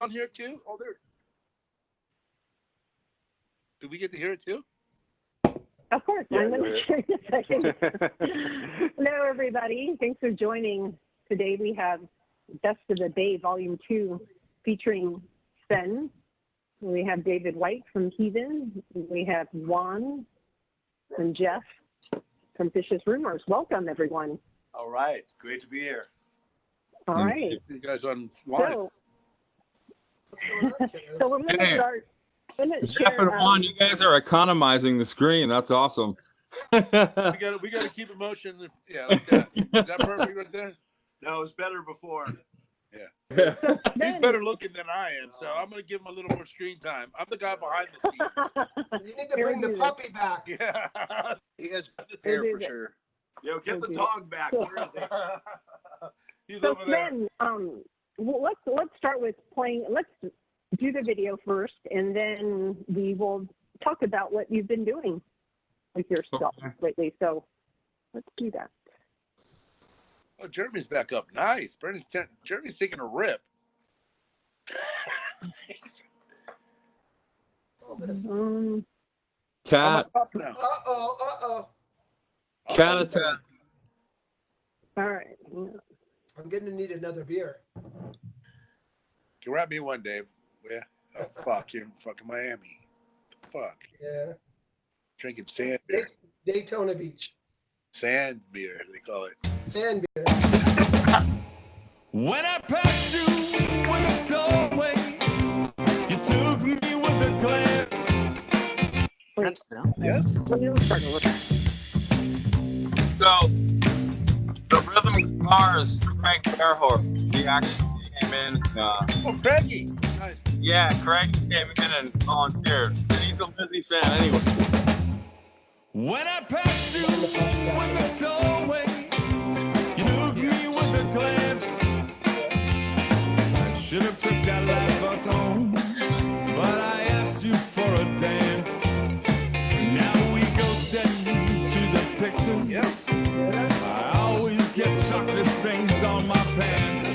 on here too? Oh, there. Do we get to hear it too? Of course. Yeah, I'm going to share in a second. Hello, everybody. Thanks for joining. Today we have Best of the Day, Volume 2, featuring Sven. We have David White from Heathen. We have Juan and Geoff from Vicious Rumors. Welcome, everyone. All right. Great to be here. All right. You guys on Juan. So we're going to start. Geoff and Juan, you guys are economizing the screen. That's awesome. we got to keep emotion. Yeah, like that. Is that perfect right there? No, it was better before. Yeah. He's better looking than I am, so I'm going to give him a little more screen time. I'm the guy behind the scenes. You need to bring the puppy back. Yeah. He has hair for sure. Yo, get the dog back. Where is he? He's So over there. Sven, let's start with playing. Let's do the video first, and then we will talk about what you've been doing with yourself lately. So let's do that. Oh, Jeremy's back up. Nice. Jeremy's taking a rip. Cat. Uh-oh. Cat attack. All right. I'm going to need another beer. Grab me one, Dave. Yeah. Oh, fuck. You're in fucking Miami. Fuck. Yeah. Drinking sand beer. Daytona Beach. Sand beer, they call it. Sand beer. When I passed you with a tollway, you took me with a glance. Yes. So, the rhythm guitarist, Craig Fairhorse, he actually came in. Oh, Craigie. Nice. Yeah, Craig came in and volunteered. He's a Lizzie fan anyway. When I passed you with a tollway, you took me with a glance. I should have took that last bus home, but I asked you for a dance. Now we go steady to the pictures. Yes. I always get chocolate stains on my pants.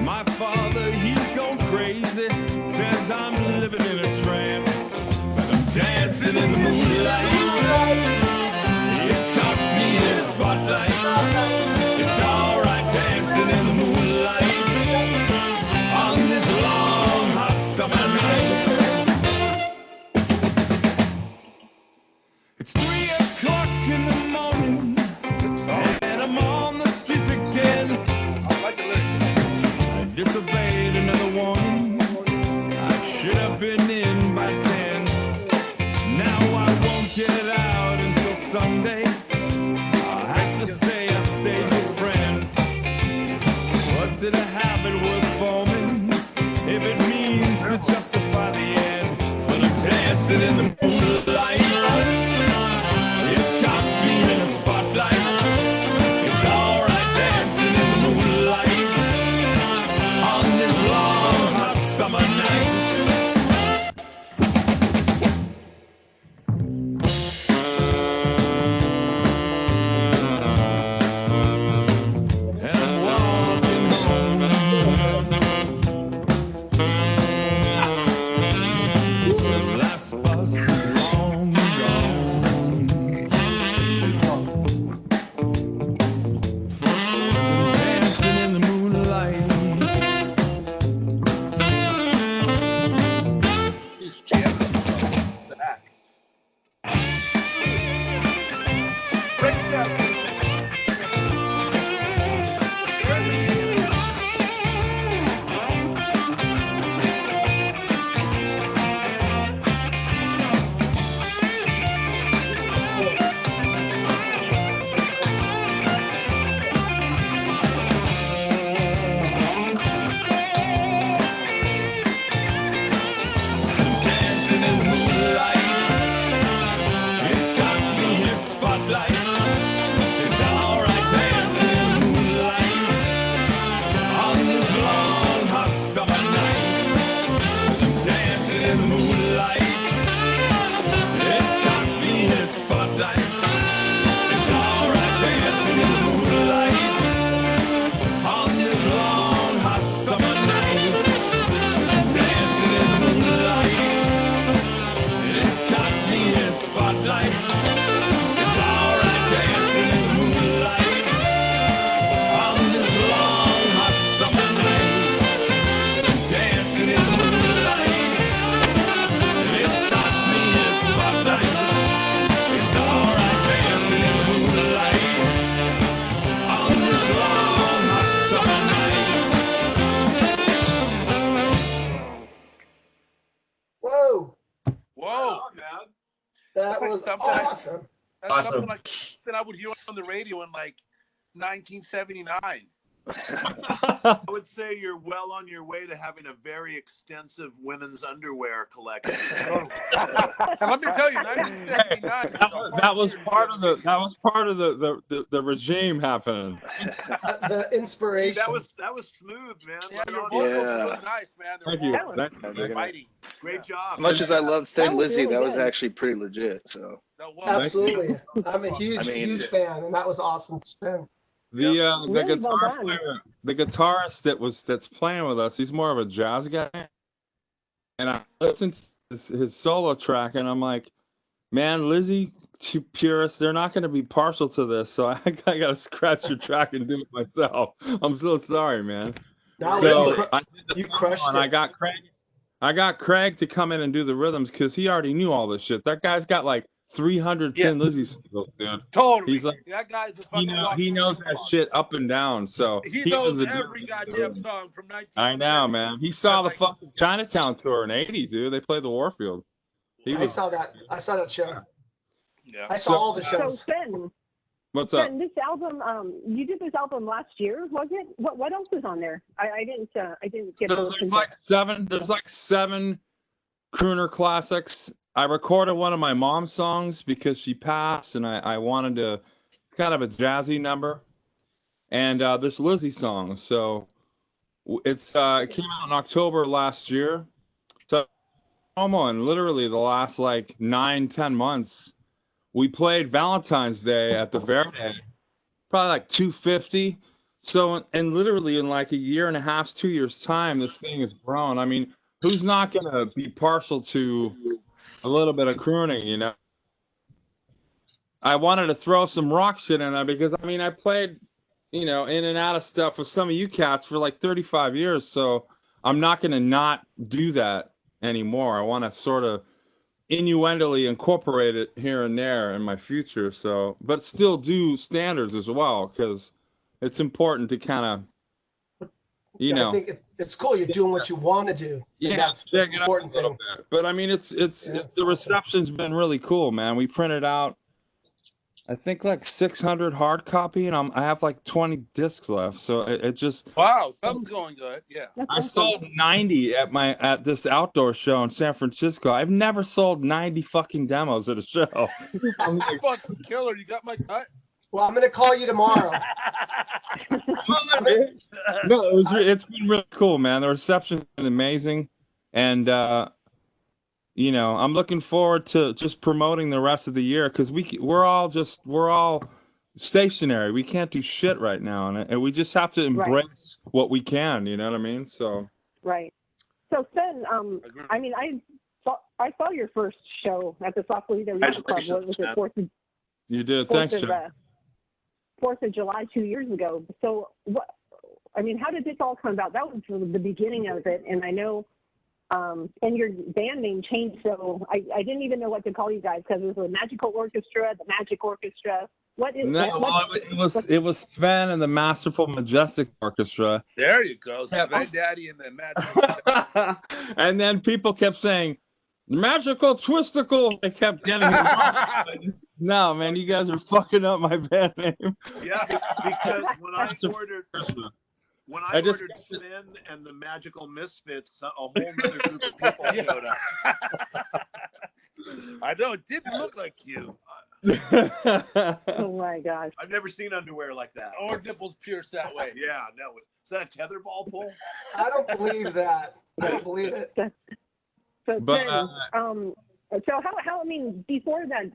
My father, he's gone crazy, says I'm living in a trance, but I'm dancing in the moonlight. It's caught me in a spotlight. It's all right dancing in the moonlight on this long hot summer night. It's 3 o'clock in the morning, and I'm on the streets again. I like the lyrics. I disobeyed another warning. I should have been in by 10. Now I won't get out until Sunday. I'll have to say I stayed with friends. What's it a habit worth forming if it means to justify the end? But I'm dancing in the moonlight. It's caught me in a spotlight. It's all right dancing in the moonlight on this long hot summer night. And I'm walking home. The last bus is long That was awesome. That's something that I would hear on the radio in like 1979. I would say you're well on your way to having a very extensive women's underwear collection. And let me tell you, 1979. That was part of the regime happening. The inspiration. That was smooth, man. Yeah, your vocals are really nice, man. Thank you. They're biting. Great job. As much as I love Thin Lizzy, really that was good. actually pretty legit. So Absolutely. I'm a huge fan, and that was awesome, Sven. The Really guitar well done. player, the guitarist that's playing with us, he's more of a jazz guy. And I listened to his solo track, and I'm like, man, Lizzy purists, they're not going to be partial to this, so I got to scratch your track and do it myself. I'm so sorry, man. No, So you crushed and it. I got Craig to come in and do the rhythms because he already knew all this shit. That guy's got like 300 Thin Lizzy singles, dude. Totally. He's like, that guy's a fucking he knows that shit up and down. So He was knows the every goddamn song from 19. I know, man. He saw the fucking Chinatown tour in '80, dude. They played the Warfield. I saw that show. Yeah. I saw all the So shows. Sven, What's up? this album, you did this album last year, was it? What else is on there? I didn't get So to listen there's like seven crooner classics. I recorded one of my mom's songs because she passed, and I wanted to kind of a jazzy number, and this Lizzy song. So it came out in October last year. So and literally the last like 9-10 months, we played Valentine's Day at the Verde, probably like 250. So and literally in like a year and a half, 2 years time, this thing has grown. I mean, who's not gonna be partial to a little bit of crooning, you know? I wanted to throw some rock shit in there because, I mean, I played, you know, in and out of stuff with some of you cats for like 35 years. So I'm not going to not do that anymore. I want to sort of innuendally incorporate it here and there in my future. So, but still do standards as well, because it's important to kind of, you know. I think it's cool. You're doing what you want to do. Yeah, that's the important thing. bit. But I mean, it's the reception's been really cool, man. We printed out, I think, like 600 hard copy, and I have like 20 discs left. So it just Wow, something's going good. Yeah. I sold 90 at this outdoor show in San Francisco. I've never sold 90 fucking demos at a show. I'm like, Fucking killer. You got my cut? Well, I'm going to call you tomorrow. no, it's been really cool, man. The reception's been amazing, and you know, I'm looking forward to just promoting the rest of the year because we're all stationary. We can't do shit right now, and we just have to embrace what we can. You know what I mean? So Right. So Sven, I mean, I saw your first show at the Sausalito Yacht Club. What was it? You did. Thanks, Geoff. 4th of July 2 years ago. So what? I mean, how did this all come about? That was the beginning of it, and I know. And your band name changed, so I didn't even know what to call you guys because it was the Magical Orchestra, the Magic Orchestra. What is that? Well, it was Sven and the Masterful Majestic Orchestra. There you go, Sven Daddy and the Magic. And then people kept saying, Magical Twisticle. They kept getting it wrong. No, man, you guys are fucking up my band name. Yeah, because when I ordered Sven and the Magical Misfits, a whole other group of people showed up. I know, it didn't look like you. Oh my gosh. I've never seen underwear like that. Or nipples pierced that way. Yeah, no. Is that a tetherball pull? I don't believe that. I don't believe it. So, But, so how, I mean, before that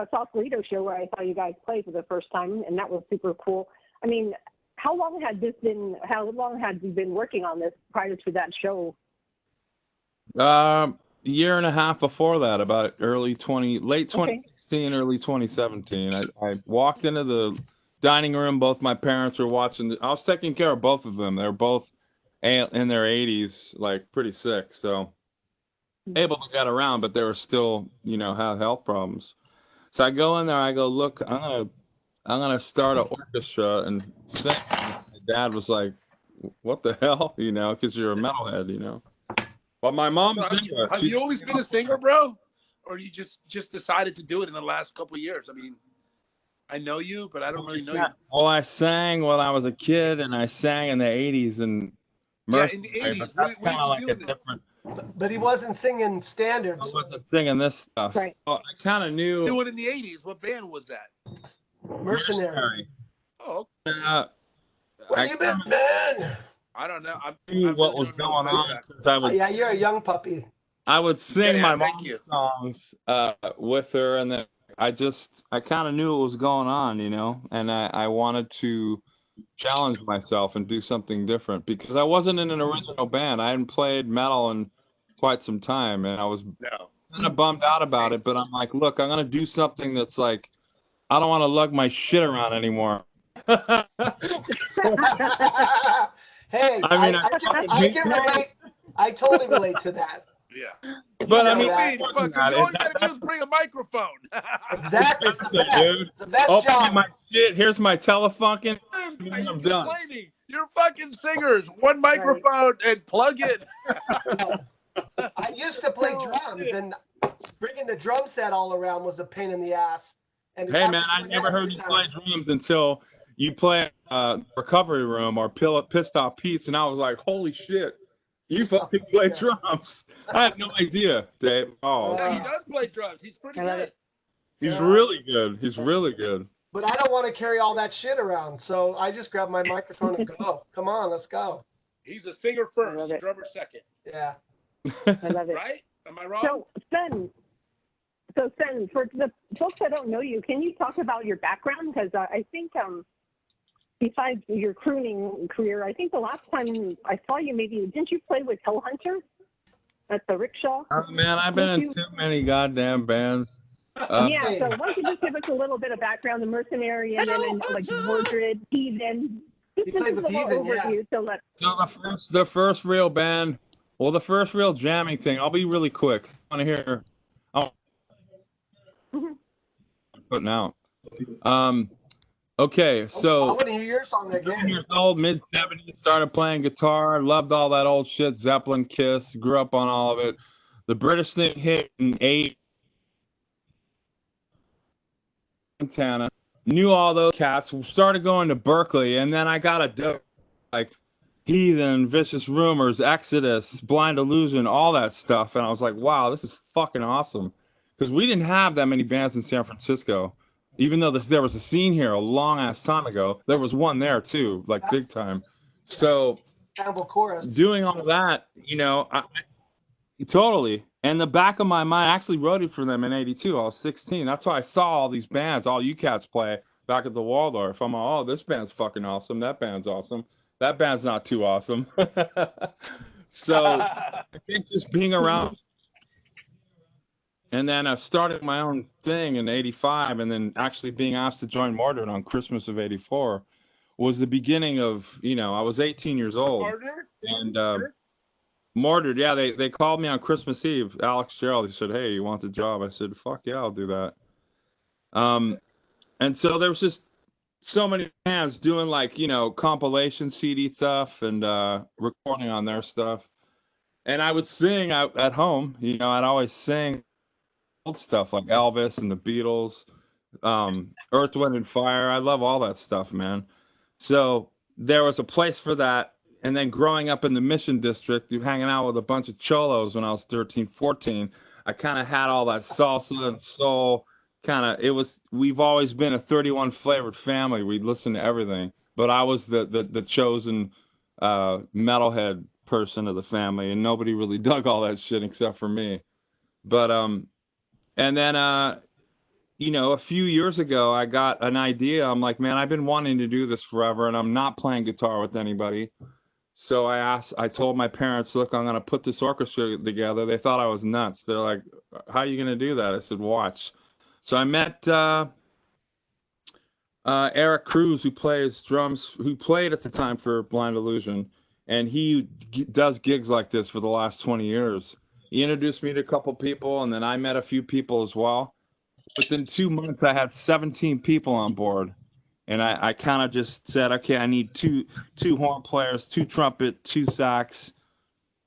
Sausalito show where I saw you guys play for the first time, and that was super cool. I mean, how long had you been working on this prior to that show? Year and a half before that, about late 2016, early 2017. I walked into the dining room. Both my parents were watching. I was taking care of both of them. They're both in their 80s, like pretty sick. So able to get around, but they were still, you know, have health problems. So I go in there. I go, look, I'm gonna start an orchestra, and my dad was like, "What the hell?" You know, because you're a metalhead, you know. But my mom, have you always been a singer, bro? or you just decided to do it in the last couple of years? I mean, I know you, but I don't really know you. Well, I sang when I was a kid, and I sang in the 80s and in the 80s. That's what kind of like did you a do? different. But he wasn't singing I standards. wasn't singing this stuff. Right. Well, I kind of knew. Doing in the 80s. What band was that? Mercenary. Oh, Where you been, man? I don't know. I knew what was going on because I was. Yeah, you're a young puppy. I would sing Yeah, my thank you. mom's songs with her, and then I kind of knew what was going on, you know, and I wanted to challenge myself and do something different because I wasn't in an original band. I hadn't played metal in quite some time, and I was kind of bummed out about it. But I'm like, look, I'm gonna do something that's like, I don't want to lug my shit around anymore. Hey, I mean, I can relate. I totally relate to that. Yeah. But I know mean, that. Fucking, all you gotta do is bring a microphone. Exactly. It's the Good, best. dude. It's the best Open job. my shit. Here's my Telefunken. You're I'm done. complaining. You're fucking singers. One microphone and plug it. I used to play drums, and bringing the drum set all around was a pain in the ass. And Hey man, I never heard you play drums until you play Recovery Room or Pissed Off Pete's, and I was like, holy shit, you fucking play drums. I had no idea, Dave. Oh, Yeah, he does play drums. He's pretty good. he's really good. He's really good. But I don't want to carry all that shit around, so I just grab my microphone and go. Come on, let's go. He's a singer first, drummer second. Yeah. I love it. Right? Am I wrong? So, Sven, for the folks that don't know you, can you talk about your background? Because I think besides your crooning career, I think the last time I saw you, didn't you play with Hellhunter at the rickshaw? Oh man, I've been in too many goddamn bands. Yeah, so why don't you just give us a little bit of background, the Mercenary, and then like Mordred, Heathen. You played with Heathen, yeah. So the first real band, well, the first real jamming thing. I'll be really quick. I want to hear. Putting out. Okay, so I want to hear your song again. Years old, mid-70s, started playing guitar, loved all that old shit, Zeppelin, Kiss, grew up on all of it. The British thing hit in 8. Montana, knew all those cats, started going to Berkeley, and then I got a dope like Heathen, Vicious Rumors, Exodus, Blind Illusion, all that stuff, and I was like, wow, this is fucking awesome. Because we didn't have that many bands in San Francisco. Even though there was a scene here a long-ass time ago, there was one there, too, like big time. So doing all that, you know, I totally. And the back of my mind, I actually wrote it for them in 82. I was 16. That's why I saw all these bands, all you cats play back at the Waldorf. I'm like, oh, this band's fucking awesome. That band's awesome. That band's not too awesome. So I think just being around. And then I started my own thing in 85, and then actually being asked to join Mordred on Christmas of 84 was the beginning of, you know, I was 18 years old. And Mordred, yeah, they called me on Christmas Eve. Alex Gerald, he said, hey, you want the job? I said, fuck yeah, I'll do that. And so there was just so many bands doing like, you know, compilation CD stuff and recording on their stuff. And I would sing at home, you know, I'd always sing old stuff like Elvis and the Beatles, Earth, Wind and Fire. I love all that stuff, man. So there was a place for that. And then growing up in the Mission District, hanging out with a bunch of cholos when I was 13, 14, I kind of had all that salsa and soul we've always been a 31 flavored family. We'd listen to everything, but I was the chosen metalhead person of the family, and nobody really dug all that shit except for me. But and then, you know, a few years ago, I got an idea. I'm like, man, I've been wanting to do this forever, and I'm not playing guitar with anybody. So I told my parents, look, I'm going to put this orchestra together. They thought I was nuts. They're like, how are you going to do that? I said, watch. So I met Eric Cruz, who plays drums, who played at the time for Blind Illusion, and he does gigs like this for the last 20 years. He introduced me to a couple people, and then I met a few people as well. Within 2 months, I had 17 people on board, and I kind of just said, okay, I need two horn players, 2 trumpet, 2 sax,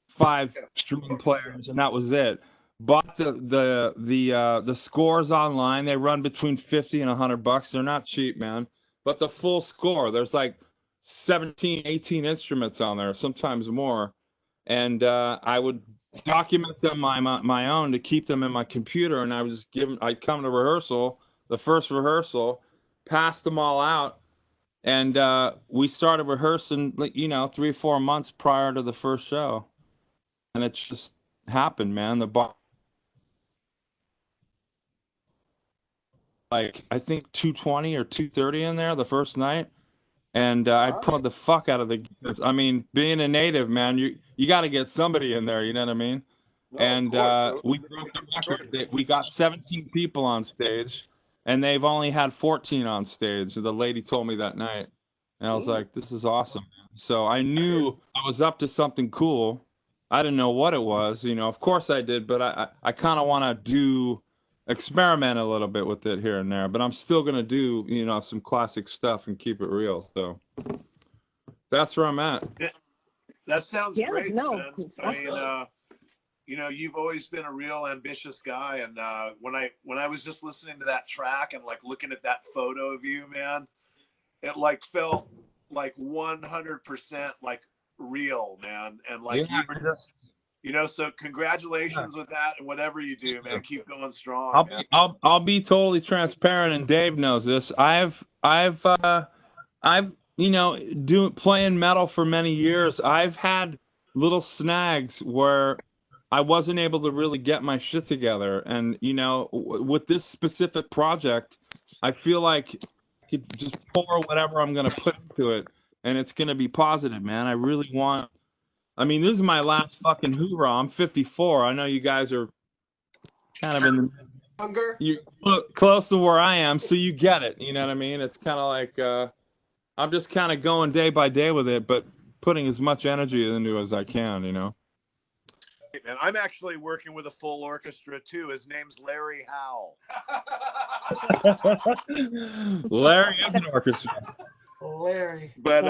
5 string players, and that was it. bought the scores online. They run between $50 and $100. They're not cheap, man. But the full score, there's like 17, 18 instruments on there, sometimes more. And I would document them my own to keep them in my computer. And I'd come to rehearsal, the first rehearsal, pass them all out. And we started rehearsing, 3 or 4 months prior to the first show. And it's just happened, man. Like, I think 220 or 230 in there the first night. And I pulled the fuck out of I mean, being a native, man, you got to get somebody in there, you know what I mean? Well, and we broke the record. We got 17 people on stage, and they've only had 14 on stage. The lady told me that night. And I was like, this is awesome, man. So I knew I was up to something cool. I didn't know what it was, of course I did, but I kind of want to experiment a little bit with it here and there, but I'm still going to do, some classic stuff and keep it real. So that's where I'm at. Yeah, that sounds great, no, Sven. I mean, you've always been a real ambitious guy. And when I was just listening to that track and like looking at that photo of you, man, it like felt like 100% like real, man. And like you were just, so congratulations with that, and whatever you do, man, keep going strong. I'll be totally transparent, and Dave knows this. I've playing metal for many years. I've had little snags where I wasn't able to really get my shit together, and with this specific project, I feel like I could just pour whatever I'm gonna put into it, and it's gonna be positive, man. I really want. I mean, this is my last fucking hoorah. I'm 54. I know you guys are kind of in the younger. You close to where I am, so you get it. You know what I mean? It's kind of like I'm just kind of going day by day with it, but putting as much energy into it as I can. Hey, man, I'm actually working with a full orchestra too. His name's Larry Howell. Larry is an orchestra. Larry. But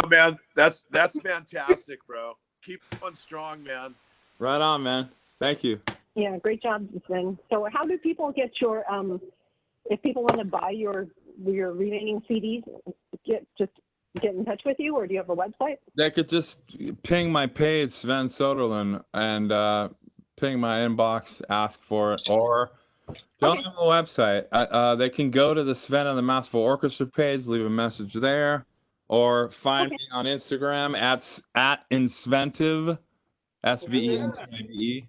man, that's fantastic, bro. Keep on strong, man. Right on, man. Thank you. Yeah, great job, Sven. So how do people get your if people want to buy your remaining CDs, just get in touch with you, or do you have a website? They could just ping my page, Sven Soderlund, and ping my inbox, ask for it, or don't have a website. They can go to the Sven and the Masterful Orchestra page, leave a message there, or find me on Instagram at Inventive, SVENTIVE,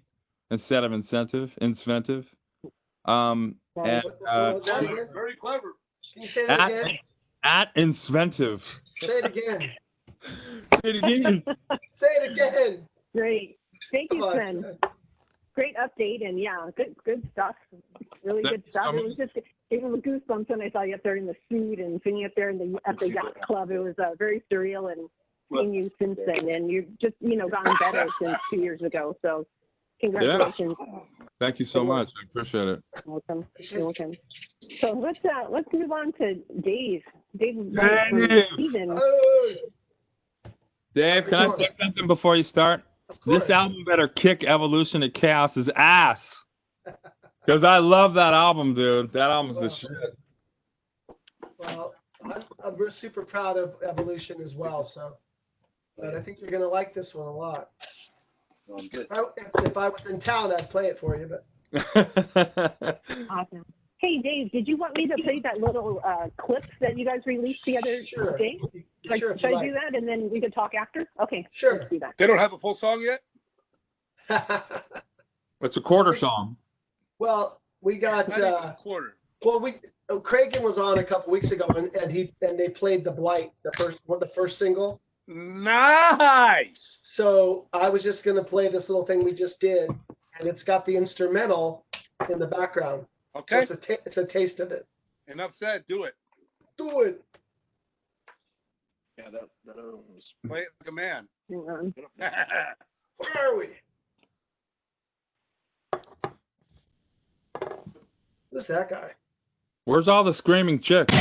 instead of incentive, Inventive. Very clever. Can you say that again? At Inventive. Say it again. Say it again. Say it again. Great. Thank you, Sven. Great update, and good stuff. Really good stuff. It was just gave me goosebumps when I saw you up there in the suit and singing up there at the yacht club. It was very surreal, and seeing you since then, and you've just gotten better since 2 years ago. So congratulations. Yeah. Thank you so much. I appreciate it. Welcome. You're welcome. So let's move on to Dave. Heathen. Dave, can I say something before you start? This album better kick Evolution to Chaos's ass. Because I love that album, dude. That album's the shit. Well, I'm super proud of Evolution as well. So, but I think you're gonna like this one a lot. Well, I'm good. If I was in town, I'd play it for you. But awesome. Hey, Dave, did you want me to play that little clip that you guys released the other day? Should I do that, and then we could talk after? Okay, sure. Let's do that. They don't have a full song yet? It's a quarter song. Well, we got a quarter. Well, Cragen was on a couple weeks ago, and they played The Blight, the first single. Nice. So I was just gonna play this little thing we just did, and it's got the instrumental in the background. Okay. So it's a taste of it. Enough said. Do it. Do it. Yeah, that other one was. Play it like a man. Where are we? Who's that guy? Where's all the screaming chicks?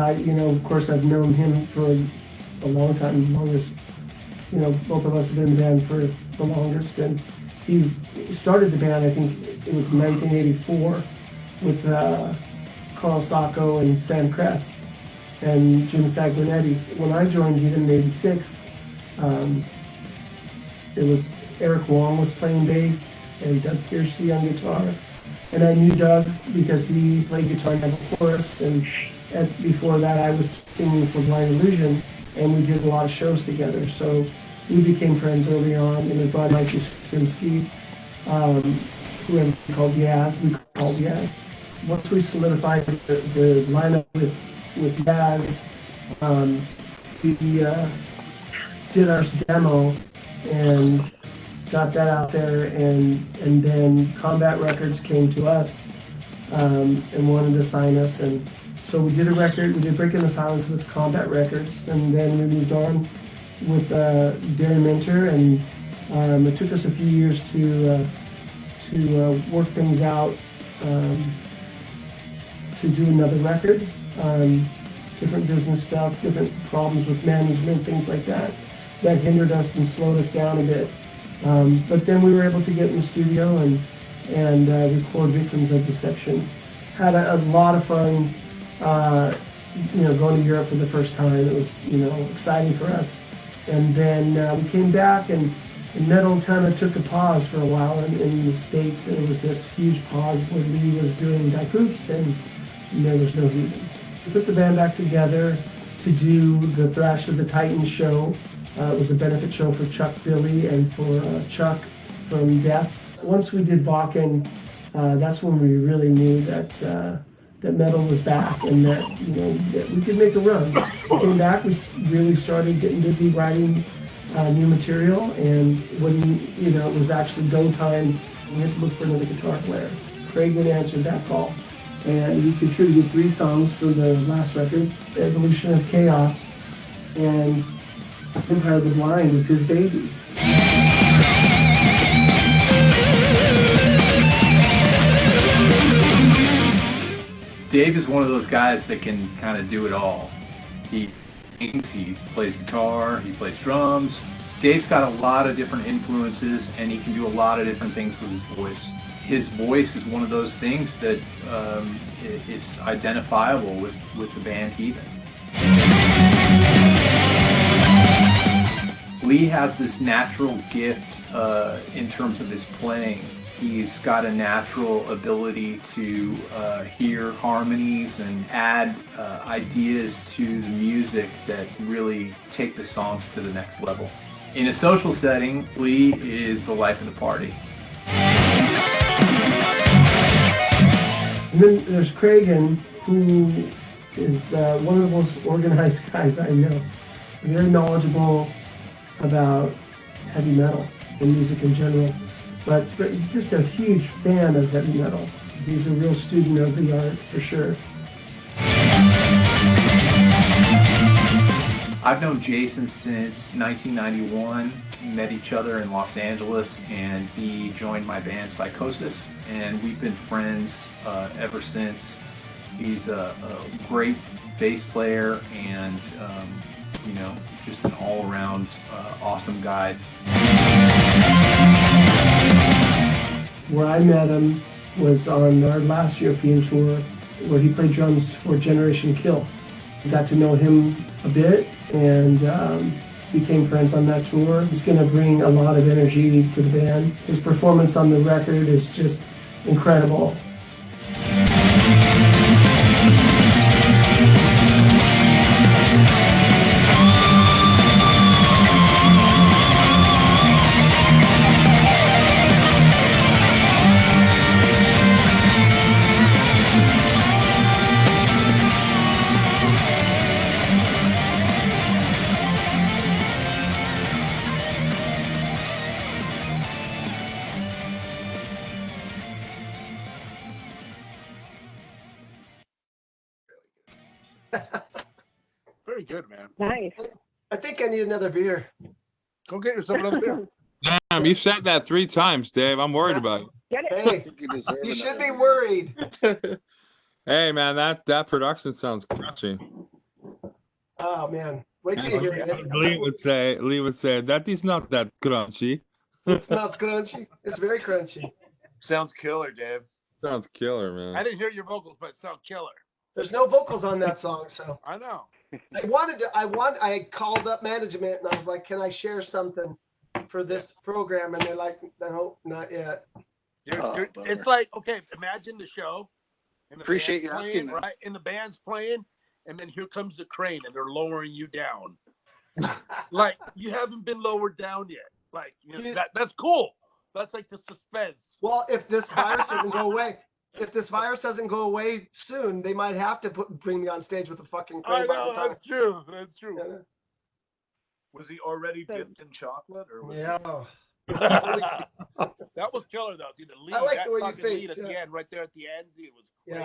Of course, I've known him for a long time, longest. Both of us have been in the band for the longest, and he started the band, I think it was 1984, with Carl Sacco and Sam Kress and Jim Sagrenetti. When I joined Heathen in '86, it was Eric Juan was playing bass and Doug Piercy on guitar. And I knew Doug because he played guitar in the chorus, and before that I was singing for Blind Illusion, and we did a lot of shows together. So we became friends early on, and we brought Mikey Strimsky, whoever we called Yaz. Once we solidified the lineup with Yaz, we did our demo and got that out there, and then Combat Records came to us and wanted to sign us, and so we did a record. We did Breaking the Silence with Combat Records, and then we moved on with Darren Minter, and it took us a few years to work things out, to do another record, different business stuff, different problems with management, things like that hindered us and slowed us down a bit. But then we were able to get in the studio and record Victims of Deception. Had a lot of fun, going to Europe for the first time. It was, exciting for us. And then we came back, and metal kind of took a pause for a while in the States, and it was this huge pause where Lee was doing Die Groups and there was no Heathen. We put the band back together to do the Thrash of the Titans show. It was a benefit show for Chuck Billy and for Chuck from Death. Once we did Wacken, that's when we really knew that metal was back, and that that we could make a run. We came back, we really started getting busy writing new material, and when it was actually go time, we had to look for another guitar player. Craig answered that call, and he contributed 3 songs for the last record, Evolution of Chaos, and Empire of the Blind is his baby. Dave is one of those guys that can kind of do it all. He sings, he plays guitar, he plays drums. Dave's got a lot of different influences, and he can do a lot of different things with his voice. His voice is one of those things that it's identifiable with the band Heathen. Lee has this natural gift in terms of his playing. He's got a natural ability to hear harmonies and add ideas to the music that really take the songs to the next level. In a social setting, Lee is the life of the party. And then there's Cragen, who is one of the most organized guys I know. Very knowledgeable about heavy metal and music in general, but just a huge fan of heavy metal. He's a real student of the art, for sure. I've known Jason since 1991. We met each other in Los Angeles, and he joined my band Psychosis, and we've been friends ever since. He's a great bass player and just an all-around awesome guy. Where I met him was on our last European tour, where he played drums for Generation Kill. I got to know him a bit, and became friends on that tour. He's going to bring a lot of energy to the band. His performance on the record is just incredible. Very good, man. Nice. I think I need another beer. Go get yourself another beer. Damn, you said that 3 times, Dave. I'm worried about you. Get it? Hey, You deserve you should another be beer. worried. Hey, man, that production sounds crunchy. Oh man, wait till you hear it. Lee would say, that is not that crunchy. It's not crunchy. It's very crunchy. Sounds killer, Dave. Sounds killer, man. I didn't hear your vocals, but it sounds killer. There's no vocals on that song, so I know. I called up management and I was like, can I share something for this program? And they're like, no, not yet. It's like, okay, imagine the show. And the Appreciate band's you asking playing, that. right? And the band's playing, and then here comes the crane, and they're lowering you down. Like you haven't been lowered down yet. Like that's cool. That's like the suspense. Well, if this virus doesn't go away, soon, they might have to bring me on stage with a fucking crane. I know, that's true. That's true. Yeah. Was he already dipped in chocolate, or was Yeah. That was killer though, dude. The lead, I like that the way you fucking think, lead at the end, right there at the end, dude, it was crazy.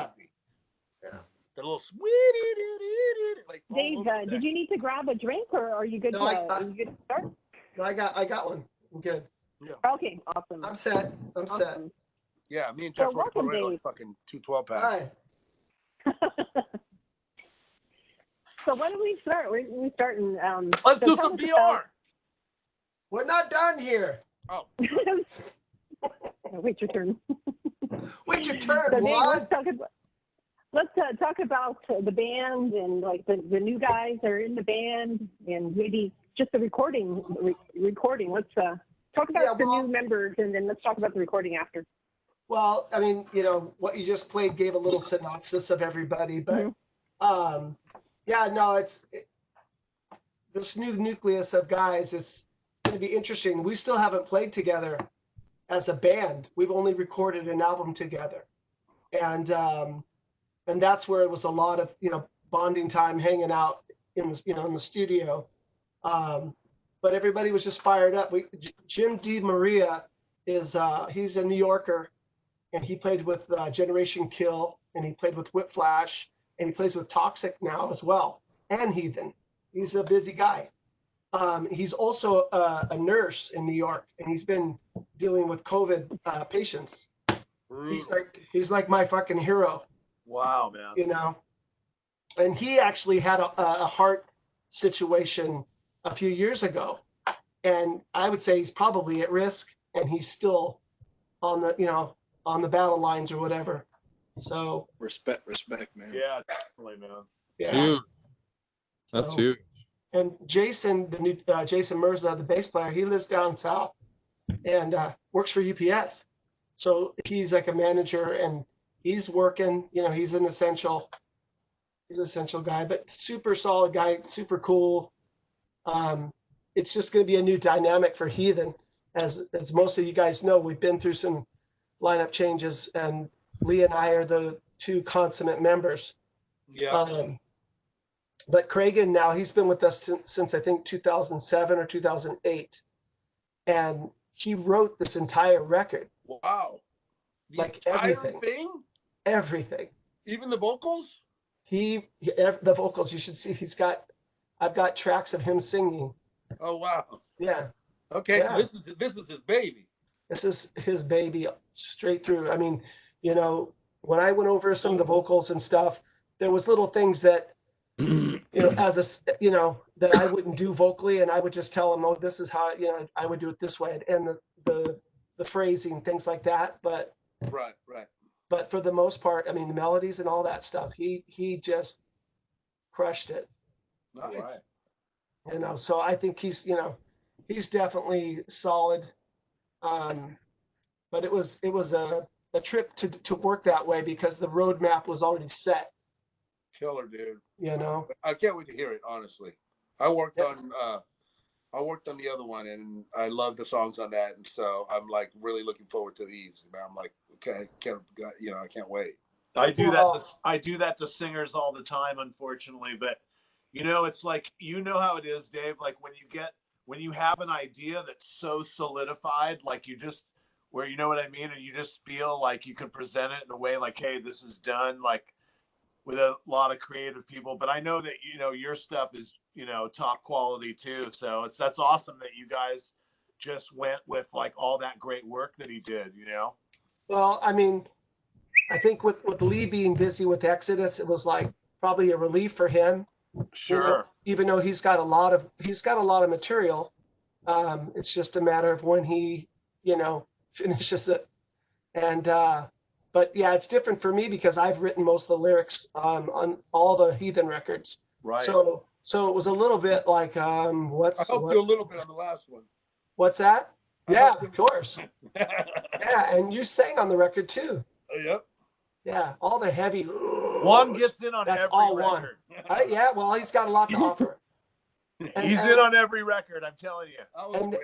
Yeah. The little sweet, like Dave, did you need to grab a drink, or are you good? No, are you good to start? No, I got one. I'm good. Okay, awesome. I'm set. Awesome. Yeah, me and Geoff So were welcome, like Dave. fucking 212 packs. Hi. So when do we start? We starting. Let's so do tell some us VR. We're not done here. Oh, wait your turn. Wait your turn, So Dave, Juan. let's talk about the band and like the new guys that are in the band and maybe just the recording. Let's talk about the new members and then let's talk about the recording after. Well, I mean, what you just played gave a little synopsis of everybody, but this new nucleus of guys, it's going to be interesting. We still haven't played together as a band. We've only recorded an album together, and that's where it was a lot of bonding time, hanging out in the studio. But everybody was just fired up. Jim D. Maria he's a New Yorker, and he played with Generation Kill, and he played with Whiplash, and he plays with Toxic now as well, and Heathen. He's a busy guy. He's also a nurse in New York, and he's been dealing with COVID patients. He's like my fucking hero. Wow, man. And he actually had a heart situation a few years ago, and I would say he's probably at risk, and he's still on the battle lines or whatever. So respect, man. Yeah, definitely, man. yeah, Huge. That's huge. And Jason, the new Jason Mirza, the bass player, he lives down south and works for UPS. So he's like a manager, and he's working. He's an essential guy, but super solid guy, super cool. It's just going to be a new dynamic for Heathen, as most of you guys know. We've been through some lineup changes, and Lee and I are the two consummate members. Yeah. But Cragen now, he's been with us since I think 2007 or 2008, and he wrote this entire record. Wow. Like entire everything. Everything. Even the vocals? The vocals, you should see. I've got tracks of him singing. Oh wow. Yeah. Okay, Yeah. so this is his baby. This is his baby straight through. I mean, when I went over some of the vocals and stuff, there was little things that that I wouldn't do vocally, and I would just tell him, oh, this is how I would do it this way, and the phrasing, things like that. But Right. But for the most part, I mean, the melodies and all that stuff, he just crushed it. All right. So I think he's definitely solid. But it was a trip to work that way because the roadmap was already set. Killer, dude. I can't wait to hear it, honestly. I worked on the other one, and I love the songs on that, and so I'm like really looking forward to these. I'm like, okay, I can't wait. I do that to singers all the time, unfortunately. But it's like how it is, Dave. Like when you have an idea that's so solidified, like where you know what I mean, and you just feel like you can present it in a way like, hey, this is done, like with a lot of creative people. But I know that your stuff is top quality too. So that's awesome that you guys just went with like all that great work that he did. Well, I mean, I think with Lee being busy with Exodus, it was like probably a relief for him Sure. Even though he's got a lot of material, it's just a matter of when he, finishes it. And but yeah, it's different for me because I've written most of the lyrics on all the Heathen records. Right. So it was a little bit like I helped you a little bit on the last one. What's that? Yeah, of course. Yep. Yeah, and you sang on the record too. Yeah, all the heavy. Juan gets in on That's every all Juan. record. Yeah, well, he's got a lot to offer. He's in on every record, I'm telling you.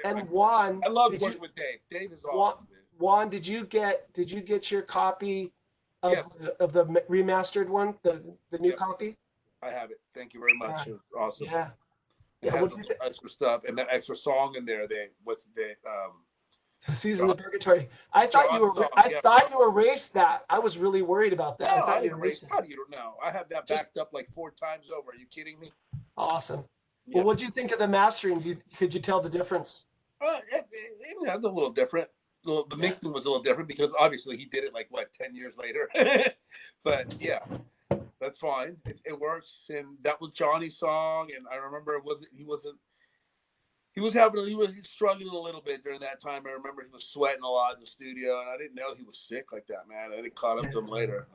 And Juan, I love working with Dave. Dave is awesome. Juan, did you get your copy of the remastered one, the new copy? I have it. Thank you very much. It was awesome. Yeah. It has extra stuff and that extra song in there. Season of Purgatory. I thought you erased that. I was really worried about that. No, I thought you erased it. How do you know? I have that backed up like 4 times over. Are you kidding me? Awesome. Yeah. Well, what did you think of the mastering? Could you tell the difference? It was a little different. The mixing was a little different because obviously he did it like 10 years later. But yeah, that's fine. It works. And that was Johnny's song. And I remember he was struggling a little bit during that time. I remember he was sweating a lot in the studio, and I didn't know he was sick like that, man. I didn't caught up to him later.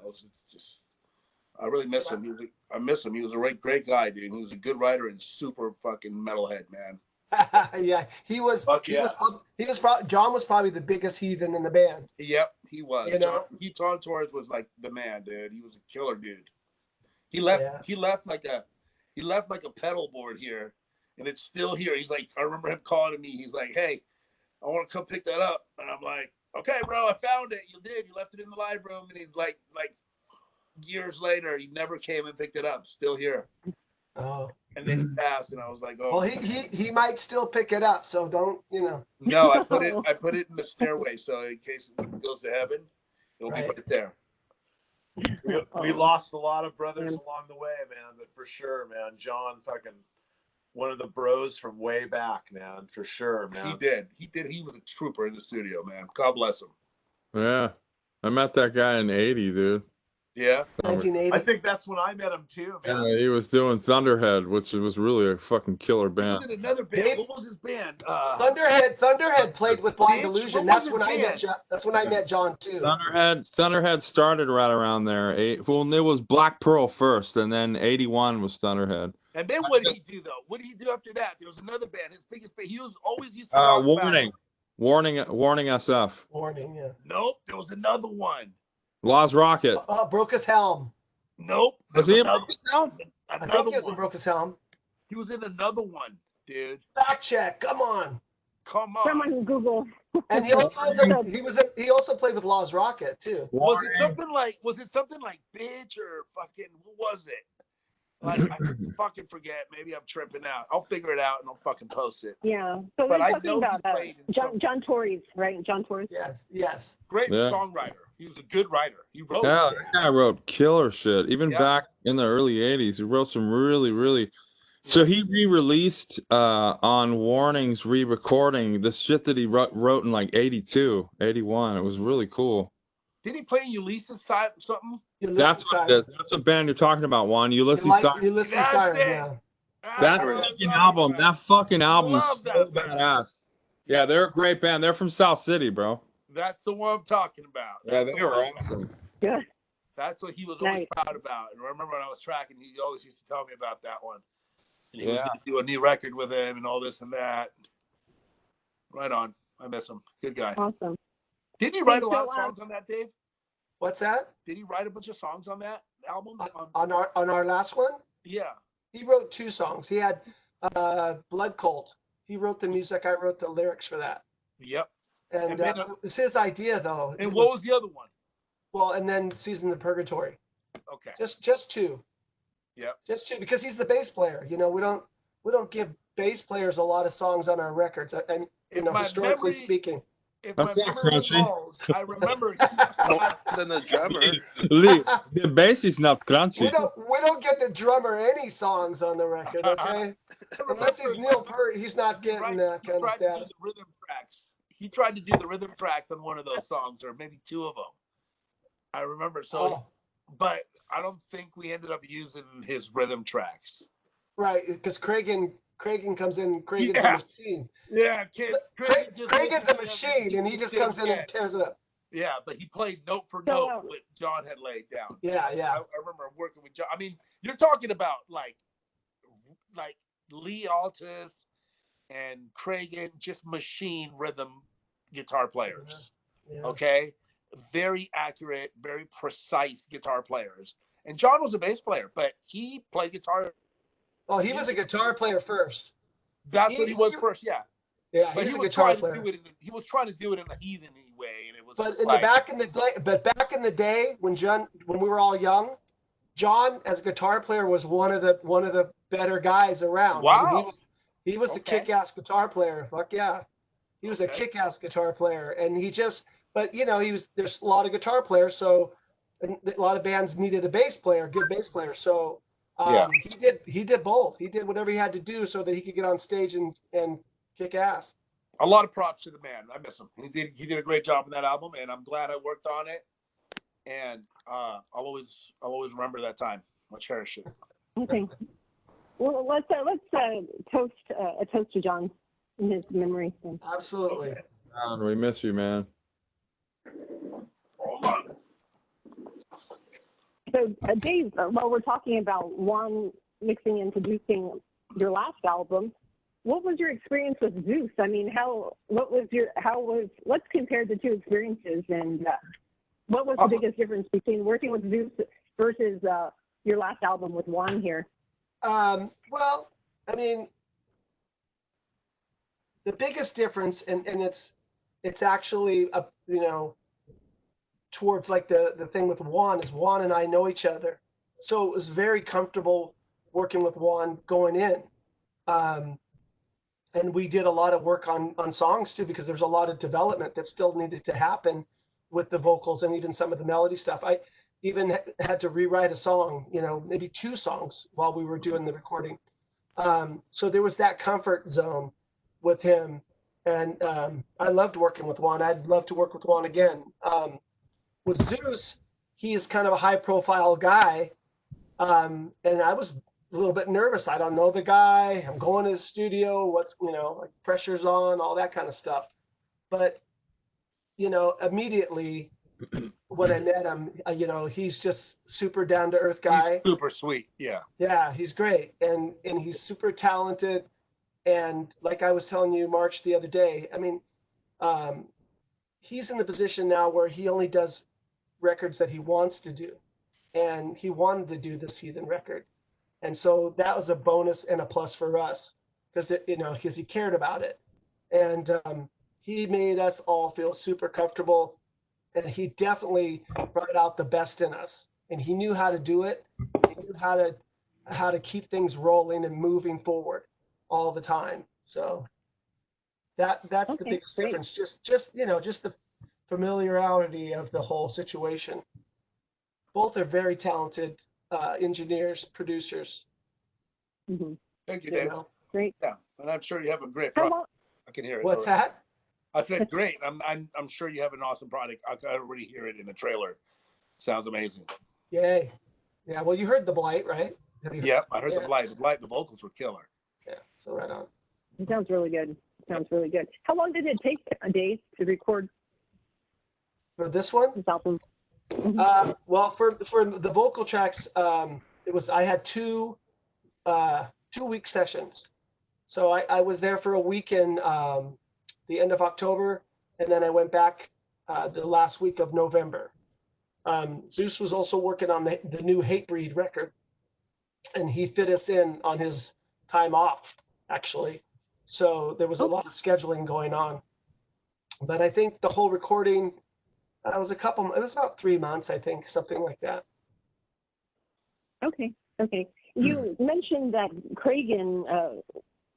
I really miss him. I miss him. He was a great guy, dude. He was a good writer and super fucking metalhead, man. Yeah, he was. John was probably the biggest Heathen in the band. Yep, he was. John Torres was like the man, dude. He was a killer dude. He left like a pedal board here, and it's still here. He's like, I remember him calling to me. He's like, "Hey, I want to come pick that up," and I'm like, "Okay, bro, I found it. You did. You left it in the live room." And he's like years later, he never came and picked it up. Still here. Oh. And then he passed, and I was like, "Oh." Well, he might still pick it up, so don't. No, I put it in the stairway, so in case it goes to heaven, it'll be right there. We lost a lot of brothers along the way, man, but for sure, man, John, fucking one of the bros from way back, man, for sure, man. He did. He was a trooper in the studio, man. God bless him. Yeah, I met that guy in '80, dude. Yeah, 1980. I think that's when I met him too, man. Yeah, he was doing Thunderhead, which was really a fucking killer band. He was in another band. What was his band? Thunderhead played with Blind Illusion. That's when I met John too. Thunderhead started right around there. It was Black Pearl first, and then '81 was Thunderhead. And then what did he do though? What did he do after that? There was another band. His biggest band. He was always used to talk Warning SF. Warning, yeah. Nope, there was another one. Lost Rocket. Broke his helm. Nope. Was he in Broke his helm? I think he was in Broke his helm. He was in another one, dude. Fact check. Come on. Someone Google. And he also played with Lost Rocket too. Was it something like Bitch or fucking what was it? I fucking forget. Maybe I'm tripping out. I'll figure it out and I'll fucking post it. Yeah. So we're talking about John Torres, right? John Torres. Yes. Great songwriter. He was a good writer. He wrote. Yeah, that guy wrote killer shit. Even back in the early '80s, he wrote some really, really. So he re-released on Warning's re-recording the shit that he wrote in like '82, '81. It was really cool. Did he play Ulysses something? That's what it is. That's the band you're talking about, Juan. Ulysses Siren. Ulysses Siren, yeah. That fucking album. That fucking album is so badass. Yeah, they're a great band. They're from South City, bro. That's the one I'm talking about. Yeah, they were awesome. Yeah. That's what he was always proud about. And I remember when I was tracking, he always used to tell me about that one. And he was going to do a new record with him and all this and that. Right on. I miss him. Good guy. Awesome. Didn't he write a lot of songs on that, Dave? What's that? Did he write a bunch of songs on that album? On our last one? Yeah. He wrote 2 songs. He had Blood Cult. He wrote the music. I wrote the lyrics for that. Yep. And it was his idea, though. And what was the other one? Well, and then Season of Purgatory. Okay. Just 2. Yep. Just 2, because he's the bass player. We don't give bass players a lot of songs on our records. And historically speaking. That's not crunchy. I remember. More than the drummer. The bass is not crunchy. We don't get the drummer any songs on the record, okay? Unless he's Neil Peart, he's not getting that kind of status. Rhythm tracks. He tried to do the rhythm track on one of those songs, or maybe 2 of them. I remember. But I don't think we ended up using his rhythm tracks. Right, because Craigan comes in. Craigan's a Yeah. machine. Yeah, Craigan's a machine, and he just comes in and tears it up. Yeah, but he played note for note what John had laid down. Yeah. I remember working with John. I mean, you're talking about like Lee Altus and Craigan, just machine rhythm guitar players. Yeah. Okay, very accurate, very precise guitar players. And John was a bass player, but he played guitar. Oh, he was a guitar player first. That's what he was first. Yeah. Yeah, but he was a guitar player. He was trying to do it in a heathen way, and it was. But back in the day when we were all young, John as a guitar player was one of the better guys around. Wow. I mean, he was a kick-ass guitar player. Fuck yeah, he was a kick-ass guitar player, and but there's a lot of guitar players, so a lot of bands needed a bass player, good bass player. So he did both. He did whatever he had to do so that he could get on stage and kick ass. A lot of props to the man. I miss him. He did a great job on that album, and I'm glad I worked on it. And I'll always remember that time. I'll cherish it. Okay. Well, let's toast a toast to John in his memory. Absolutely. John, we miss you, man. Hold on. So, Dave, while we're talking about Juan mixing and producing your last album, what was your experience with Zeus? I mean, let's compare the two experiences, and what was the biggest difference between working with Zeus versus your last album with Juan here? Well, I mean, the biggest difference, and it's actually towards like the thing with Juan is Juan and I know each other, so it was very comfortable working with Juan going in. And we did a lot of work on songs too, because there's a lot of development that still needed to happen with the vocals and even some of the melody stuff. I even had to rewrite a song, maybe 2 songs while we were doing the recording. So there was that comfort zone with him. And I loved working with Juan. I'd love to work with Juan again. With Zeus, he is kind of a high profile guy. And I was a little bit nervous. I don't know the guy. I'm going to the studio. What's, like pressure's on, all that kind of stuff. But, immediately when I met him, he's just super down to earth guy. He's super sweet. Yeah. Yeah, he's great. And he's super talented. And like I was telling you, March, the other day, I mean, he's in the position now where he only does records that he wants to do. And he wanted to do this Heathen record. And so that was a bonus and a plus for us because he cared about it. And he made us all feel super comfortable. And he definitely brought out the best in us. And he knew how to do it. He knew how to keep things rolling and moving forward all the time. So that's the biggest difference. Just the familiarity of the whole situation. Both are very talented engineers, producers. Mm-hmm. Thank you, Dave. Great. Yeah, and I'm sure you have a great product. I can hear it. What's that? I said great. I'm sure you have an awesome product. I can already hear it in the trailer. Sounds amazing. Yay. Yeah. Well, you heard The Blight, right? Yeah, I heard The Blight. The vocals were killer. Yeah. So right on. It sounds really good. How long did it take, Dave, to record for this one? This album. Mm-hmm. Well, for the vocal tracks, I had 2 2-week sessions. So I was there for a week in the end of October, and then I went back the last week of November. Zeus was also working on the new Hatebreed record, and he fit us in on his time off, actually. So there was a lot of scheduling going on. But I think the whole recording, it was about 3 months, I think, something like that. Okay. You mentioned that Craigan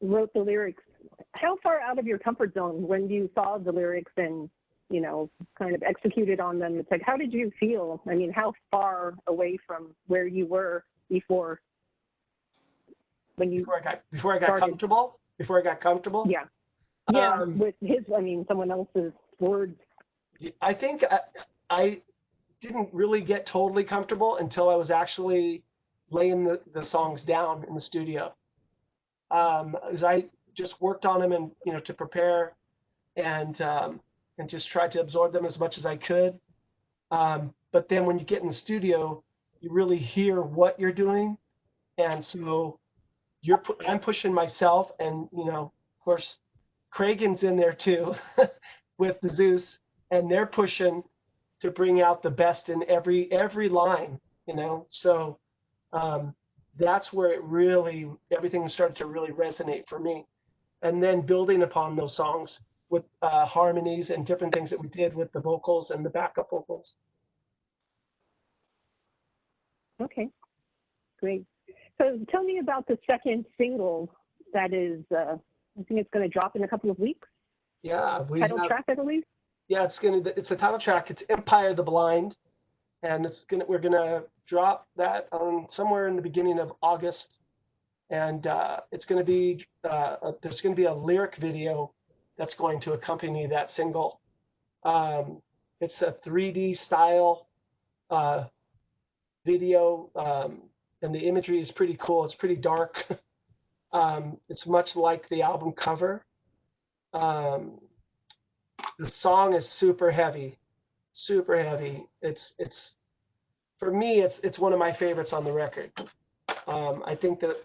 wrote the lyrics. How far out of your comfort zone when you saw the lyrics and, kind of executed on them? It's like, how did you feel? I mean, how far away from where you were before Before I got comfortable? Yeah. Yeah, with someone else's words. I think I didn't really get totally comfortable until I was actually laying the songs down in the studio. As I just worked on them and, you know, to prepare and just tried to absorb them as much as I could. But then when you get in the studio, you really hear what you're doing. And so I'm pushing myself, and, you know, of course, Kragen's in there too with the Zeus, and they're pushing to bring out the best in every line, you know. So that's where everything started to really resonate for me. And then building upon those songs with harmonies and different things that we did with the vocals and the backup vocals. Okay, great. So tell me about the second single that is, I think it's going to drop in a couple of weeks. Yeah, title track, I believe. Yeah, it's the title track. It's Empire the Blind, and we're gonna drop that on somewhere in the beginning of August, and it's gonna be there's gonna be a lyric video that's going to accompany that single. It's a 3D style video, and the imagery is pretty cool. It's pretty dark. It's much like the album cover. The song is super heavy. It's for me, it's one of my favorites on the record. I think that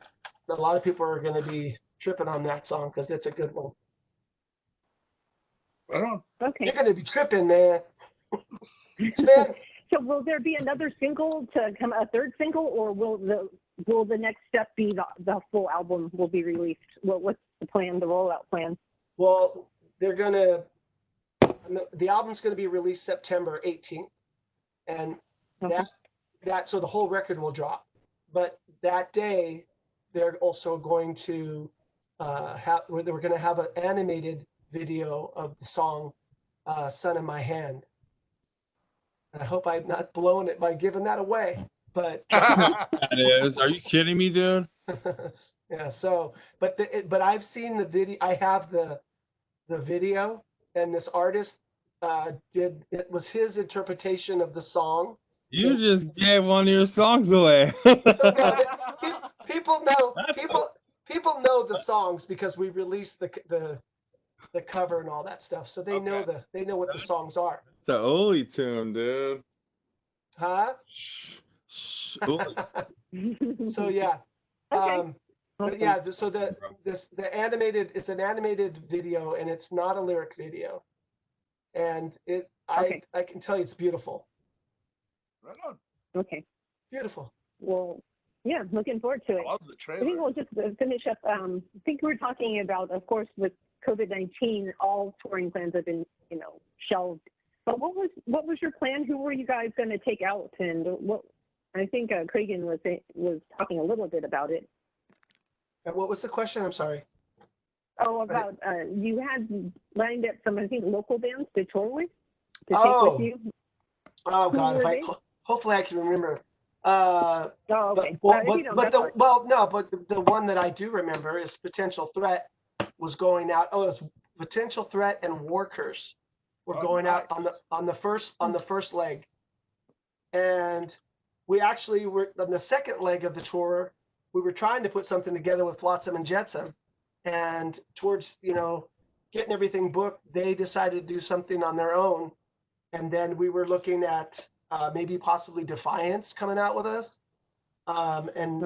a lot of people are going to be tripping on that song because it's a good one. Okay. You're going to be tripping, man. Sven. So will there be another single to come, a third single, or will the next step be the full album will be released? What's the plan, the rollout plan? Well, the album's going to be released September 18th, and so the whole record will drop. But that day, they're also going to we're going to have an animated video of the song "Sun in My Hand." And I hope I'm not blowing it by giving that away. But that is. Are you kidding me, dude? Yeah. So, but I've seen the video. I have the video, and this artist it was his interpretation of the song. You just gave one of your songs away. People know the songs because we released the cover and all that stuff, so they know what the songs are. It's an oldie tune, dude. Huh? So yeah. Okay. But yeah, so the animated, it's an animated video, and it's not a lyric video, and I can tell you it's beautiful. Right on. Okay. Beautiful. Well, yeah, looking forward to it. I love the trailer. I think we'll just finish up. I think we were talking about, of course, with COVID-19, all touring plans have been, shelved. But what was your plan? Who were you guys going to take out? And what? I think Kragen was talking a little bit about it. What was the question? I'm sorry. Oh, about you had lined up some, I think, local bands to tour with, to take with you. Oh God! Hopefully I can remember. Oh, okay. But the one that I do remember is Potential Threat was going out. Oh, it's Potential Threat and War Curse were going out on the first leg, and we actually were on the second leg of the tour. We were trying to put something together with Flotsam and Jetsam, and towards getting everything booked, they decided to do something on their own, and then we were looking at maybe possibly Defiance coming out with us, and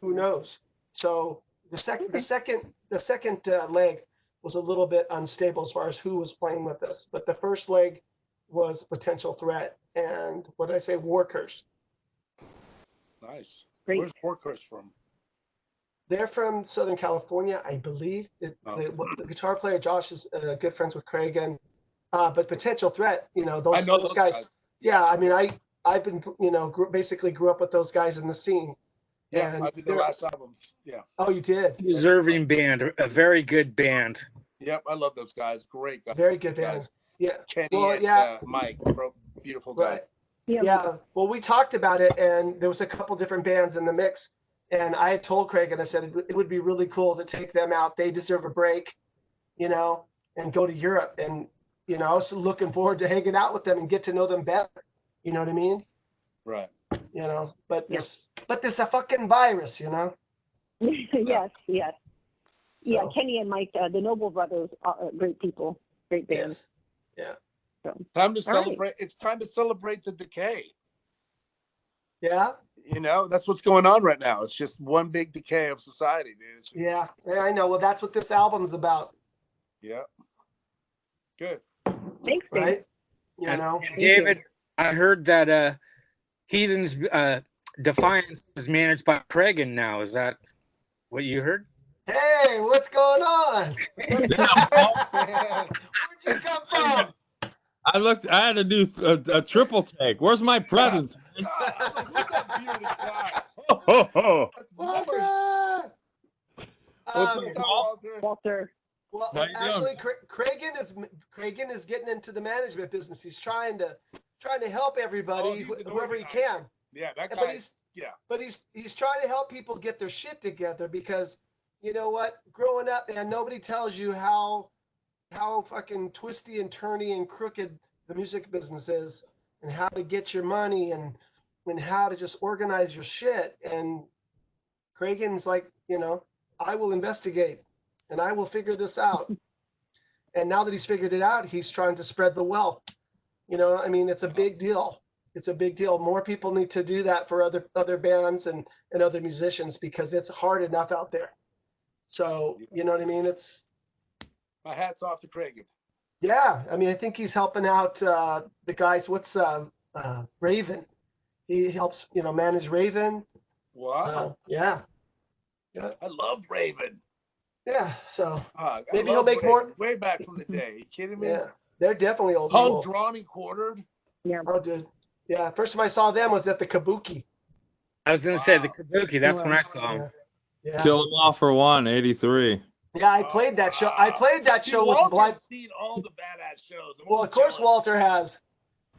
who knows? So the second leg was a little bit unstable as far as who was playing with us, but the first leg was Potential Threat and what did I say, War Curse. Nice. Great. Where's War Curse from? They're from Southern California, I believe. The guitar player Josh is good friends with Kragen, but Potential Threat, those guys. Yeah, I mean, I've been basically grew up with those guys in the scene. Yeah, I did the last album. Yeah. Oh, you did? Deserving band, a very good band. Yep, I love those guys. Great guys. Very good band. Yeah. Kenny Mike, beautiful guy. Right. Yeah. Well, we talked about it, and there was a couple different bands in the mix. And I had told Craig, and I said it would be really cool to take them out. They deserve a break, and go to Europe. And I was looking forward to hanging out with them and get to know them better. You know what I mean? Right. But this a fucking virus, Yes. Yeah, So, Kenny and Mike, the Noble brothers, are great people, great band. yes. Yeah. So, Time to all right. celebrate. It's time to celebrate the decay. Yeah. You know, that's what's going on right now. It's just one big decay of society, dude. It's, Yeah. I know. Well, that's what this album's about, yeah. Good. Thanks, Dave. right? You And, know. and David, I heard that Heathen's Defiance is managed by Cregan now. Is that what you heard? Hey, what's going on? Where'd you come from? I had to do a triple take. Where's my presents? God, I'm like, who's that bearded guy? Ho, ho, ho. That's Walter. Walter. What's Um, up, Walter. Walter. Well, How you actually, Cregan is getting into the management business. He's trying to help everybody, Oh, he's an whoever he organizer. can. Yeah, that guy. But he's trying to help people get their shit together because you know what? Growing up, man, nobody tells you how fucking twisty and turny and crooked the music business is, and how to get your money and how to just organize your shit. And Cregan's like, I will investigate and I will figure this out. And now that he's figured it out, he's trying to spread the wealth. I mean, it's a big deal. It's a big deal. More people need to do that for other bands and other musicians because it's hard enough out there. So, you know what I mean? My hat's off to Craig. Yeah. I mean, I think he's helping out the guys. What's Raven? He helps, manage Raven. Wow. Yeah. I love Raven. Yeah. So I maybe he'll love make Raven. more. Way back from the day. You kidding me? Yeah. They're definitely old Hung, school. drawn, and quartered. Yeah. Oh, dude. Yeah. First time I saw them was at the Kabuki. I was going to say the Kabuki. That's when I saw him. Yeah. Kill 'em all for one, 83. Yeah, I played that show. I played that show with Walter's Blind. seen all the badass shows. Well, of course, Walter has.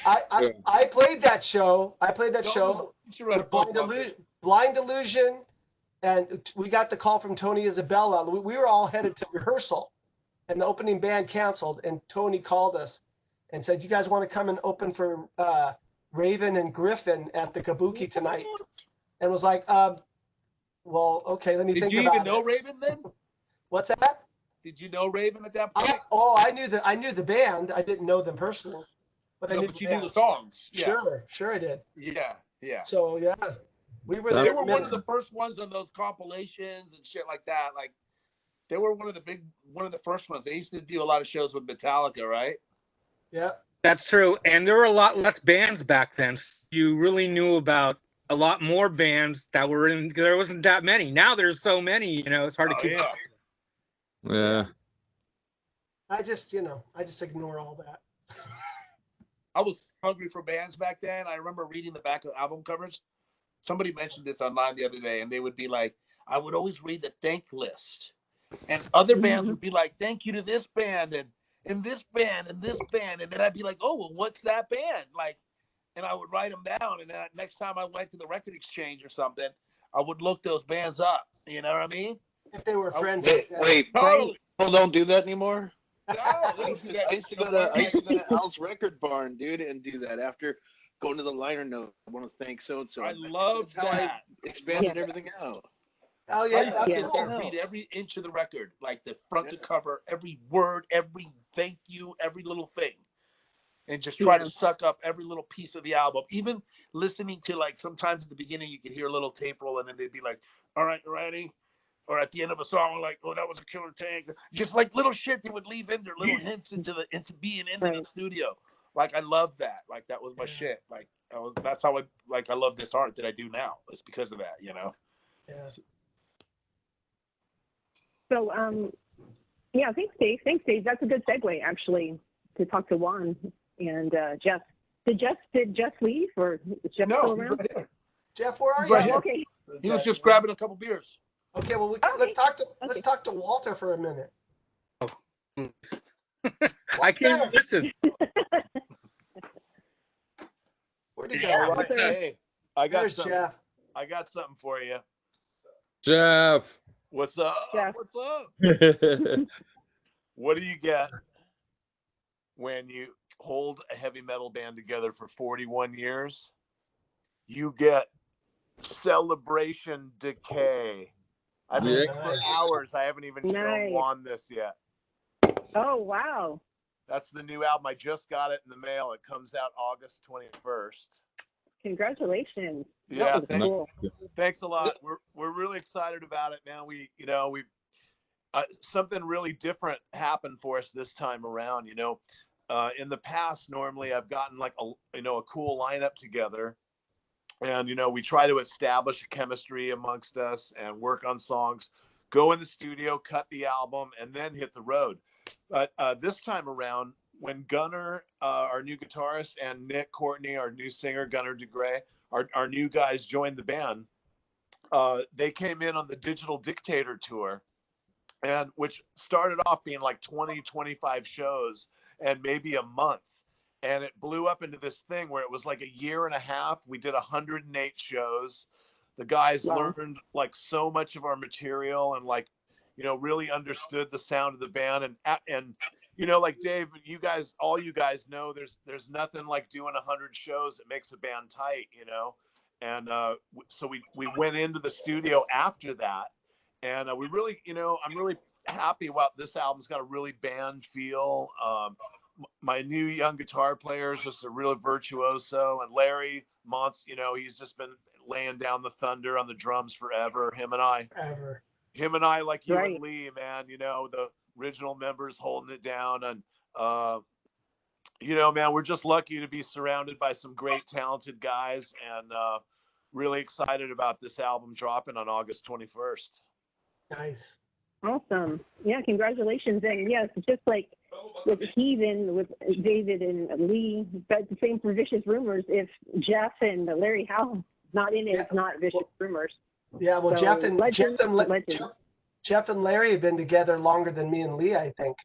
I played that show. I played that show with Blind Illusion, and we got the call from Tony Isabella. We were all headed to rehearsal, and the opening band canceled. And Tony called us and said, "You guys want to come and open for Raven and Griffin at the Kabuki tonight?" And was like, "Well, okay, let me think about it." Did you even know Raven then? What's that? Did you know Raven at that point? I knew the band. I didn't know them personally, but I knew. But you knew the songs. Yeah. Sure, I did. Yeah. So yeah, we were They there. were one of the first ones on those compilations and shit like that. Like, they were one of the first ones. They used to do a lot of shows with Metallica, right? Yeah. That's true. And there were a lot less bands back then. You really knew about a lot more bands that were in. There wasn't that many. Now there's so many. It's hard to keep. Yeah. I just ignore all that. I was hungry for bands back then. I remember reading the back of album covers. Somebody mentioned this online the other day, and they would be like, I would always read the thank list. And other bands would be like, thank you to this band and this band and this band. And then I'd be like, oh, well, what's that band? Like, and I would write them down. And then next time I went to the record exchange or something, I would look those bands up. You know what I mean? If they were friends. Wait, Totally. people don't do that anymore? No, I used to go to Al's Record Barn, dude, and do that after going to the liner note. I want to thank so-and-so. I love That's how that. I expanded everything out. Oh I yeah, used to that's sit cool. there and read every inch of the record, like the front to cover, every word, every thank you, every little thing, and just try to suck up every little piece of the album. Even listening to, like, sometimes at the beginning you could hear a little tape roll, and then they'd be like, all right, you ready? Or at the end of a song, like, oh, that was a killer tank. Just like little shit they would leave in there, little hints into being in the studio. Like, I love that. Like, that was my shit. Like, that's how I love this art that I do now. It's because of that, Yeah. So, thanks, Dave. That's a good segue, actually, to talk to Juan and Geoff. Did Geoff leave, or is Geoff still around? Right here. Geoff, where are He's you? right here. Okay. He was just grabbing a couple beers. Okay, well, let's talk to Walter for a minute. I can't listen. Where'd he go? Yeah, What's up? Hey, I got There's something. Geoff. I got something for you. Geoff. What's up? Geoff. What's up? What do you get when you hold a heavy metal band together for 41 years? You get Celebration Decay. I've been for hours. I haven't even shown Juan this yet. Oh, wow. That's the new album. I just got it in the mail. It comes out August 21st. Congratulations. Yeah, cool. Thanks a lot. We're really excited about it, man. We something really different happened for us this time around. In the past, normally I've gotten like a cool lineup together, and we try to establish a chemistry amongst us and work on songs, go in the studio, cut the album, and then hit the road. But this time around, when Gunnar, our new guitarist, and Nick Courtney, our new singer, Gunnar DeGray, our new guys joined the band, they came in on the Digital Dictator tour, and which started off being like 20, 25 shows and maybe a month. And it blew up into this thing where it was like a year and a half. We did 108 shows. The guys learned like so much of our material and like, really understood the sound of the band. And like Dave, all you guys know, there's nothing like doing 100 shows that makes a band tight, And so we went into the studio after that, and we really, I'm really happy about this album's got a really band feel. My new young guitar player is just a real virtuoso, and Larry Montz, he's just been laying down the thunder on the drums forever. Him and I, like you and Lee, man, the original members holding it down. And, man, we're just lucky to be surrounded by some great, talented guys, and really excited about this album dropping on August 21st. Nice. Awesome. Yeah, congratulations. And yes, just like with Heathen, with David and Lee, but the same for Vicious Rumors. If Geoff and Larry Howe not in it, it's not Vicious Rumors. Yeah, well, so, Geoff and Larry have been together longer than me and Lee, I think.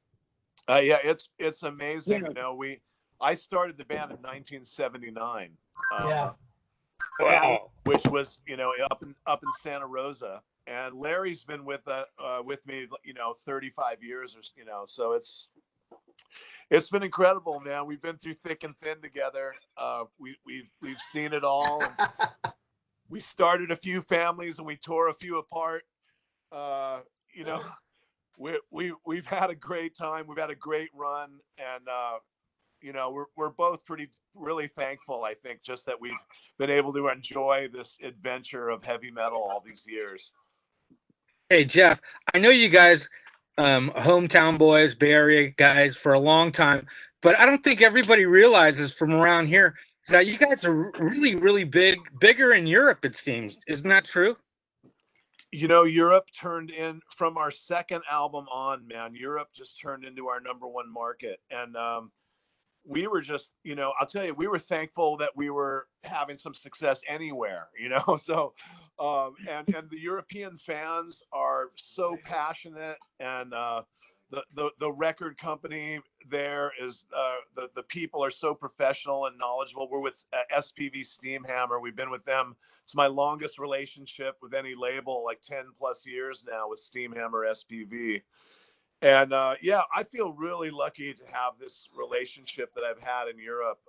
Yeah, it's amazing. Yeah. I started the band in 1979. Wow. Which was up in Santa Rosa, and Larry's been with me 35 years or so it's been incredible, man. We've been through thick and thin together. We've seen it all. And we started a few families and we tore a few apart. We've had a great time. We've had a great run, and we're both really thankful, I think, just that we've been able to enjoy this adventure of heavy metal all these years. Hey, Geoff, I know you guys, hometown boys, Bay Area guys for a long time, but I don't think everybody realizes from around here that you guys are really, really bigger in Europe, it seems. Isn't that true? Europe turned in from our second album on, man. Europe just turned into our #1 market. And we were just, I'll tell you, we were thankful that we were having some success anywhere, So, and the European fans are so passionate, and the record company there is, the people are so professional and knowledgeable. We're with SPV Steamhammer. We've been with them. It's my longest relationship with any label, like 10 plus years now with Steamhammer SPV. And I feel really lucky to have this relationship that I've had in Europe.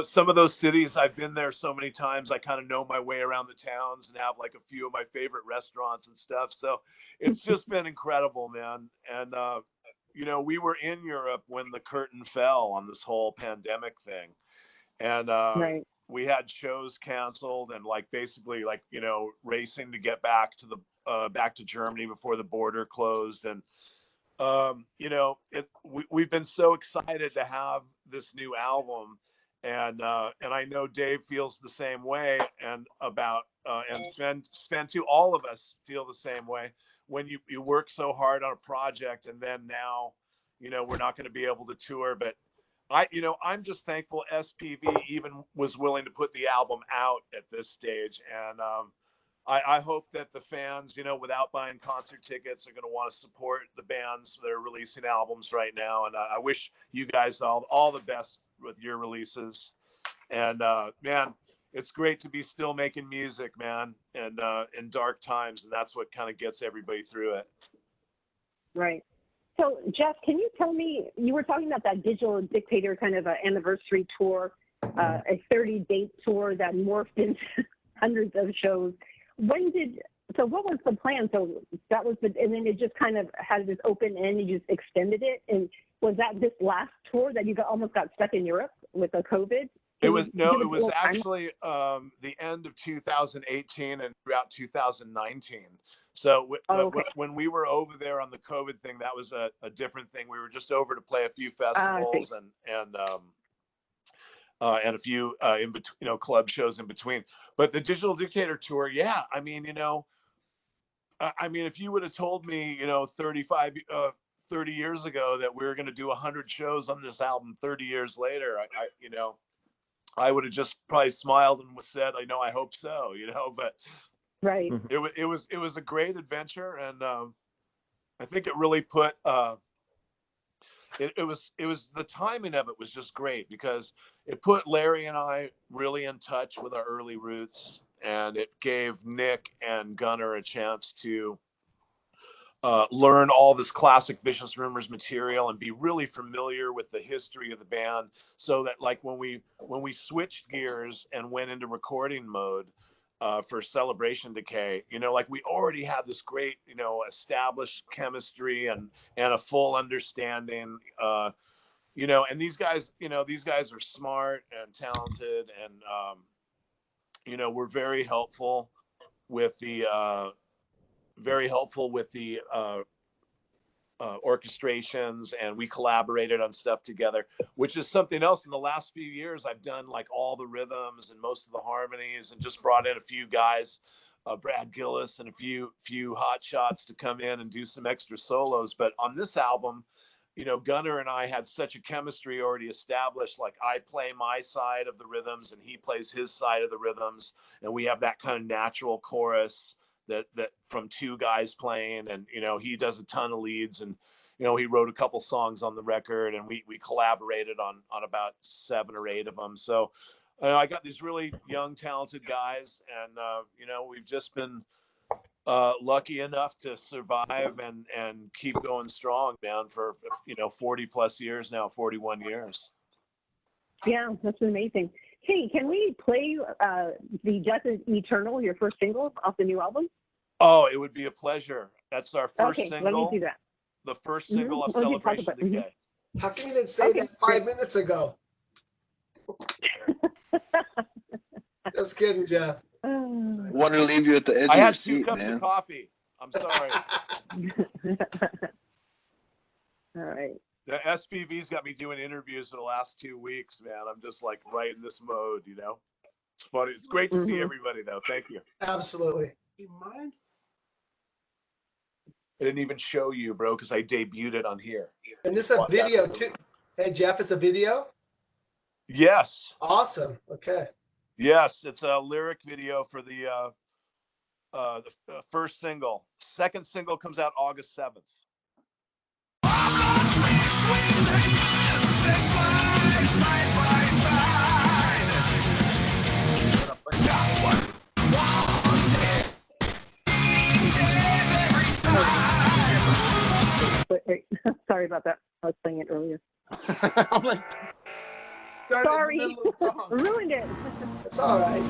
Some of those cities, I've been there so many times, I kind of know my way around the towns and have like a few of my favorite restaurants and stuff. So it's just been incredible, man. And, we were in Europe when the curtain fell on this whole pandemic thing. And we had shows canceled and basically racing to get back to Germany before the border closed. And, we've been so excited to have this new album. And I know Dave feels the same way, and Sven too. All of us feel the same way when you work so hard on a project, and then now, we're not going to be able to tour. But I'm just thankful SPV even was willing to put the album out at this stage. And I hope that the fans, without buying concert tickets, are going to want to support the bands that are releasing albums right now. And I wish you guys all the best with your releases. And man, it's great to be still making music, man, and in dark times. And that's what kind of gets everybody through it. Right. So, Geoff, can you tell me, you were talking about that Digital Dictator kind of an anniversary tour, a 30-date tour that morphed into hundreds of shows. When did So what was the plan? So that was and then it just kind of had this open end. You just extended it, and was that this last tour that you almost got stuck in Europe with the COVID? It was actually the end of 2018 and throughout 2019. So when we were over there on the COVID thing, that was a different thing. We were just over to play a few festivals and a few in between, club shows in between. But the Digital Dictator tour, yeah, I mean, if you would have told me, 30 years ago that we were going to do 100 shows on this album 30 years later, I would have just probably smiled and said, I hope so, but right. It was a great adventure. And I think it really put, it was the timing of it was just great because it put Larry and I really in touch with our early roots, and it gave Nick and Gunnar a chance to learn all this classic Vicious Rumors material and be really familiar with the history of the band, so that like when we switched gears and went into recording mode for Celebration Decay, like we already had this great, established chemistry and a full understanding, and these guys are smart and talented, and we're very helpful with the orchestrations, and we collaborated on stuff together, which is something else. In the last few years, I've done like all the rhythms and most of the harmonies, and just brought in a few guys, Brad Gillis and a few hot shots to come in and do some extra solos. But on this album, Gunnar and I had such a chemistry already established. Like I play my side of the rhythms and he plays his side of the rhythms, and we have that kind of natural chorus that from two guys playing, and he does a ton of leads, and he wrote a couple songs on the record, and we collaborated on about 7 or 8 of them. So I got these really young, talented guys, and we've just been lucky enough to survive and keep going strong, man, for 40 plus years now, 41 years. Yeah, that's amazing. Hey, can we play the Death is Eternal, your first single off the new album? Oh, it would be a pleasure. That's our first single. Let me do that. The first single of Celebration Decay. How come you didn't say that 5 minutes ago? Just kidding, Geoff. Wanted to leave you at the edge I of your had 2 seat, cups man. of coffee. I'm sorry. All right. The SPV's got me doing interviews for the last 2 weeks, man. I'm just like right in this mode, It's funny. It's great to see everybody, though. Thank you. Absolutely. You mind? I didn't even show you, bro, because I debuted it on here. And this is a video, too. Hey, Geoff, it's a video? Yes. Awesome. Okay. Yes, it's a lyric video for the first single. Second single comes out August 7th. Wait, sorry about that. I was playing it earlier. I'm like, sorry, ruined it. It's all right.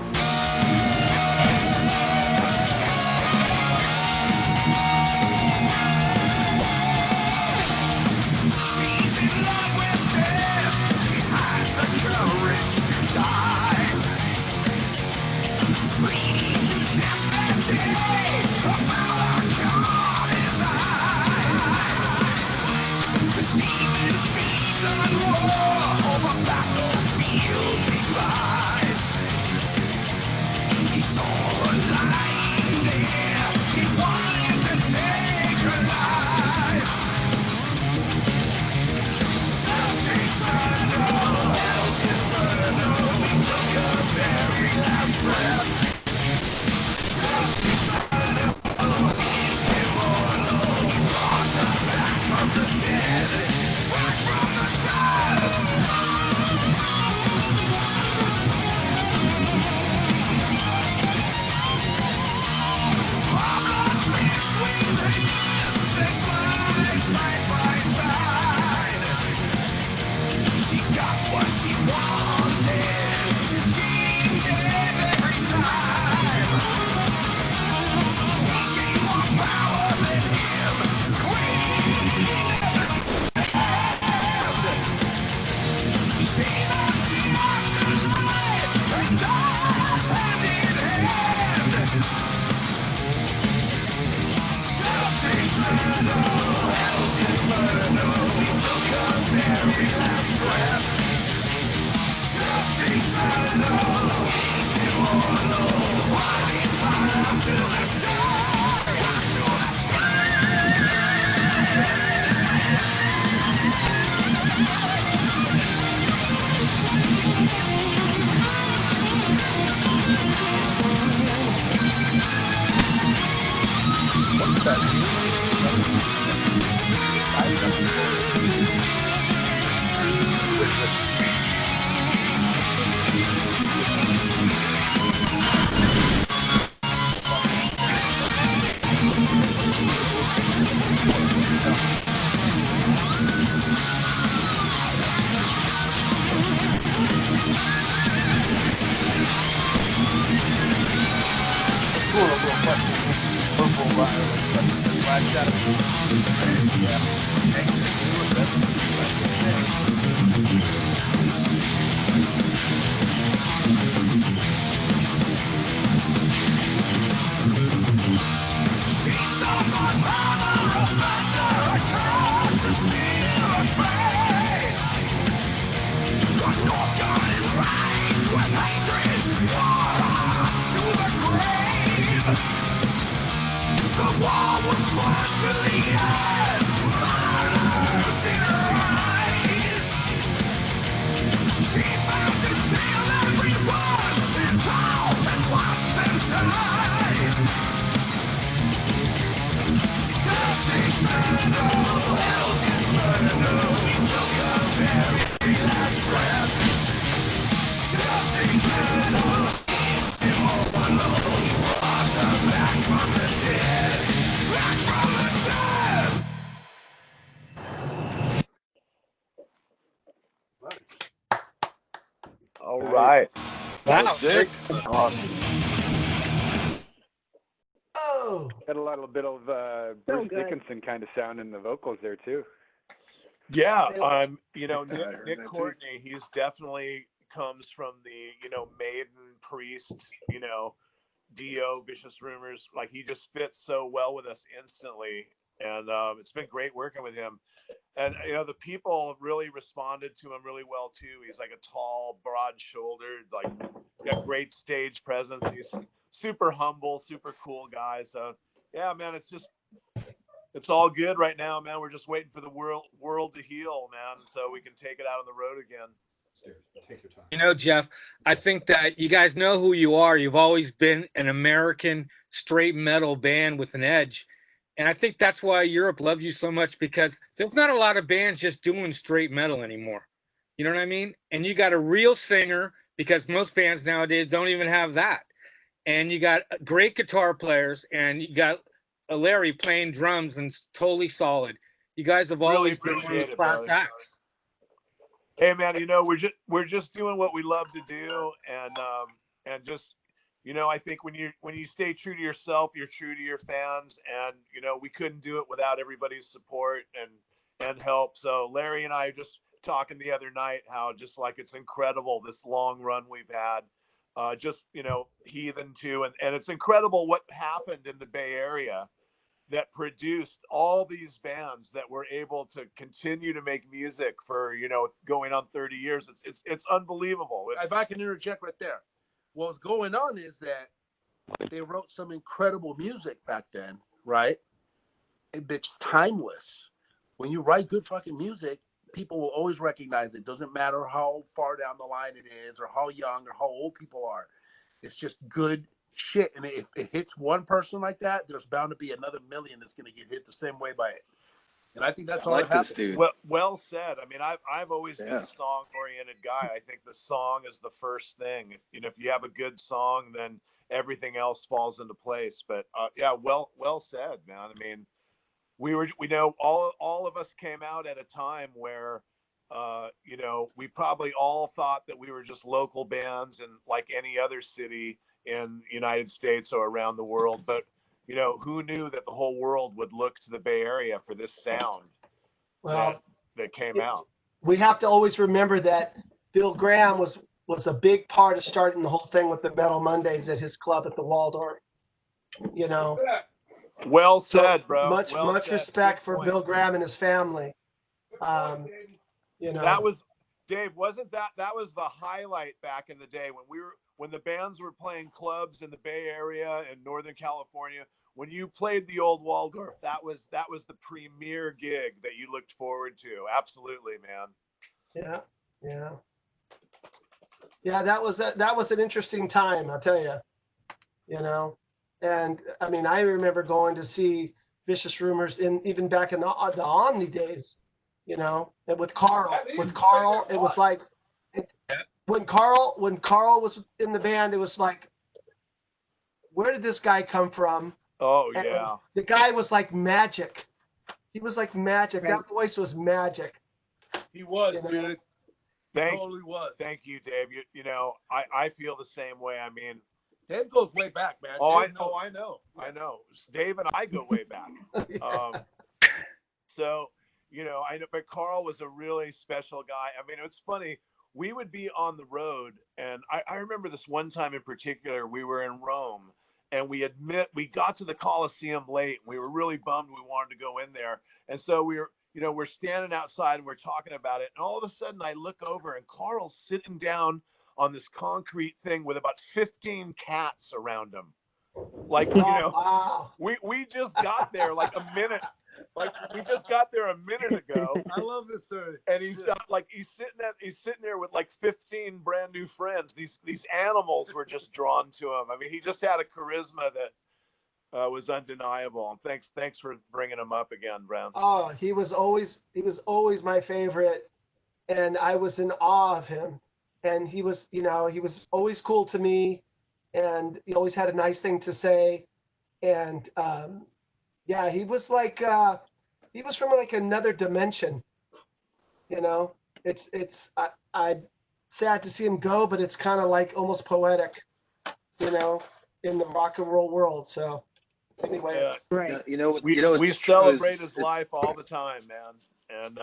All right. That was sick. Awesome. Oh, Got a little bit of Bruce Dickinson kind of sound in the vocals there too. Yeah, you know, I heard Nick that too. Courtney, he's definitely comes from the, you know, Maiden, Priest, you know, Dio, Vicious Rumors. Like, he just fits so well with us instantly, and it's been great working with him. And you know, the people really responded to him really well too. He's like a tall, broad-shouldered, like, got great stage presence. He's super humble, super cool guy. So yeah, man, it's all good right now, man. We're just waiting for the world to heal, man, so we can take it out on the road again. take your time. You know, Geoff, I think that you guys know who you are. You've always been an American straight metal band with an edge. And I think that's why Europe loves you so much, because there's not a lot of bands just doing straight metal anymore. You know what I mean? And you got a real singer, because most bands nowadays don't even have that. And you got great guitar players, and you got Larry playing drums and totally solid. You guys have Really always been one of appreciate the it, class brother. acts. Hey, man, you know, we're just doing what we love to do, and just, you know, I think when you stay true to yourself, you're true to your fans, and you know, we couldn't do it without everybody's support and help. So Larry and I are just talking the other night how just like it's incredible this long run we've had. Just, you know, Heathen too, and it's incredible what happened in the Bay Area that produced all these bands that were able to continue to make music for, you know, going on 30 years. It's unbelievable. If I can interject right there, what's going on is that they wrote some incredible music back then, right? It's timeless. When you write good fucking music, people will always recognize it. Doesn't matter how far down the line it is, or how young or how old people are. It's just good shit. And if it hits one person like that, there's bound to be another million that's going to get hit the same way by it. And I think that's I all like that this happened. dude. Well said. I mean, I've always been Yeah. a song-oriented guy. I think the song is the first thing. You know, if you have a good song, then everything else falls into place. But yeah, well said, man. I mean, we know all of us came out at a time where, you know, we probably all thought that we were just local bands and like any other city in the United States or around the world. But, you know, who knew that the whole world would look to the Bay Area for this sound Well, that came out? we have to always remember that Bill Graham was a big part of starting the whole thing with the Metal Mondays at his club at the Waldorf. You know, Well said, bro. much Well said. respect Good for point. Bill Graham and his family. You know, That was, Dave, wasn't that was the highlight back in the day when the bands were playing clubs in the Bay Area and Northern California. When you played the old Waldorf, that was the premier gig that you looked forward to. Absolutely, man. Yeah. That was an interesting time, I'll tell you. You know, and I mean, I remember going to see Vicious Rumors even back in the Omni days. you know. And with Carl, it was like when Carl was in the band, it was like, where did this guy come from? Oh And yeah. the guy was like magic. He was like magic. Right. That voice was magic. He was, You know? dude. Totally was. Thank you, Dave. You know, I feel the same way. I mean, Dave goes way back, man. I Dave knows. know. Dave and I go way back. So, you know, I know, but Carl was a really special guy. I mean, it's funny. We would be on the road, and I remember this one time in particular. We were in Rome, and we got to the Colosseum late. And we were really bummed. We wanted to go in there, and so we're standing outside and we're talking about it. And all of a sudden, I look over, and Carl's sitting down on this concrete thing with about 15 cats around him. Like, you know, wow. we just got there like a minute. Like we just got there a minute ago. I love this story. And he's sitting there with like 15 brand new friends. These animals were just drawn to him. I mean, he just had a charisma that was undeniable. And thanks for bringing him up again, Brown. Oh, he was always my favorite, and I was in awe of him. And he was always cool to me, and he always had a nice thing to say. And yeah, he was like he was from like another dimension. You know, I sad to see him go, but it's kind of like almost poetic, you know, in the rock and roll world. So anyway, Yeah. Right. We celebrate his life all the time, man. And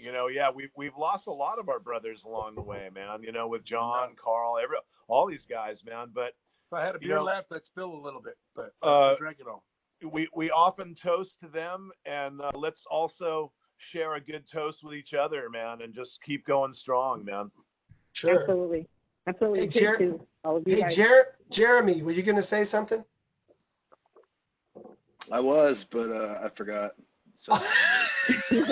you know, yeah, we've lost a lot of our brothers along the way, man. You know, with John, Carl, all these guys, man. But If I had a beer left, I'd spill a little bit, but drink it all. We often toast to them, and let's also share a good toast with each other, man, and just keep going strong, man. sure. Absolutely. Absolutely. Hey, Thank you, all of you Hey, guys. Jeremy, were you going to say something? I was, but I forgot. So, in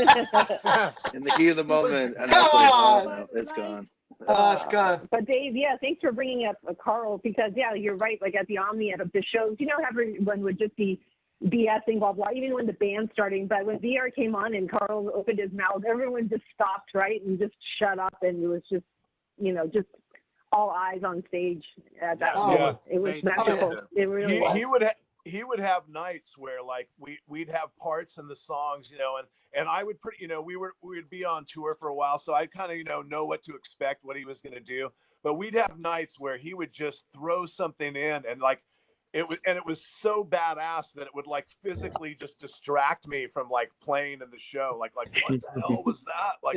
the heat of the moment, and Come that's like, on! no, it's gone. Oh, it's gone. But Dave, yeah, thanks for bringing up Carl, because yeah, you're right. Like at the Omni, at the shows, you know, everyone would just be BSing, blah blah. Even when the band's starting, but when VR came on and Carl opened his mouth, everyone just stopped, right, and just shut up, and it was just, you know, just all eyes on stage at that moment. It was magical. It really was. He would have nights where like we'd have parts in the songs, you know, and I would we'd be on tour for a while, so I'd kind of know what to expect, what he was going to do. But we'd have nights where he would just throw something in, and like it was so badass that it would like physically just distract me from like playing in the show. Like what the hell was that? Like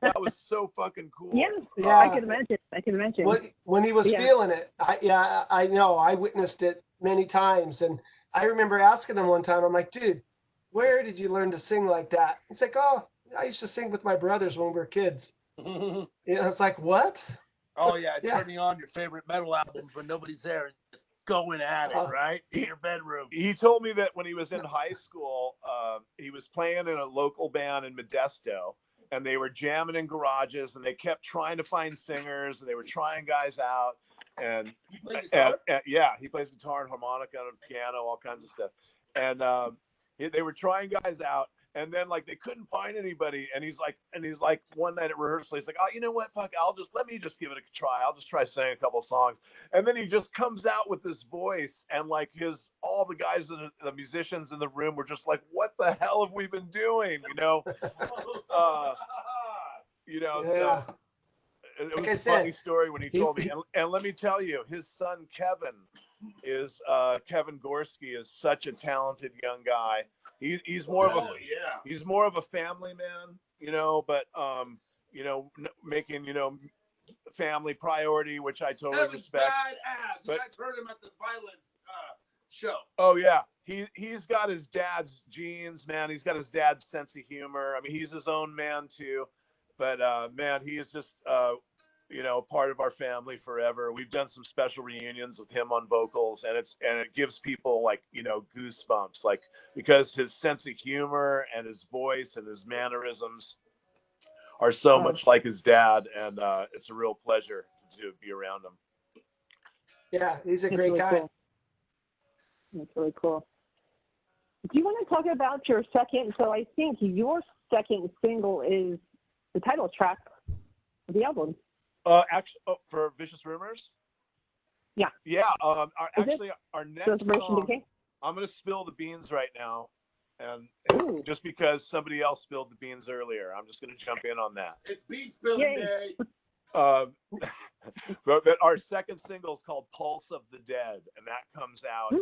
that was so fucking cool. Yeah. I can imagine. When he was feeling it, I know. I witnessed it many times, and I remember asking him one time. I'm like, dude, where did you learn to sing like that? He's like, oh, I used to sing with my brothers when we were kids. You know, it's like, what? Oh yeah, turning on your favorite metal albums when nobody's there and just going at it, right? In your bedroom. He told me that when he was in high school, he was playing in a local band in Modesto, and they were jamming in garages, and they kept trying to find singers, and they were trying guys out. And yeah, he plays guitar and harmonica and piano, all kinds of stuff. And they were trying guys out, and then like they couldn't find anybody. And he's like one night at rehearsal, he's like, oh, you know what? Fuck, let me just give it a try. I'll just try singing a couple songs. And then he just comes out with this voice, and like all the guys, the musicians in the room were just like, what the hell have we been doing? You know, so. It was a funny story when he told me, and let me tell you, his son Kevin Gorski is such a talented young guy. He's more of a family man, you know, but you know, making, you know, family priority, which I totally respect. Badass. You guys heard him at the Violent show. Oh yeah, he's got his dad's genes, man. He's got his dad's sense of humor. I mean, he's his own man too. But man, he is just you know, part of our family forever. We've done some special reunions with him on vocals, and it gives people like, you know, goosebumps, like, because his sense of humor and his voice and his mannerisms are so much like his dad, and it's a real pleasure to be around him. Yeah, he's a great guy. Cool. That's really cool. Do you want to talk about your second? So I think your second single is the title track of the album. Actually, for Vicious Rumors. Yeah. Yeah. Our next song. Decay? I'm gonna spill the beans right now, and Ooh. just because somebody else spilled the beans earlier, I'm just gonna jump in on that. It's bean spilling day. But our second single is called "Pulse of the Dead," and that comes out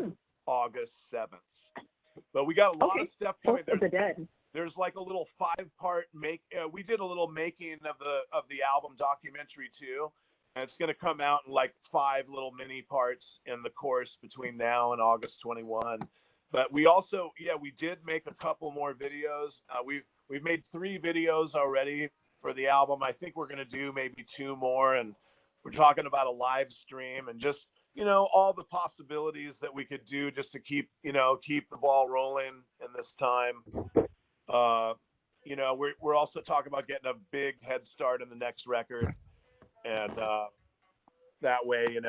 August 7th. But we got a lot of stuff coming. Pulse of the Dead. There's like a little 5-part we did a little making of the album documentary too, and it's going to come out in like 5 little mini parts in the course between now and August 21. But we also we did make a couple more videos. We've made 3 videos already for the album. I think we're going to do maybe 2 more, and we're talking about a live stream and just all the possibilities that we could do just to keep the ball rolling in this time. We're also talking about getting a big head start in the next record, and that way,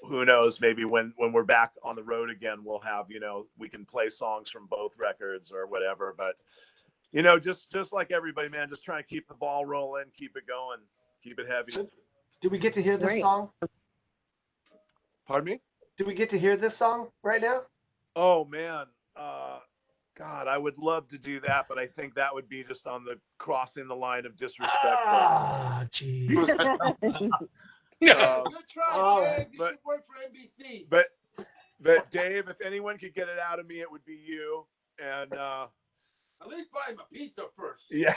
who knows, maybe when we're back on the road again, we'll have, we can play songs from both records or whatever. But just like everybody, man, just trying to keep the ball rolling, keep it going, keep it heavy. Do we get to hear this song? Pardon me? Do we get to hear this song right now? Oh man, God, I would love to do that, but I think that would be just on the crossing the line of disrespect. Ah, jeez. Good try, Dave. You should work for NBC. But Dave, if anyone could get it out of me, it would be you. And at least buy him a pizza first. Yeah.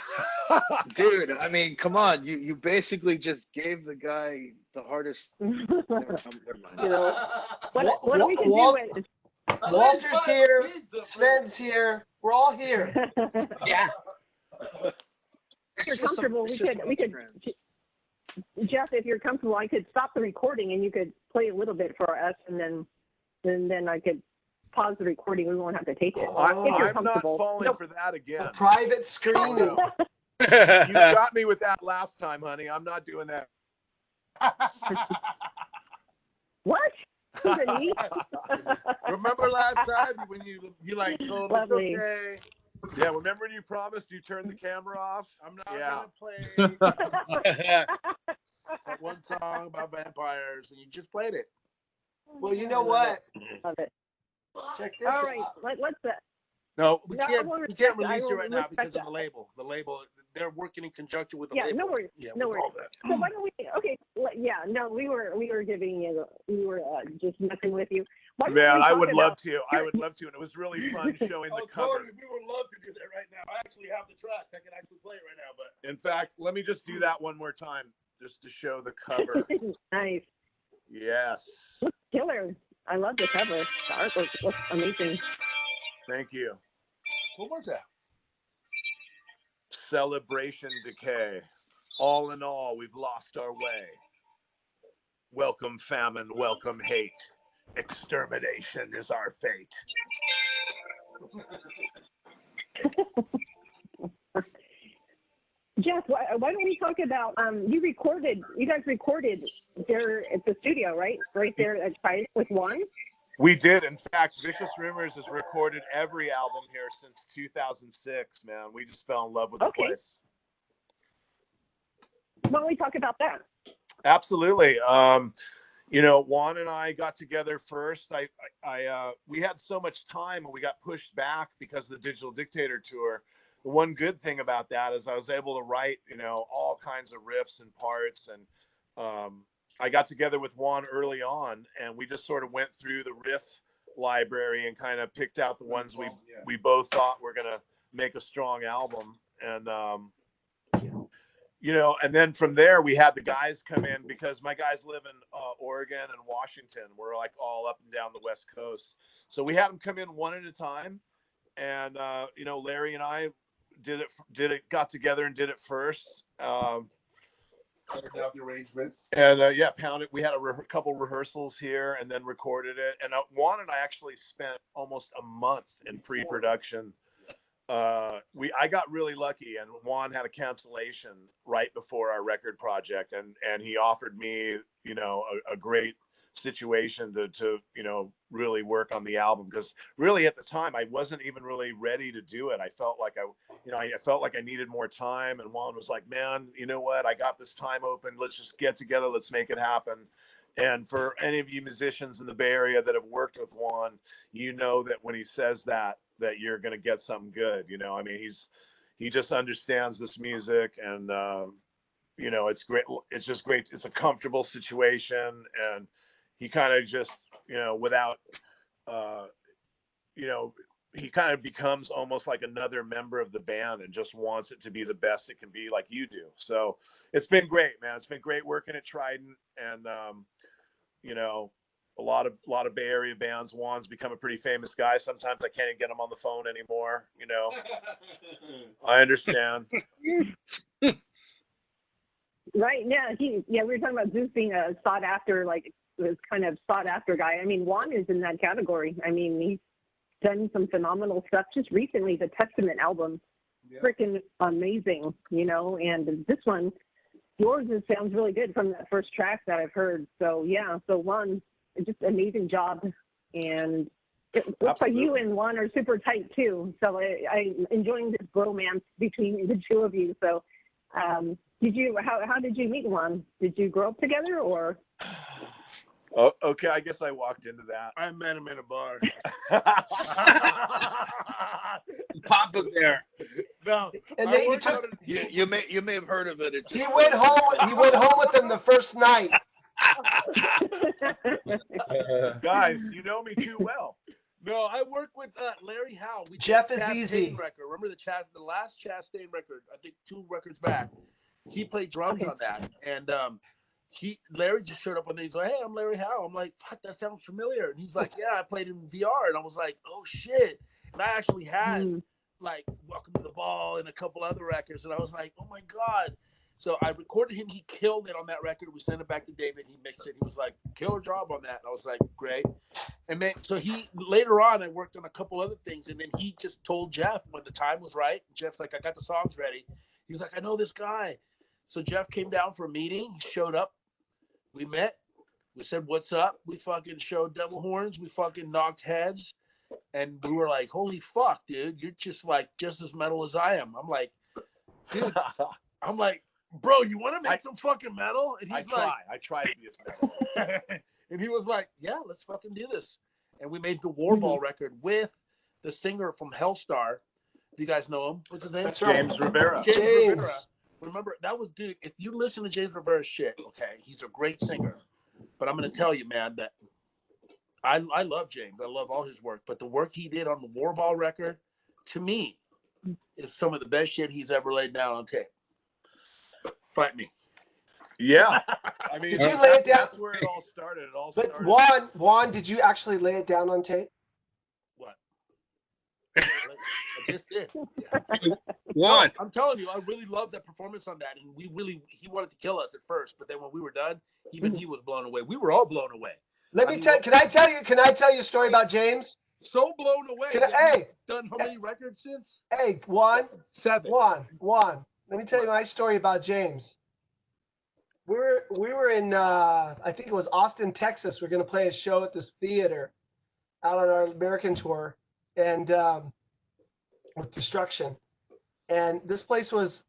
Dude, I mean, come on. You basically just gave the guy the hardest. Never mind. What we can do is Walter's here, Sven's here, we're all here. Yeah. If you're comfortable, we could Geoff, if you're comfortable, I could stop the recording and you could play a little bit for us, and then I could pause the recording. We won't have to take it. I'm not falling for that again. A private screening. You got me with that last time, honey. I'm not doing that. What? Remember last time when you like told me it's okay? Yeah, remember when you promised you turned the camera off? I'm not gonna play that one song about vampires, and you just played it. Well, you know what? Love it. Check this out. All right, let's. No, we can't release it right now because that. of the label. The label, they're working in conjunction with the label. Yeah, no worries. Yeah, no worries. So why don't we? Okay, we were giving you. We were just messing with you. Man, I would love to. I would love to, and it was really fun showing the cover. Totally, we would love to do that right now. I actually have the tracks. I can actually play it right now. But in fact, let me just do that one more time, just to show the cover. Nice. Yes. Looks killer. I love the cover. The artwork looks amazing. Thank you. What was that? Celebration Decay. All in all, we've lost our way. Welcome famine, welcome hate. Extermination is our fate. Geoff, why don't we talk about you guys recorded there at the studio, right there at Trident with Juan? We did. In fact, Vicious Rumors has recorded every album here since 2006, man. We just fell in love with the place. Why don't we talk about that? Absolutely. Juan and I got together first. We had so much time and we got pushed back because of the Digital Dictator tour. The one good thing about that is I was able to write, all kinds of riffs and parts. And I got together with Juan early on, and we just sort of went through the riff library and kind of picked out the ones we both thought were going to make a strong album. And, and then from there, we had the guys come in because my guys live in Oregon and Washington. We're like all up and down the West Coast. So we had them come in one at a time. And, Larry and I got together and did it first. Out the arrangements. And pounded. We had a couple rehearsals here and then recorded it. And Juan and I actually spent almost a month in pre-production. I got really lucky, and Juan had a cancellation right before our record project, and he offered me, a great situation to really work on the album, because really at the time I wasn't even really ready to do it. I felt like I felt like I needed more time, and Juan was like, man, you know what, I got this time open, let's just get together, let's make it happen. And for any of you musicians in the Bay Area that have worked with Juan, that when he says that you're going to get something good. I mean, he just understands this music, and it's great. It's just great. It's a comfortable situation, and he kind of just, without, he kind of becomes almost like another member of the band and just wants it to be the best it can be, like you do. So it's been great, man. It's been great working at Trident, and a lot of Bay Area bands. Juan's become a pretty famous guy. Sometimes I can't even get him on the phone anymore. I understand. Right. Yeah. We were talking about Zeus being a sought after, like, this kind of sought after guy. I mean, Juan is in that category. I mean, he's done some phenomenal stuff. Just recently, the Testament album, freaking amazing, and this one, yours sounds really good from that first track that I've heard. So yeah, so Juan, just amazing job, and it looks like you and Juan are super tight too. So I'm enjoying this bromance between the two of you. So how did you meet Juan? Did you grow up together or? Oh, okay. I guess I walked into that. I met him in a bar. Papa Bear. No, and then you may have heard of it. He went home. He went home with them the first night. Guys, you know me too well. No, I worked with Larry Howe. Geoff is easy. Record. Remember the last Chastain record? I think 2 records back. He played drums on that, and Larry just showed up one day. He's like, "Hey, I'm Larry Howe." I'm like, "Fuck, that sounds familiar." And he's like, "Yeah, I played in VR." And I was like, "Oh shit!" And I actually had like "Welcome to the Ball" and a couple other records, and I was like, "Oh my god!" So I recorded him. He killed it on that record. We sent it back to David. He mixed it. He was like, "Killer job on that." And I was like, "Great." And then so later on, I worked on a couple other things, and then he just told Geoff when the time was right. Jeff's like, "I got the songs ready." He's like, "I know this guy." So Geoff came down for a meeting. He showed up. We met. We said, "What's up?" We fucking showed devil horns. We fucking knocked heads. And we were like, "Holy fuck, dude. You're just as metal as I am." I'm like, "Dude." I'm like, "Bro, you want to make some fucking metal?" And he's I try to be as metal. And he was like, "Yeah, let's fucking do this." And we made the Warball record with the singer from Hellstar. Do you guys know him? What's his name? That's right. James Rivera. James Rivera. Remember, that was, dude, if you listen to James Rivera's shit, okay, he's a great singer. But I'm going to tell you, man, that I love James. I love all his work. But the work he did on the Warball record, to me, is some of the best shit he's ever laid down on tape. Fight me. Yeah. I mean, did you lay it down? That's where it all started. But Juan, did you actually lay it down on tape? What? I just did. Yeah. Juan. No, I'm telling you, I really loved that performance on that, and he wanted to kill us at first, but then when we were done, even he was blown away. We were all blown away. Can I tell you a story about James? So blown away. Done how many records since? Hey, Juan. 7. Juan. Let me tell you my story about James. We were in I think it was Austin, Texas. We're going to play a show at this theater out on our American tour, and with Destruction. And this place was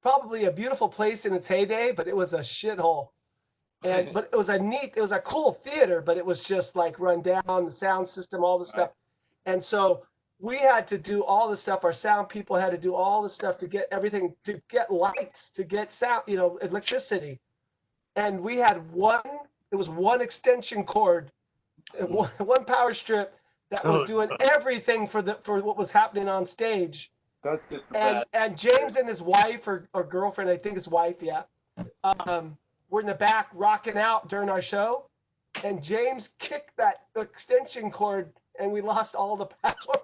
probably a beautiful place in its heyday, but it was a shithole. But it was a cool theater, but it was just like run down, the sound system, all the stuff. And so we had to do all the stuff. Our sound people had to do all the stuff to get everything, to get lights, to get sound, electricity. And we had one extension cord, one power strip that was doing everything for what was happening on stage. That's just and James and his wife or girlfriend, I think his wife, were in the back rocking out during our show, and James kicked that extension cord, and we lost all the power.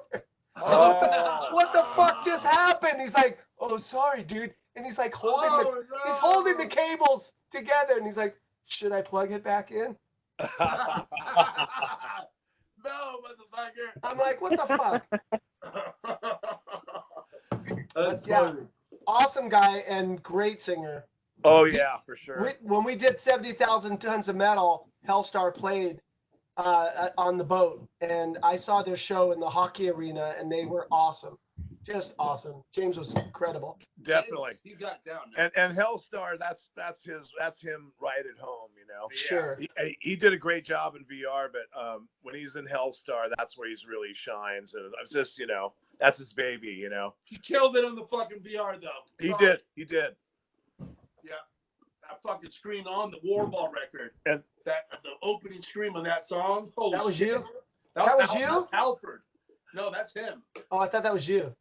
What the fuck just happened? He's like, "Oh, sorry, dude," and he's like he's holding the cables together, and he's like, "Should I plug it back in?" No, motherfucker. I'm like, "What the fuck?" But yeah, awesome guy and great singer. Oh yeah, for sure. When we did 70,000 Tons of Metal, Hellstar played on the boat, and I saw their show in the hockey arena, and they were awesome, just awesome. James was incredible. Definitely. He got down. Now. And Hellstar, that's him right at home, you know. Sure. He did a great job in VR, but when he's in Hellstar, that's where he's really shines, and it's just, you know, that's his baby, you know. He killed it on the fucking VR though. He did. Yeah, that fucking scream on the Warball record, and the opening scream on that song. Holy that was shit. you. That was you. Halford. No, that's him. Oh, I thought that was you.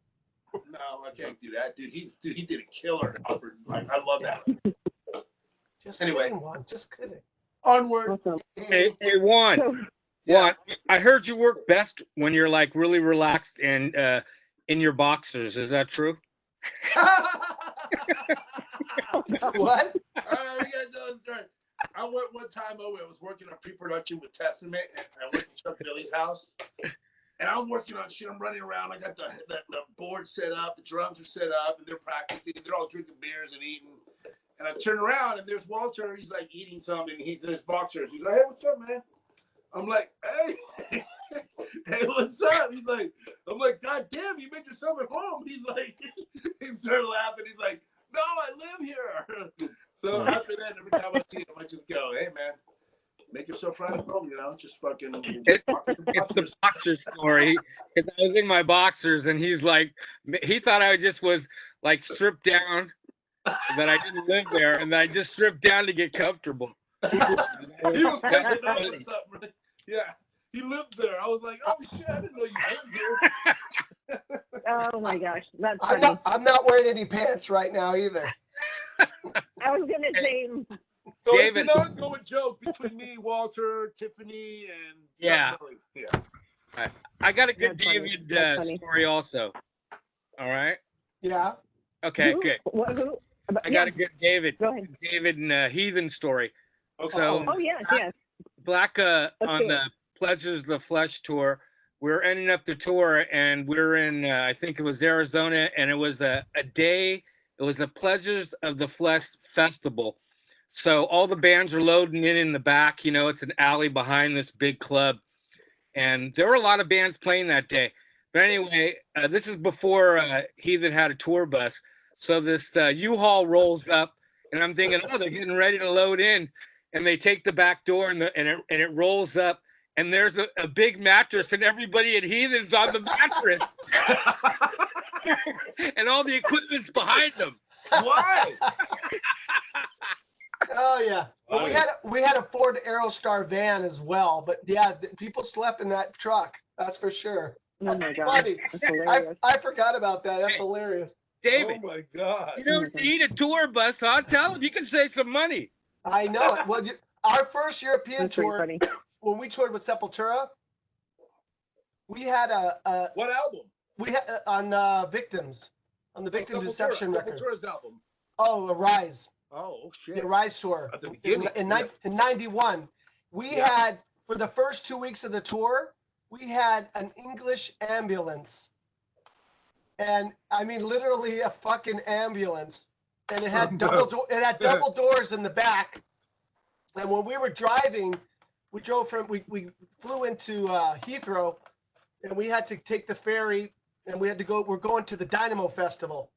No, I can't do that, dude. He did a killer, Halford. Like, I love that. Just anyway, kidding, Juan. Just kidding. Onward. Hey, Juan. Juan, I heard you work best when you're like really relaxed and in your boxers. Is that true? What? I went one time over. I was working on pre-production with Testament, and I went to Chuck Billy's house. And I'm working on shit. I'm running around. I got the board set up. The drums are set up, and they're practicing. They're all drinking beers and eating. And I turn around, and there's Walter. He's like eating something. He's in his boxers. He's like, "Hey, what's up, man?" I'm like, "Hey, hey, what's up?" He's like, "I'm like, God damn, you made yourself at home." He's like, he started laughing. He's like, "No, I live here." So after that, every time I see him, I just go, "Hey, man, make yourself right at home, you know, just fucking." It's the boxer story, because I was in my boxers, and he's like, he thought I just was like stripped down, that I didn't live there, and I just stripped down to get comfortable. He was picking up or something, right? Yeah, he lived there. I was like, "Oh shit, I didn't know you lived here." Oh my gosh, that's funny. I'm not wearing any pants right now either. I was gonna say. So David. it's an ongoing joke between me, Walter, Tiffany, and Yeah. Chuck Billy. Yeah. I got a good That's funny. David That's funny. story also. All right. Yeah. Okay. Who? Good. Who? I got a good David Go ahead. and Heathen story. Okay. So Oh yes, yes. Black on Okay. the Pleasures of the Flesh tour. We're ending up the tour, and we're in I think it was Arizona, and it was a day. It was a Pleasures of the Flesh festival. So all the bands are loading in the back. You know, it's an alley behind this big club, and there were a lot of bands playing that day. But anyway, this is before Heathen had a tour bus. So this U-Haul rolls up, and I'm thinking, oh, they're getting ready to load in, and they take the back door, and it rolls up, and there's a big mattress, and everybody at Heathen's on the mattress, and all the equipment's behind them. Why? Oh yeah. Well, we had a Ford Aerostar van as well, but yeah, people slept in that truck. That's for sure. Oh my God, Funny. that's hilarious. I forgot about that. That's hilarious. David, Oh my God. you don't need a tour bus, huh? Tell them you can save some money. I know it. Well, our first European That's pretty tour, funny. when we toured with Sepultura, we had What album? we had on Victims, on the Victim Deception record. Sepultura's album. Oh, Arise. Oh shit. The Rise tour At the beginning. in 91. We had, for the first 2 weeks of the tour, we had an English ambulance. And I mean, literally a fucking ambulance. And it had double doors in the back. And when we were driving, we flew into Heathrow, and we had to take the ferry, and we're going to the Dynamo Festival.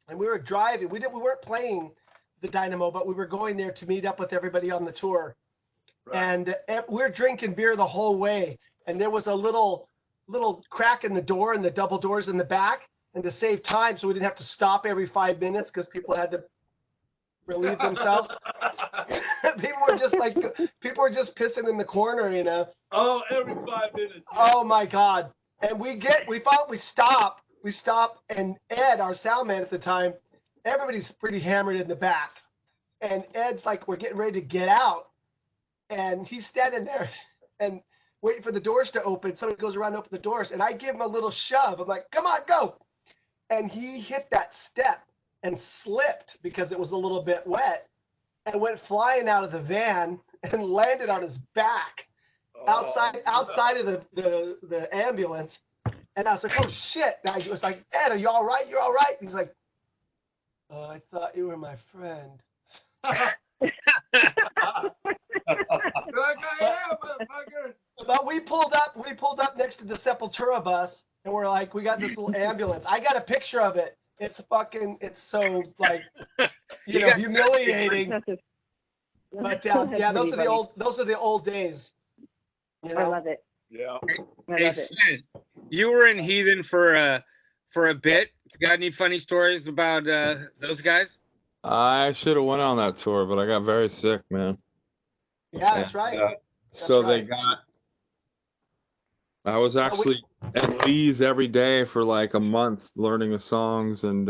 And we were driving. We weren't playing the Dynamo, but we were going there to meet up with everybody on the tour. Right. And we're drinking beer the whole way. And there was a little crack in the door and the double doors in the back. And to save time, so we didn't have to stop every 5 minutes because people had to relieve themselves. people were just pissing in the corner, you know. Oh, every 5 minutes. Oh my God. And we stop, and Ed, our sound man at the time, everybody's pretty hammered in the back. And Ed's like, we're getting ready to get out. And he's standing there and waiting for the doors to open. Somebody goes around to open the doors, and I give him a little shove. I'm like, come on, go. And he hit that step and slipped because it was a little bit wet and went flying out of the van and landed on his back outside of the ambulance. And I was like, oh shit. And I was like, Ed, are you all right? You're all right? He's like, Oh, I thought you were my friend. But we pulled up next to the Sepultura bus, and we're like, we got this little ambulance. I got a picture of it. It's so like, humiliating. But yeah, those are the old days. You know? I love it. Yeah. Hey, Sven, you were in Heathen for a bit. Got any funny stories about those guys? I should have went on that tour, but I got very sick, man. Yeah, that's right. So they got. I was actually at Lee's every day for like a month learning the songs, and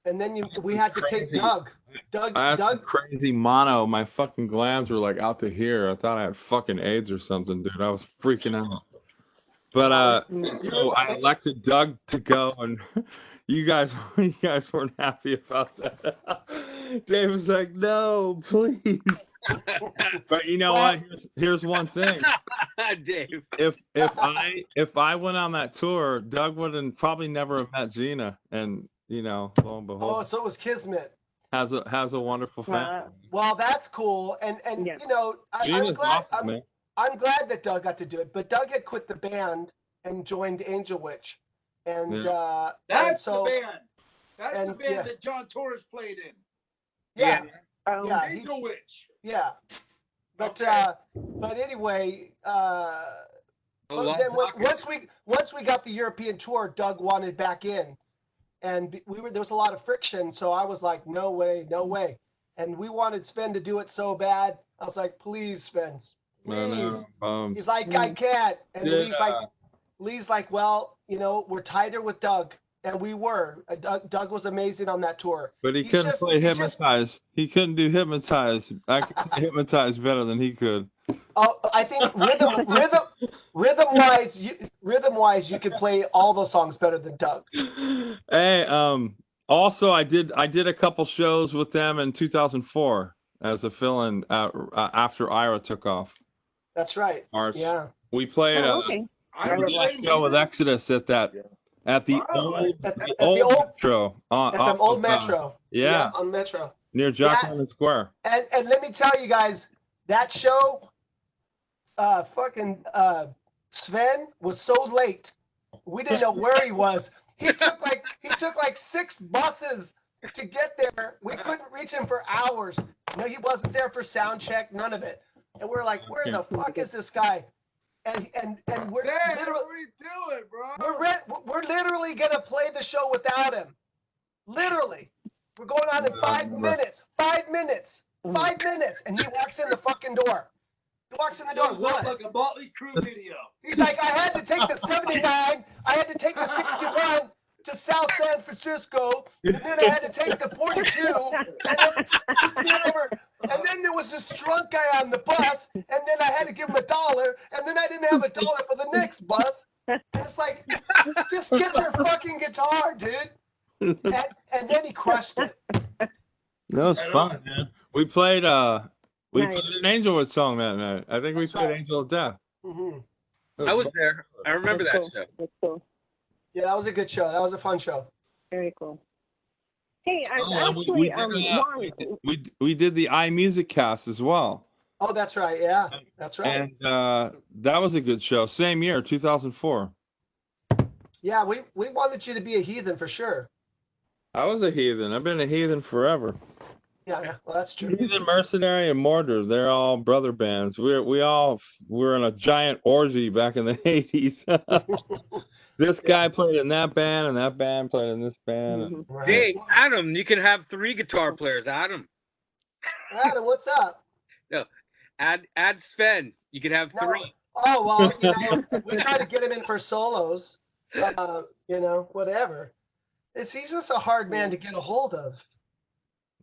then we had to take Doug. I had crazy mono. My fucking glands were like out to here. I thought I had fucking AIDS or something, dude. I was freaking out. But so I elected Doug to go, and you guys weren't happy about that. Dave was like, "No, please." But you know what? Here's one thing, Dave. If I went on that tour, Doug would have probably never have met Gina, and lo and behold. Oh, so it was kismet. Has a wonderful family. Well, that's cool, and I'm glad. Awesome, I'm glad that Doug got to do it, but Doug had quit the band and joined Angel Witch, and that's the band. That's the band that John Torres played in. Yeah. Angel Witch. Yeah. But anyway, once we got the European tour, Doug wanted back in, and there was a lot of friction. So I was like, no way. And we wanted Sven to do it so bad. I was like, please, Sven, please. He's like, I can't. And Lee's like, well, we're tighter with Doug. And we were. Doug was amazing on that tour. But he couldn't play Hypnotize. He couldn't do Hypnotize. I could play Hypnotize better than he could. Oh, I think rhythm-wise, you could play all those songs better than Doug. Hey, also I did a couple shows with them in 2004 as a fill-in after Ira took off. That's right. March. Yeah. We played a show with Exodus at that. At the old Metro. At the old Metro. Yeah. On Metro. Near Jack London Square. And let me tell you guys, that show, Sven was so late. We didn't know where he was. He took like 6 buses to get there. We couldn't reach him for hours. No, he wasn't there for sound check, none of it. And we're like, where the fuck is this guy? And we're literally, what are you doing, bro? We're literally gonna play the show without him. Literally, we're going on in 5 minutes. 5 minutes. 5 minutes, and he walks in the fucking door. He walks in the door. What? Like a Motley Crue video. He's like, I had to take the 79. I had to take the 61 to South San Francisco, and then I had to take the 42, and then there was this drunk guy on the bus, and then I had to give him $1, and then I didn't have $1 for the next bus. And it's like, just get your fucking guitar, dude. And then he crushed it. That was fun, man. We played an Angelwood song that night. I think we played Angel of Death. Mm-hmm. I was there. I remember that show. That's cool. Yeah, that was a good show. That was a fun show. Very cool. Hey, we did the iMusic cast as well. Oh, that's right. Yeah, that's right. And that was a good show. Same year, 2004. Yeah, we wanted you to be a Heathen for sure. I was a Heathen. I've been a Heathen forever. Yeah, well, that's true. Heathen, Mercenary, and Mortar, they're all brother bands. We all were in a giant orgy back in the 80s. This guy played in that band, and that band played in this band. Right. Hey, Adam, you can have 3 guitar players. Adam, what's up? No, add Sven. You can have 3. Oh well, we try to get him in for solos. Whatever. He's just a hard man to get a hold of.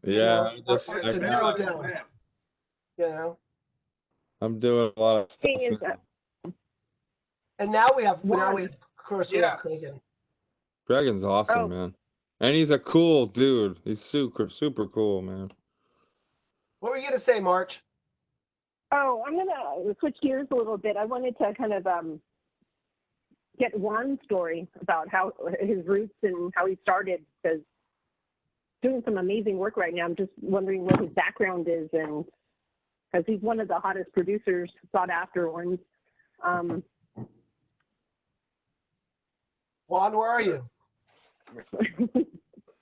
Yeah, to narrow down. I'm doing a lot of stuff. And now we have, of course, we have Cragen. Cragen's awesome, man. And he's a cool dude. He's super cool, man. What were you going to say, March? Oh, I'm going to switch gears a little bit. I wanted to kind of get Juan's story about how his roots and how he started, because doing some amazing work right now. I'm just wondering what his background is, and because he's one of the hottest producers, sought after ones. Juan, where are you?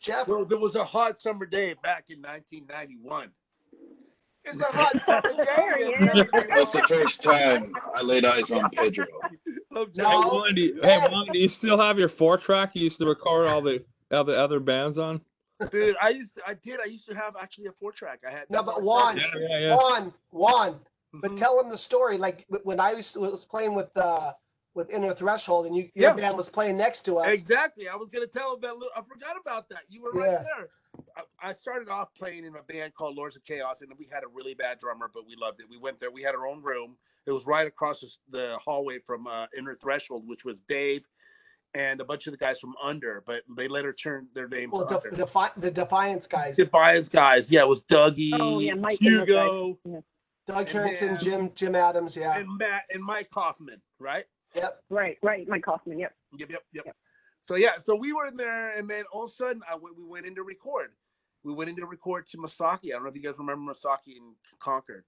Geoff? Well, there was a hot summer day back in 1991. It's a hot summer day. That's the first time I laid eyes on Pedro. Hey, Juan, do you still have your 4-track you used to record all the other bands on? Dude, I used to have actually a 4-track. I had. No, but Juan, Juan. But tell him the story. Like when I was playing with Inner Threshold, and your band was playing next to us. Exactly. I was gonna tell him that. I forgot about that. You were right there. I started off playing in a band called Lords of Chaos, and we had a really bad drummer, but we loved it. We went there. We had our own room. It was right across the hallway from Inner Threshold, which was Dave and a bunch of the guys from Under, but they later turned their name to Under. The Defiance guys. Defiance guys. Yeah, it was Dougie, Mike, Hugo, Doug Harrington, Jim Adams, and Matt and Mike Kaufman, right? Yep. Right. Mike Kaufman, yep. Yep. So we were in there, and then all of a sudden we went in to record. We went in to record to Masaki. I don't know if you guys remember Masaki in Concord.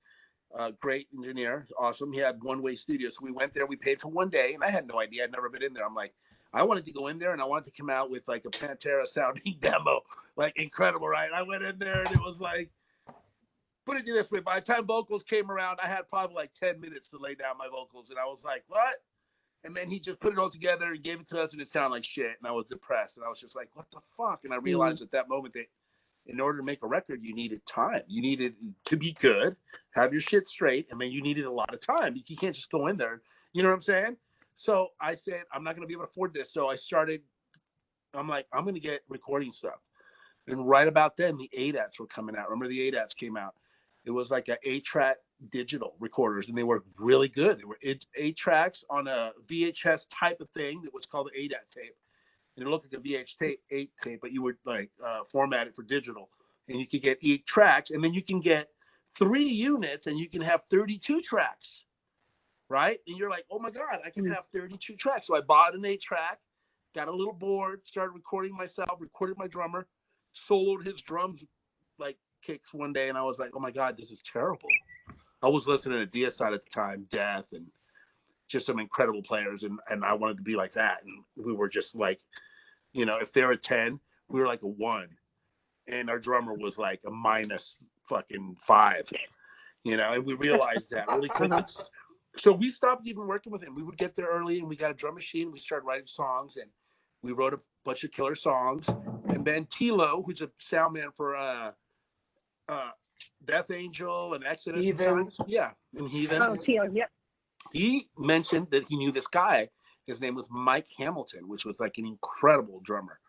Great engineer, awesome. He had one-way studio. So we went there. We paid for one day, and I had no idea. I'd never been in there. I'm like, I wanted to go in there, and I wanted to come out with like a Pantera sounding demo, like incredible, right? I went in there, and it was like, put it this way: by the time vocals came around, I had probably like 10 minutes to lay down my vocals, and I was like, what? And then he just put it all together and gave it to us, and it sounded like shit. And I was depressed, and I was just like, what the fuck? And I realized at that moment that in order to make a record, you needed time. You needed to be good, have your shit straight, and then you needed a lot of time. You can't just go in there. You know what I'm saying? So I said, I'm not going to be able to afford this. So I'm like, I'm going to get recording stuff. And right about then, the ADATs were coming out. Remember the ADATs came out? It was like an 8-track digital recorders, and they were really good. They were 8 tracks on a VHS type of thing that was called the ADAT tape. And it looked like a VH8 tape, but you would like format it for digital. And you could get 8 tracks, and then you can get 3 units, and you can have 32 tracks, right? And you're like, oh my God, I can have 32 tracks. So I bought an 8-track, got a little board, started recording myself, recorded my drummer, soloed his drums like kicks one day, and I was like, oh my God, this is terrible. I was listening to Deicide at the time, Death, and just some incredible players, and I wanted to be like that. And we were just like, you know, if they're a 10, we were like a 1, and our drummer was like a -5, you know, and we realized that really quick. So we stopped even working with him. We would get there early, and we got a drum machine. We started writing songs, and we wrote a bunch of killer songs. And then Tilo, who's a sound man for Death Angel and Exodus. Heathen. And Heathen. Oh, Tilo, yep. He mentioned that he knew this guy. His name was Mike Hamilton, which was like an incredible drummer.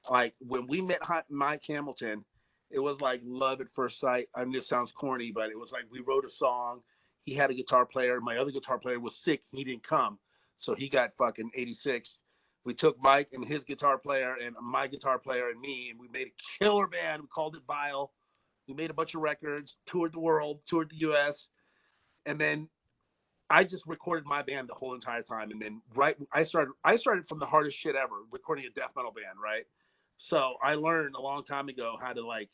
Like when we met Mike Hamilton, it was like love at first sight. I mean, it sounds corny, but it was like we wrote a song. He had a guitar player. My other guitar player was sick. He didn't come. So he got fucking 86. We took Mike and his guitar player and my guitar player and me, and we made a killer band. We called it Vile. We made a bunch of records, toured the world, toured the US. And then I just recorded my band the whole entire time. And then I started from the hardest shit ever, recording a death metal band, right? So I learned a long time ago how to like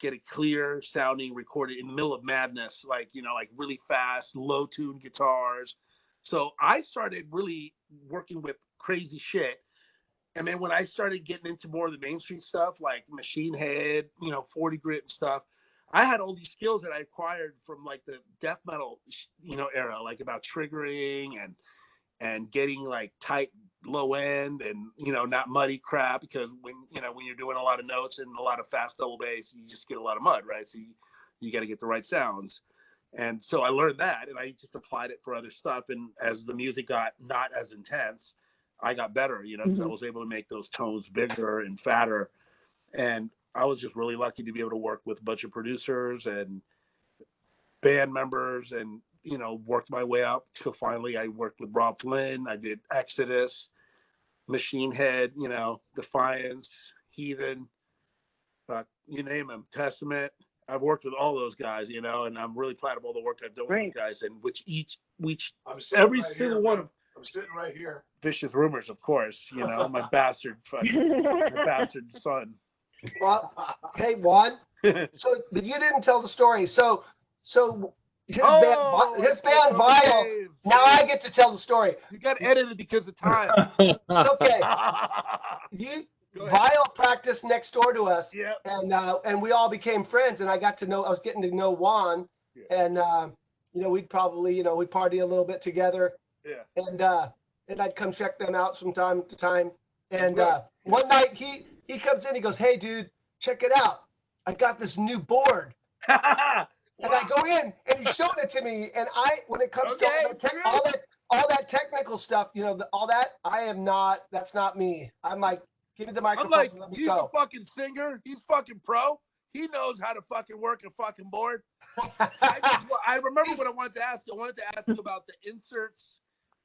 get a clear sounding recorded in the middle of madness, like, you know, like really fast, low tuned guitars. So I started really working with crazy shit. And then when I started getting into more of the mainstream stuff, like Machine Head, you know, 40 Grit and stuff, I had all these skills that I acquired from like the death metal, you know, era, like about triggering and getting like tight low end and, you know, not muddy crap, because when you're doing a lot of notes and a lot of fast double bass, you just get a lot of mud, right? So you got to get the right sounds. And so I learned that, and I just applied it for other stuff. And as the music got not as intense, I got better, you know, because I was able to make those tones bigger and fatter. And I was just really lucky to be able to work with a bunch of producers and band members and, you know, worked my way up till finally I worked with Rob Flynn. I did Exodus, Machine Head, you know, Defiance, Heathen, you name them, Testament. I've worked with all those guys, you know, and I'm really proud of all the work I've done with you guys, and which every single one of I'm sitting right here. Vicious Rumors, of course, you know, my bastard son. Well, hey, Juan. So, but you didn't tell the story. So his band Vile. Now I get to tell the story. You got to edit it because of time. It's okay. Vile practiced next door to us, and we all became friends. And I was getting to know Juan, and we'd probably we'd party a little bit together. Yeah. And I'd come check them out from time to time. And one night he comes in, he goes, "Hey, dude, check it out. I got this new board." And I go in, and he's showing it to me. And when it comes to all that technical stuff, all that, I am not. That's not me. I'm like, give me the microphone. I'm like, and let me he's go. a fucking singer. He's fucking pro. He knows how to fucking work a fucking board. I remember what I wanted to ask you. I wanted to ask you about the inserts,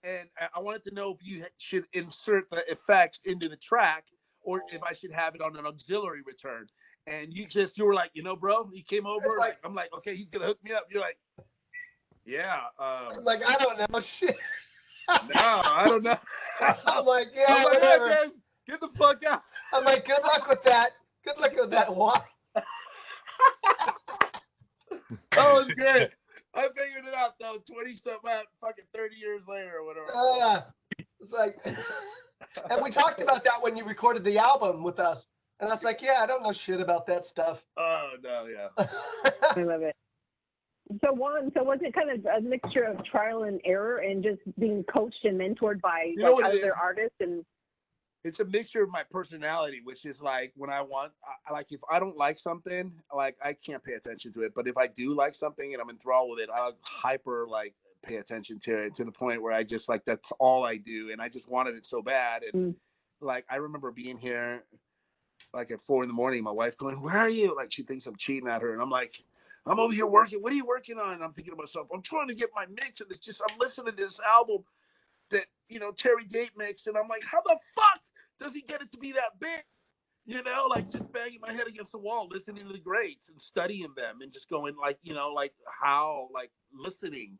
and I wanted to know if you should insert the effects into the track, or if I should have it on an auxiliary return. And you were like, bro, he came over. I'm like, okay, he's gonna hook me up. You're like, yeah. I'm like, I don't know shit. No, I don't know. I'm like, yeah, I'm like, whatever. Hey, man, get the fuck out. I'm like, good luck with that. Good luck with that. What? That was great. I figured it out though. 20-something, fucking 30 years later or whatever. It's like, and we talked about that when you recorded the album with us. And I was like, yeah, I don't know shit about that stuff. Oh, no, yeah. I love it. So, Juan, was it kind of a mixture of trial and error and just being coached and mentored by other artists? And it's a mixture of my personality, which is like when I want, if I don't like something, like I can't pay attention to it. But if I do like something and I'm enthralled with it, I'll pay attention to it to the point where I just that's all I do. And I just wanted it so bad. And I remember being here at 4 a.m, my wife going, "Where are you?" Like she thinks I'm cheating at her. And I'm like, "I'm over here working. What are you working on?" And I'm thinking to myself, I'm trying to get my mix. And it's just, I'm listening to this album that, Terry Date mixed. And I'm like, how the fuck does he get it to be that big? Just banging my head against the wall, listening to the greats and studying them and just going listening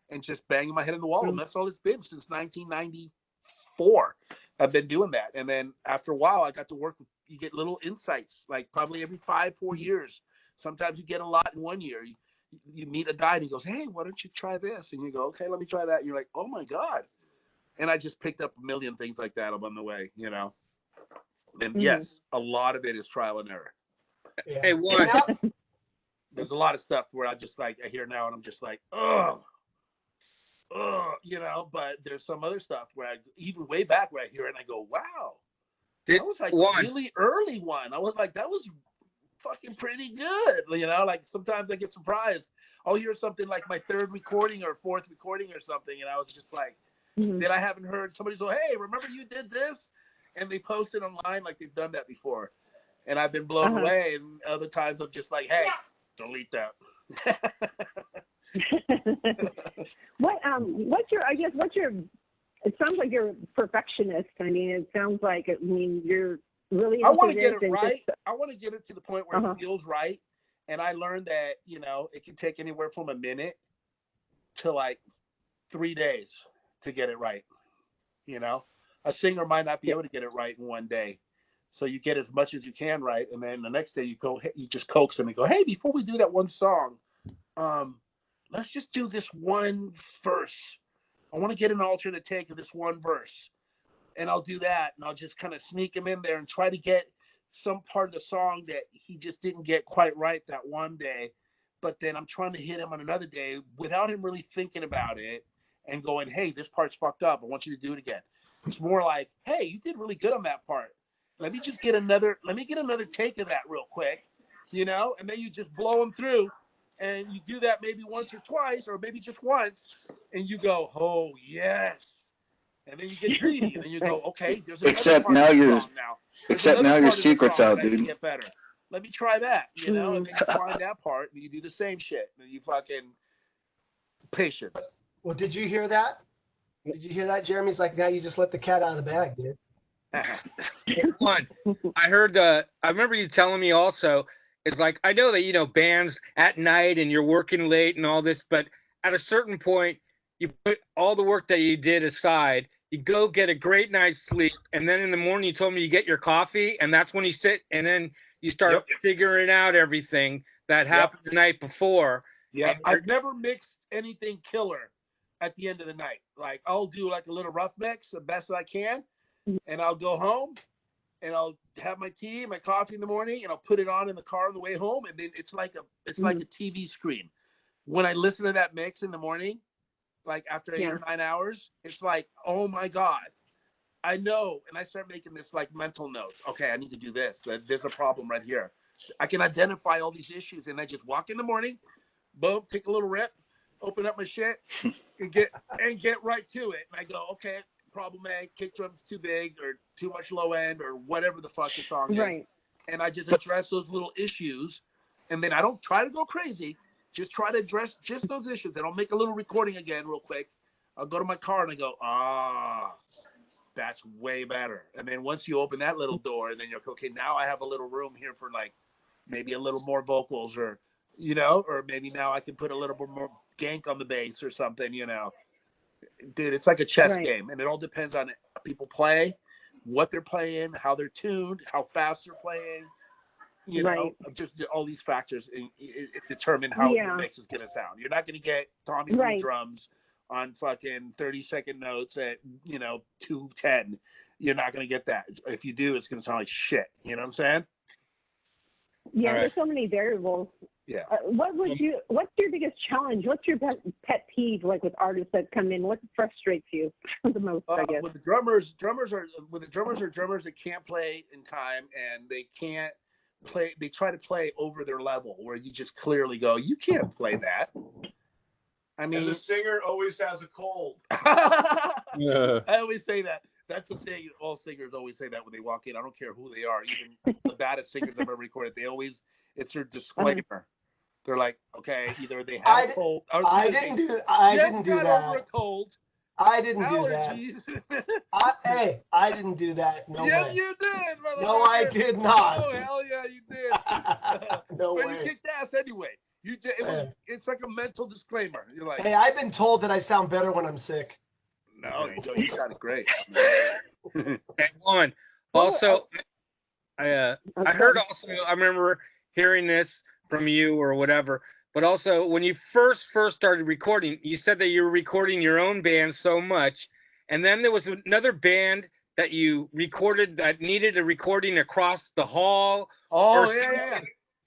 and just banging my head in the wall. And that's all it's been since 1994. I've been doing that. And then after a while, I got to work with, you get little insights, probably every 5-4 years. Sometimes you get a lot in 1 year. You meet a guy and he goes, "Hey, why don't you try this?" And you go, "Okay, let me try that." And you're like, "Oh my God." And I just picked up a million things like that along the way, And yes, a lot of it is trial and error. Yeah. Hey, Juan. There's a lot of stuff where I just I hear now and I'm just like, oh, but there's some other stuff where even way back where I hear it and I go, wow, that was a really early one. I was like, that was fucking pretty good. Sometimes I get surprised. I'll hear something like my third recording or fourth recording or something. And I was just like, that I haven't heard. Somebody go, "Hey, remember you did this?" And they post it online like they've done that before. And I've been blown away. And other times I'm just like, "Hey, delete that." It sounds like you're a perfectionist. I mean, it sounds like, you're really I want to get it right. I want to get it to the point where it feels right. And I learned that, it can take anywhere from a minute to 3 days to get it right. A singer might not be able to get it right in 1 day. So you get as much as you can right. And then the next day you just coax them and go, "Hey, before we do that one song, let's just do this one verse. I want to get an alternate take of this one verse." And I'll do that. And I'll just kind of sneak him in there and try to get some part of the song that he just didn't get quite right that one day. But then I'm trying to hit him on another day without him really thinking about it and going, "Hey, this part's fucked up. I want you to do it again." It's more like, "Hey, you did really good on that part. Let me get another take of that real quick," and then you just blow them through. And you do that maybe once or twice, or maybe just once, and you go, "Oh yes," and then you get greedy, and then you go, "Okay, there's another except part now of the you're song now. except now your secret's out, dude. Get better. Let me try that," and then you find that part, and you do the same shit, and you fucking patience. Well, did you hear that? Did you hear that? Jeremy's like, "Now you just let the cat out of the bag, dude." Juan, I remember you telling me also, it's like, I know that, bands at night and you're working late and all this, but at a certain point, you put all the work that you did aside, you go get a great night's sleep, and then in the morning you told me you get your coffee, and that's when you sit, and then you start figuring out everything that happened the night before. Yeah, I've never mixed anything killer at the end of the night. Like I'll do like a little rough mix the best I can, and I'll go home and I'll have my tea, my coffee in the morning, and I'll put it on in the car on the way home, and then it's like a TV screen. When I listen to that mix in the morning, like after 8 or 9 hours, it's like, oh my God, I know. And I start making this like mental notes. Okay, I need to do this. There's a problem right here. I can identify all these issues, and I just walk in the morning, boom, take a little rip, open up my shit, and get right to it. And I go, okay, problem A, kick drum's too big or too much low end or whatever the fuck the song is. And I just address those little issues, and then I don't try to go crazy. Just try to address just those issues. Then I'll make a little recording again real quick. I'll go to my car and I go, that's way better. And then once you open that little door, and then you're okay, now I have a little room here for like maybe a little more vocals, or or maybe now I can put a little bit more gank on the bass or something, Dude, it's like a chess game, and it all depends on people play, what they're playing, how they're tuned, how fast they're playing. Just all these factors determine how the mix is going to sound. You're not going to get Tommy Lee drums on fucking 30-second notes at 2:10. You're not going to get that. If you do, it's going to sound like shit. You know what I'm saying? Yeah, there's so many variables. Yeah. What's your biggest challenge? What's your pet peeve, like with artists that come in? What frustrates you the most? I guess with the drummers are drummers that can't play in time, and they can't play. They try to play over their level, where you just clearly go, you can't play that. I mean, and the singer always has a cold. I always say that. That's the thing. All singers always say that when they walk in. I don't care who they are. Even the baddest singers I've ever recorded, it's their disclaimer. They're like, okay, either they have a cold. Or I didn't do that. Over a cold. I didn't allergies. do that. I didn't do that. No way. You did, motherfucker. No, I did not. Oh, hell yeah, you did. No but way. You kicked ass anyway. You did. It's like a mental disclaimer. You're like, hey, I've been told that I sound better when I'm sick. No, you sounded great. And Juan, also, I heard also, I remember hearing this from you or whatever, but also when you first started recording, you said that you were recording your own band so much, and then there was another band that you recorded that needed a recording across the hall. Yeah.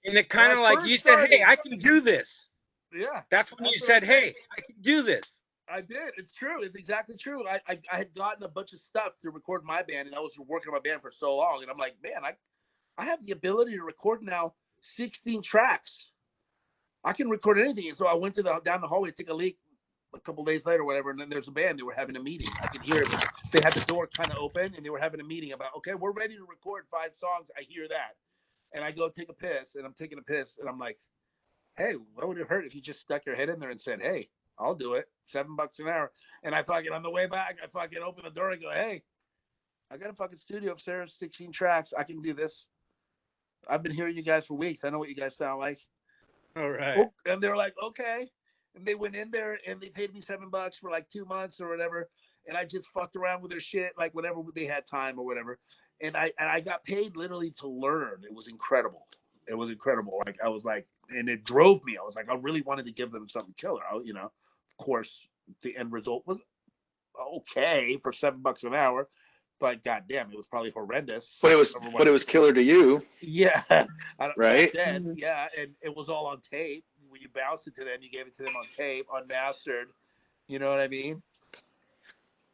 And it kind of like you said, hey, I can do this. Yeah. That's when you said, hey, I can do this. I did. It's true. It's exactly true. I had gotten a bunch of stuff to record my band, and I was working on my band for so long, and I'm like, man, I have the ability to record now 16 tracks. I can record anything. And so I went down the hallway, take a leak a couple days later, whatever, and then there's a band. They were having a meeting. I could hear it. They had the door kind of open, and they were having a meeting about, okay, we're ready to record 5 songs. I hear that. And I go take a piss, and I'm taking a piss, and I'm like, hey, what would it hurt if you just stuck your head in there and said, hey, I'll do it, $7 an hour. And I fucking, on the way back, I fucking open the door and go, hey, I got a fucking studio upstairs, 16 tracks. I can do this. I've been hearing you guys for weeks. I know what you guys sound like. All right. And they're like, okay. And they went in there and they paid me $7 for like 2 months or whatever. And I just fucked around with their shit, like whenever they had time or whatever. And I got paid literally to learn. It was incredible. It was incredible. Like I was like, and it drove me. I was like, I really wanted to give them something killer. Of course, the end result was okay for $7 an hour, but goddamn, it was probably horrendous. But it was killer to you. Yeah, right. Then, yeah, and it was all on tape. When you bounced it to them, you gave it to them on tape, unmastered. You know what I mean?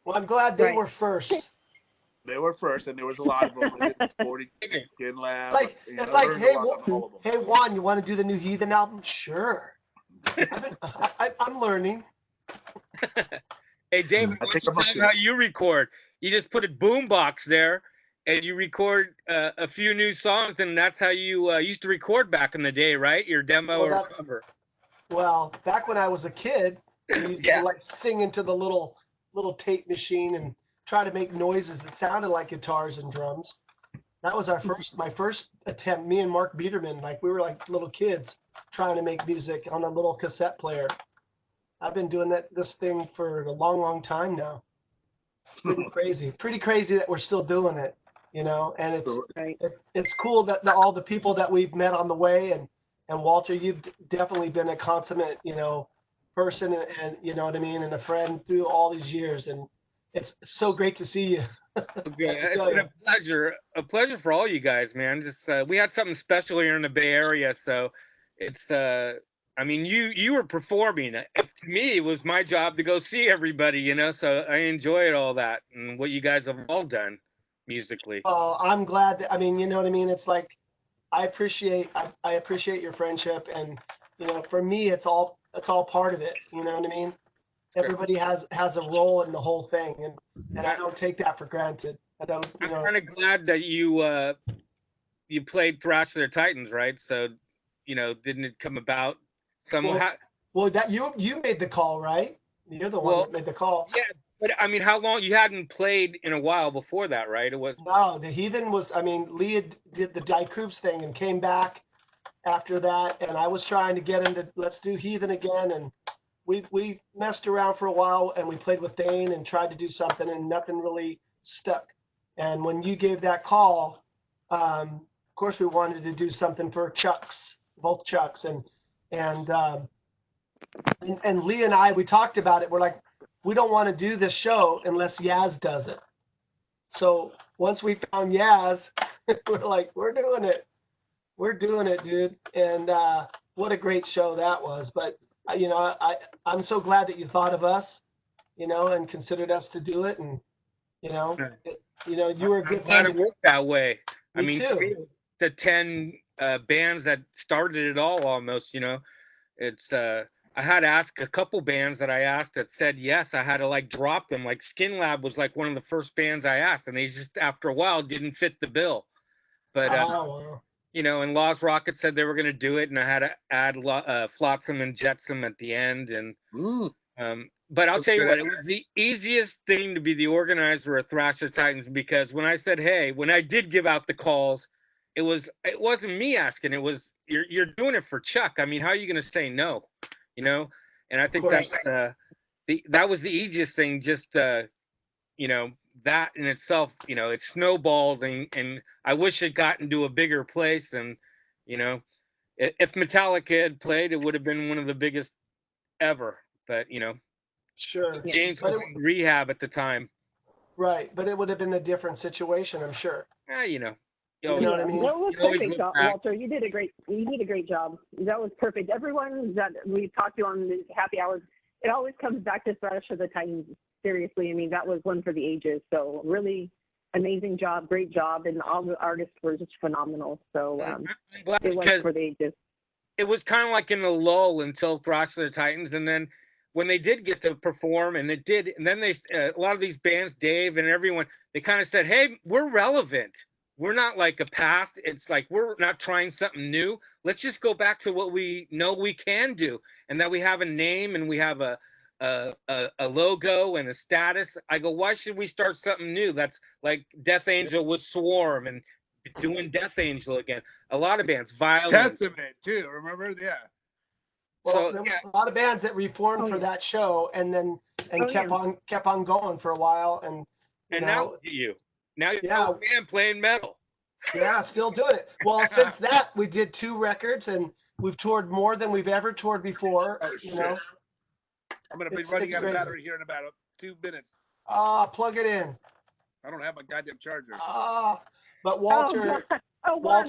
Well, I'm glad they were first. They were first, and there was a lot of them. Sporty Skin Lab. It's like, hey, Juan, you want to do the new Heathen album? Sure. I'm learning. Hey, Dave, how you record? You just put a boombox there, and you record a few new songs, and that's how you used to record back in the day, right? Your demo or cover. Well, back when I was a kid, we used to like sing into the little tape machine and try to make noises that sounded like guitars and drums. That was my first attempt. Me and Mark Biederman, like we were like little kids trying to make music on a little cassette player. I've been doing this thing for a long, long time now. It's pretty crazy. Pretty crazy that we're still doing it. you know, and it's cool that all the people that we've met on the way, and Walter, you've definitely been a consummate, you know, person, and you know what I mean, and a friend through all these years, and it's so great to see you. Okay, it's been a pleasure for all you guys, man. Just we had something special here in the Bay Area, so it's I mean, you were performing. To me, it was my job to go see everybody, you know. So I enjoyed all that and what you guys have all done musically. Oh, I'm glad that, I mean, you know what I mean. It's like I appreciate your friendship, and you know, for me, it's all part of it. You know what I mean. Everybody has a role in the whole thing, and I don't take that for granted. I don't. You know, I'm kind of glad that you played Thrash to the Titans, right? So, you know, didn't it come about somehow? Well, that you made the call, right? You're the one that made the call. Yeah, but I mean, how long you hadn't played in a while before that, right? It was no, the Heathen was. I mean, Leah did the Die Krupps thing and came back after that, and I was trying to get him to let's do Heathen again, and we messed around for a while, and we played with Dane and tried to do something, and nothing really stuck. And when you gave that call, of course, we wanted to do something for Chucks, both Chucks, and Lee and I, we talked about it. We're like, we don't want to do this show unless Yaz does it. So once we found Yaz, we're like, we're doing it, dude. And what a great show that was. But you know, I'm so glad that you thought of us, you know, and considered us to do it. And you know, you were a good friend. It worked that way. Me I mean, too. To me, the 10 bands that started it all, almost. You know, it's I had to ask a couple bands that I asked that said yes. I had to like drop them. Like Skin Lab was like one of the first bands I asked, and they just after a while didn't fit the bill. But you know, and Lost Rocket said they were going to do it, and I had to add Flotsam and Jetsam at the end. And but I'll tell you what, it was the easiest thing to be the organizer of Thrasher Titans, because when I said, hey, when I did give out the calls, it wasn't me asking. It was you're doing it for Chuck. I mean, how are you going to say no? You know, and I think that's that was the easiest thing. Just you know, that in itself, you know, it snowballed, and I wish it got into a bigger place. And you know, if Metallica had played, it would have been one of the biggest ever. But you know, sure, James was in rehab at the time. Right, but it would have been a different situation, I'm sure. You know. You know what I mean? That was perfect, Walter. You did a great job. That was perfect. Everyone that we talked to on the happy hours, it always comes back to Thrash of the Titans. Seriously, I mean, that was one for the ages. So really amazing job, great job, and all the artists were just phenomenal. So I'm glad it was for the ages. It was kind of like in a lull until Thrash of the Titans, and then when they did get to perform, and then they a lot of these bands, Dave and everyone, they kind of said, "Hey, we're relevant. We're not like a past. It's like we're not trying something new. Let's just go back to what we know we can do, and that we have a name and we have a logo and a status." I go, why should we start something new? That's like Death Angel with Swarm and doing Death Angel again. A lot of bands, Violence. Testament too. Remember? Yeah. Well, there was a lot of bands that reformed for that show, and then kept on going for a while, and now you're a band playing metal. Yeah, still doing it. Well, since that we did 2 records, and we've toured more than we've ever toured before. You know, I'm gonna be running out of battery here in about 2 minutes. Plug it in. I don't have my goddamn charger. But Walter, Juan,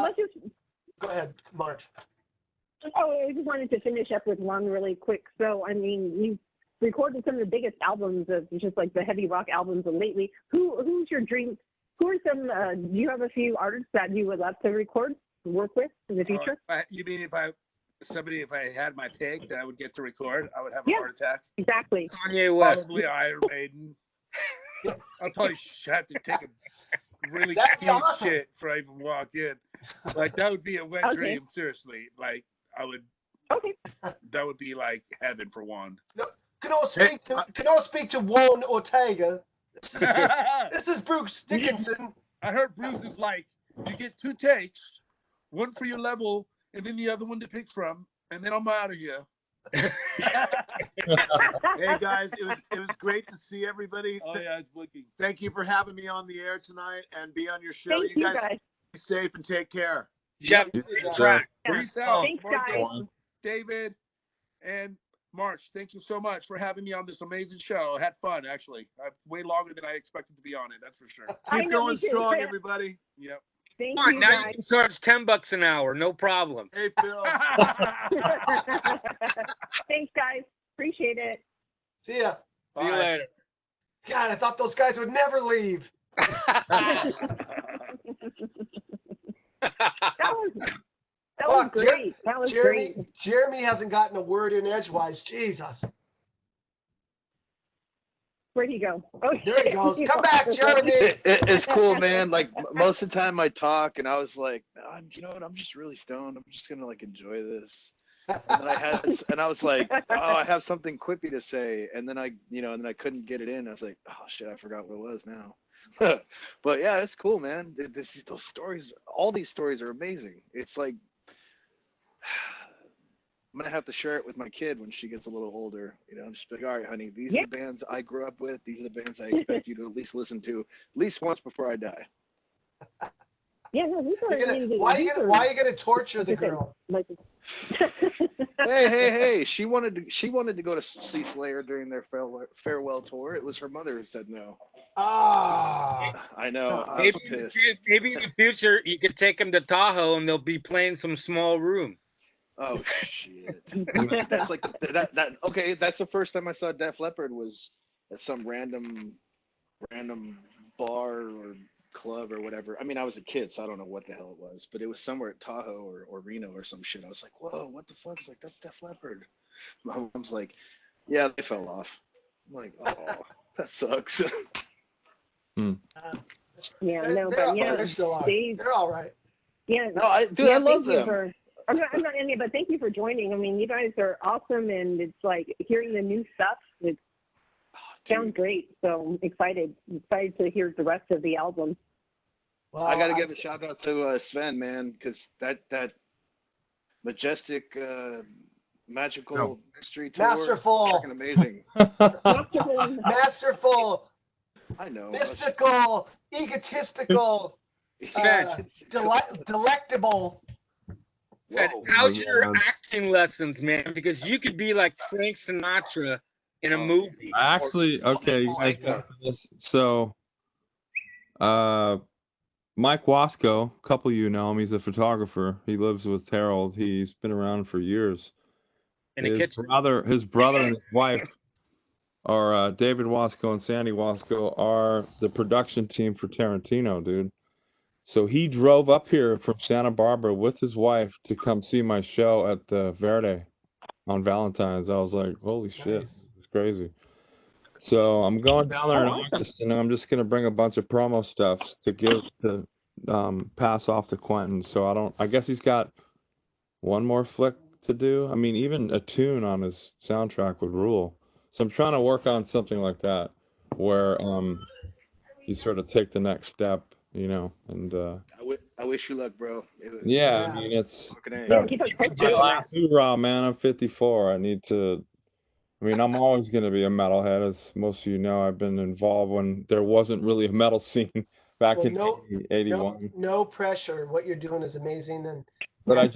let's just go ahead, Marge. I just wanted to finish up with one really quick. So, I mean, you recorded some of the biggest albums of just like the heavy rock albums lately. Who's your dream? Who are some? Do you have a few artists that you would love to work with in the future? You mean if I had my pick that I would get to record, I would have a heart attack? Exactly. Kanye West. Probably Iron Maiden. I'd probably have to take a really cute shit before I even walk in. Like that would be a wet dream. Seriously, like I would. Okay. That would be like heaven for Juan. No, can I speak to Juan Orteaga? This is Bruce Dickinson. I heard Bruce is like, you get 2 takes, one for your level, and then the other one to pick from, and then I'm out of here. Hey guys, it was great to see everybody. Oh yeah, it's blinking. Thank you for having me on the air tonight and be on your show. Thank you guys. Be safe and take care. Jeff, Yep. track. Peace out. Thanks, guys. David and March, thank you so much for having me on this amazing show. I had fun, actually. Way longer than I expected to be on it, that's for sure. Keep going strong, everybody. Yep. Thank Come on, you, now guys. you can charge $10 an hour, no problem. Hey, Phil. Thanks, guys. Appreciate it. See ya. See you later. God, I thought those guys would never leave. That was great. That was great. Jeremy hasn't gotten a word in edgewise. Jesus. Where'd he go? Oh, there he goes. Come back, Jeremy. It's cool, man. Like most of the time I talk and I was like, you know what? I'm just really stoned. I'm just going to like enjoy this. And then I was like, oh, I have something quippy to say. And then and then I couldn't get it in. I was like, oh shit, I forgot what it was now. But yeah, it's cool, man. Those stories, all these stories are amazing. It's like, I'm gonna have to share it with my kid when she gets a little older. I'm just like, all right, honey, these are the bands I grew up with. These are the bands I expect you to at least listen to at least once before I die. Yeah, no, why are you gonna torture the girl? Hey! She wanted to go to see Slayer during their farewell tour. It was her mother who said no. I know. Maybe in the future you could take them to Tahoe and they'll be playing some small room. Oh shit! That's like that. Okay, that's the first time I saw Def Leppard was at some random bar or club or whatever. I mean, I was a kid, so I don't know what the hell it was, but it was somewhere at Tahoe or Reno or some shit. I was like, whoa, what the fuck? I was like, that's Def Leppard. My mom's like, yeah, they fell off. I'm like, oh, that sucks. Yeah, no, but yeah, they're still all right. They're all right. Yeah, no, I love them. I'm not any, but thank you for joining. I mean, you guys are awesome, and it's like hearing the new stuff. It sounds great. So I'm excited to hear the rest of the album. Well, I got to give a shout out to Sven, man, because that majestic, magical mystery tour, Masterful, freaking amazing. Masterful. I know. Mystical, egotistical, delectable. How's your acting lessons, man? Because you could be like Frank Sinatra in a movie. Actually, okay, you guys got this. So, Mike Wasco, a couple of you know him. He's a photographer. He lives with Harold. He's been around for years. His brother and his wife are David Wasco and Sandy Wasco are the production team for Tarantino, dude. So he drove up here from Santa Barbara with his wife to come see my show at Verde on Valentine's. I was like, holy shit, it's crazy. So I'm going down there in August, and I'm just going to bring a bunch of promo stuff to give to pass off to Quentin. So I guess he's got one more flick to do. I mean, even a tune on his soundtrack would rule. So I'm trying to work on something like that where you sort of take the next step. And I wish you luck, bro. I mean, it's my last hoorah, man. I'm 54. I'm always going to be a metalhead, as most of you know. I've been involved when there wasn't really a metal scene back in 81. No pressure. What you're doing is amazing, but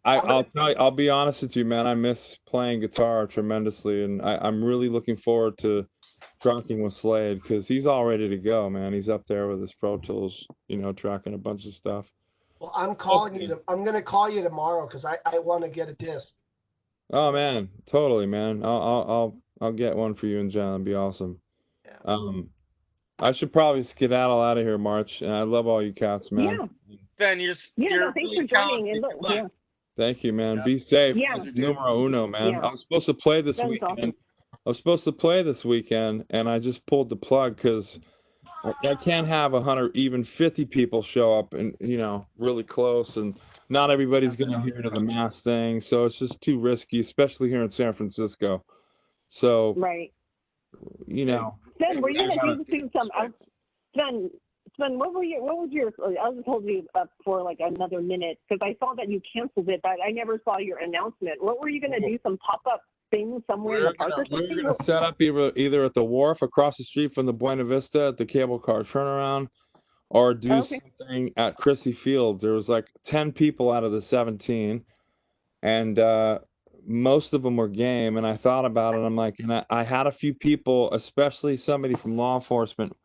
I'll be honest with you, man. I miss playing guitar tremendously, and I'm really looking forward to tracking with Slade, because he's all ready to go, man. He's up there with his Pro Tools, tracking a bunch of stuff. Well, I'm going to call you tomorrow because I want to get a disc. Oh man, totally, man. I'll get one for you and John. It'd be awesome. Yeah. I should probably skedaddle out of here, March. And I love all you cats, man. Yeah. Ben, you're thanks for joining. Thank you, man. Be safe. Yeah. Numero uno, man. Yeah. I was supposed to play this weekend. Awesome. I was supposed to play this weekend, and I just pulled the plug because I can't have 100, even 50 people show up and, really close, and not everybody's going to hear to the mass thing. So it's just too risky, especially here in San Francisco. So, right. Sven, were you going to do some, Sven, what was your? I was hold you up for like another minute because I saw that you canceled it, but I never saw your announcement. What were you going to do? Some pop-up thing somewhere in the park or something? We're going to set up either at the wharf across the street from the Buena Vista at the cable car turnaround, or do something at Chrissy Fields. There was like 10 people out of the 17, and most of them were game. And I thought about it. I'm like, and I had a few people, especially somebody from law enforcement,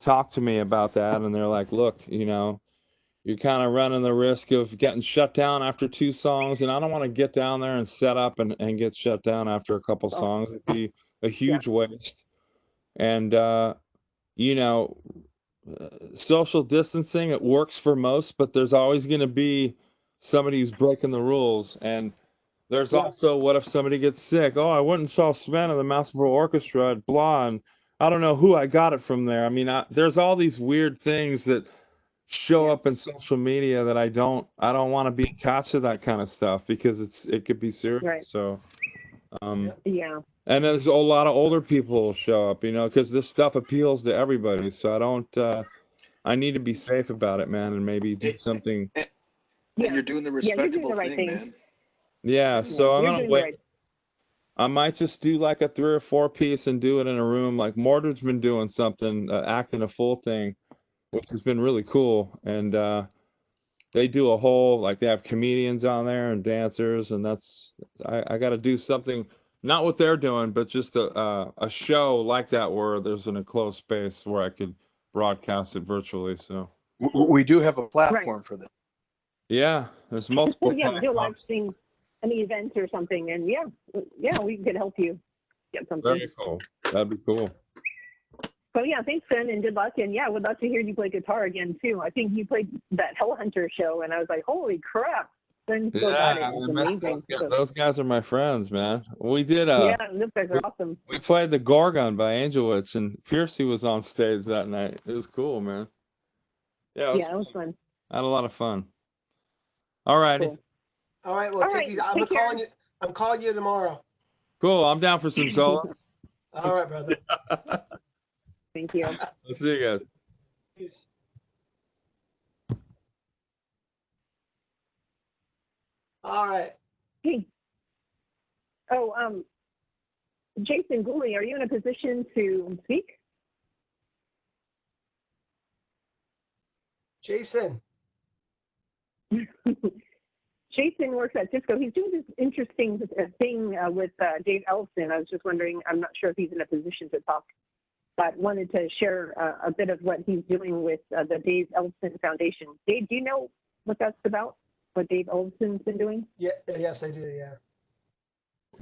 talk to me about that, and they're like, look, you're kind of running the risk of getting shut down after 2 songs, and I don't want to get down there and set up and get shut down after a couple songs. It'd be a huge waste. And social distancing, it works for most, but there's always going to be somebody who's breaking the rules. And there's also, what if somebody gets sick? Oh, I went and saw Sven in the Masterful Orchestra at blah, and I don't know who I got it from there. I mean, there's all these weird things that show up in social media that I don't want to be attached to that kind of stuff because it could be serious. Right. So, yeah. And there's a lot of older people show up, because this stuff appeals to everybody. So I need to be safe about it, man, and maybe do something. And you're doing the respectable thing, man. Yeah, so I'm gonna wait. I might just do like a 3 or 4 piece and do it in a room. Like Mordred's been doing something, acting a full thing, which has been really cool. And they do a whole, like they have comedians on there and dancers, and I got to do something, not what they're doing, but just a show like that where there's an enclosed space where I could broadcast it virtually. So we do have a platform for that. Yeah, there's multiple. Well, yeah, do a live stream, an event or something, and we could help you get something. Very cool. That'd be cool. So yeah, thanks, Sven, and good luck. And yeah, I would love to hear you play guitar again too. I think you played that Hellhunter show, and I was like, holy crap! Sven still got it. It's amazing. Those guys are my friends, man. We did. Yeah, those guys are awesome. We played the Gorgon by Angel Witch, and Piercy was on stage that night. It was cool, man. Yeah, it was fun. I had a lot of fun. All righty. Cool. All right. Well, I'm calling you tomorrow. Cool. I'm down for some solo. All right, brother. Thank you. Let's see you guys. Peace. All right. Hey. Oh, Jason Gooley, are you in a position to speak? Jason. Jason works at Cisco. He's doing this interesting thing with Dave Ellison. I was just wondering, I'm not sure if he's in a position to talk, but wanted to share a bit of what he's doing with the Dave Ellison Foundation. Dave, do you know what that's about? What Dave Ellison's been doing? Yeah, yes, I do. Yeah.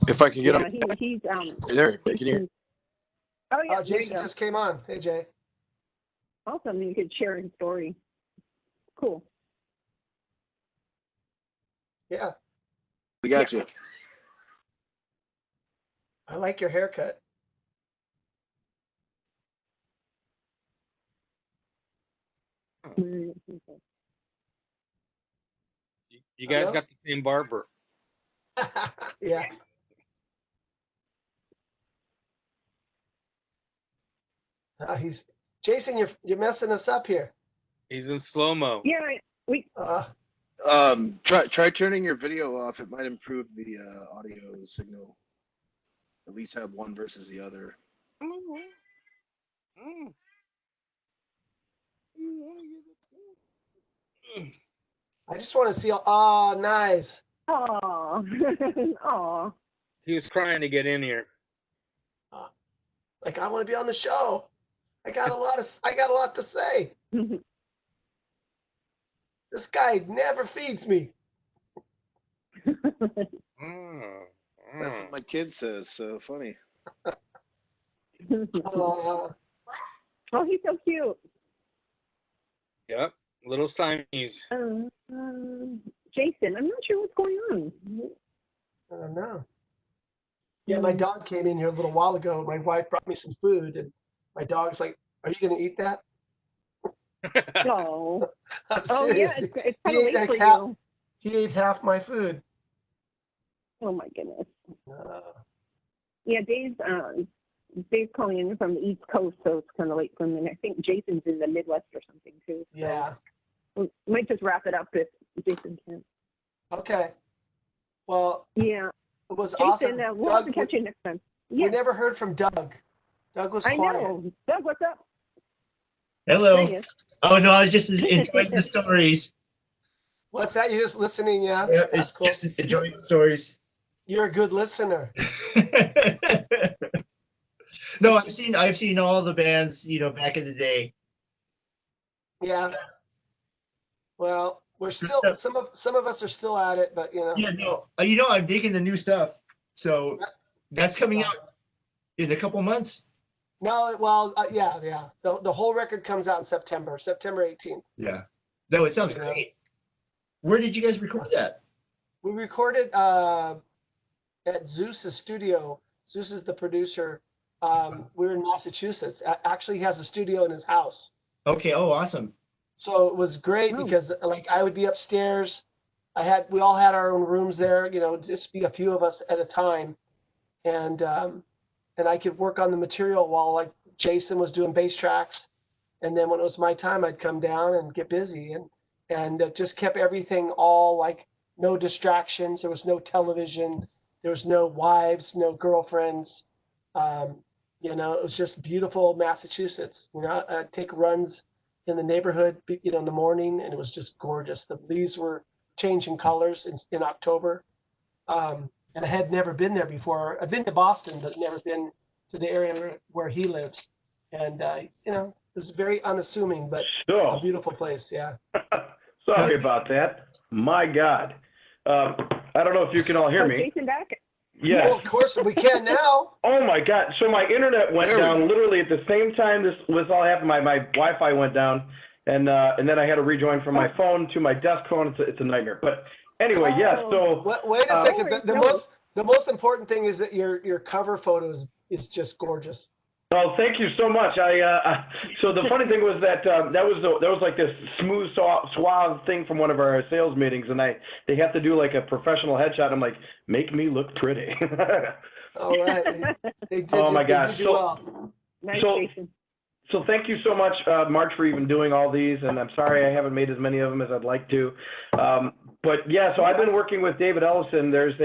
If I can get him. He's there. Can you hear? Oh yeah. Jason just came on. Hey, Jay. Awesome. You could share his story. Cool. Yeah. We got you. I like your haircut. You guys got the same barber. Yeah. Jason, you're messing us up here. He's in slow-mo. Yeah, we. Try turning your video off. It might improve the audio signal. At least have one versus the other. I just want to see. Oh, nice. Oh, oh. He was trying to get in here. Like I want to be on the show. I got a lot to say. This guy never feeds me. That's what my kid says. So funny. Oh, he's so cute. Yep, little Siamese. Jason, I'm not sure what's going on. I don't know. Yeah, my dog came in here a little while ago. My wife brought me some food, and my dog's like, "Are you going to eat that?" No. I'm Oh serious. yeah, it's kind of late for you. He ate half my food. Oh my goodness. Yeah, Dave's Dave's calling in from the East Coast, so it's kind of late for him. And I think Jason's in the Midwest or something too. So Yeah. we might just wrap it up if Jason can't. Okay. Well, yeah, it was Jason, awesome. We'll have to catch you next time. We never heard from Doug. Doug was I quiet. know. Doug, what's up? Hello. Oh no, I was just enjoying the stories. What's that? You're just listening, yeah? Yeah, That's cool. just enjoying the stories. You're a good listener. No, I've seen all the bands, back in the day. Yeah. Well, we're still some of us are still at it, but Yeah, no, I'm digging the new stuff. So that's coming out in a couple months. No, well, yeah. The whole record comes out in September 18th. Yeah. No, it sounds great. Where did you guys record that? We recorded at Zeus's studio. Zeus is the producer. We're in Massachusetts. Actually, he has a studio in his house. Okay. Oh, awesome. So it was great because I would be upstairs. We all had our own rooms there, just be a few of us at a time. And I could work on the material while Jason was doing bass tracks. And then when it was my time, I'd come down and get busy and it just kept everything all no distractions. There was no television. There was no wives, no girlfriends. It was just beautiful Massachusetts. I'd take runs in the neighborhood, in the morning, and it was just gorgeous. The leaves were changing colors in October. And I had never been there before. I've been to Boston, but never been to the area where he lives. And, it was very unassuming, but a beautiful place. Yeah. Sorry about that. My God. I don't know if you can all hear me. Jason back? Yes. Well, of course we can now. Oh my God. So my internet went down literally at the same time this was all happening. My Wi-Fi went down and then I had to rejoin from my phone to my desk phone. It's a nightmare. But anyway, yes. So wait a second. The most important thing is that your cover photo is just gorgeous. Oh, thank you so much. So the funny thing was that that was like this smooth, suave thing from one of our sales meetings, and they have to do like a professional headshot. I'm like, make me look pretty. All right. They did oh my God. They did you well. Nice, Jason. So thank you so much, March, for even doing all these, and I'm sorry I haven't made as many of them as I'd like to. But yeah, so I've been working with David Ellison. There's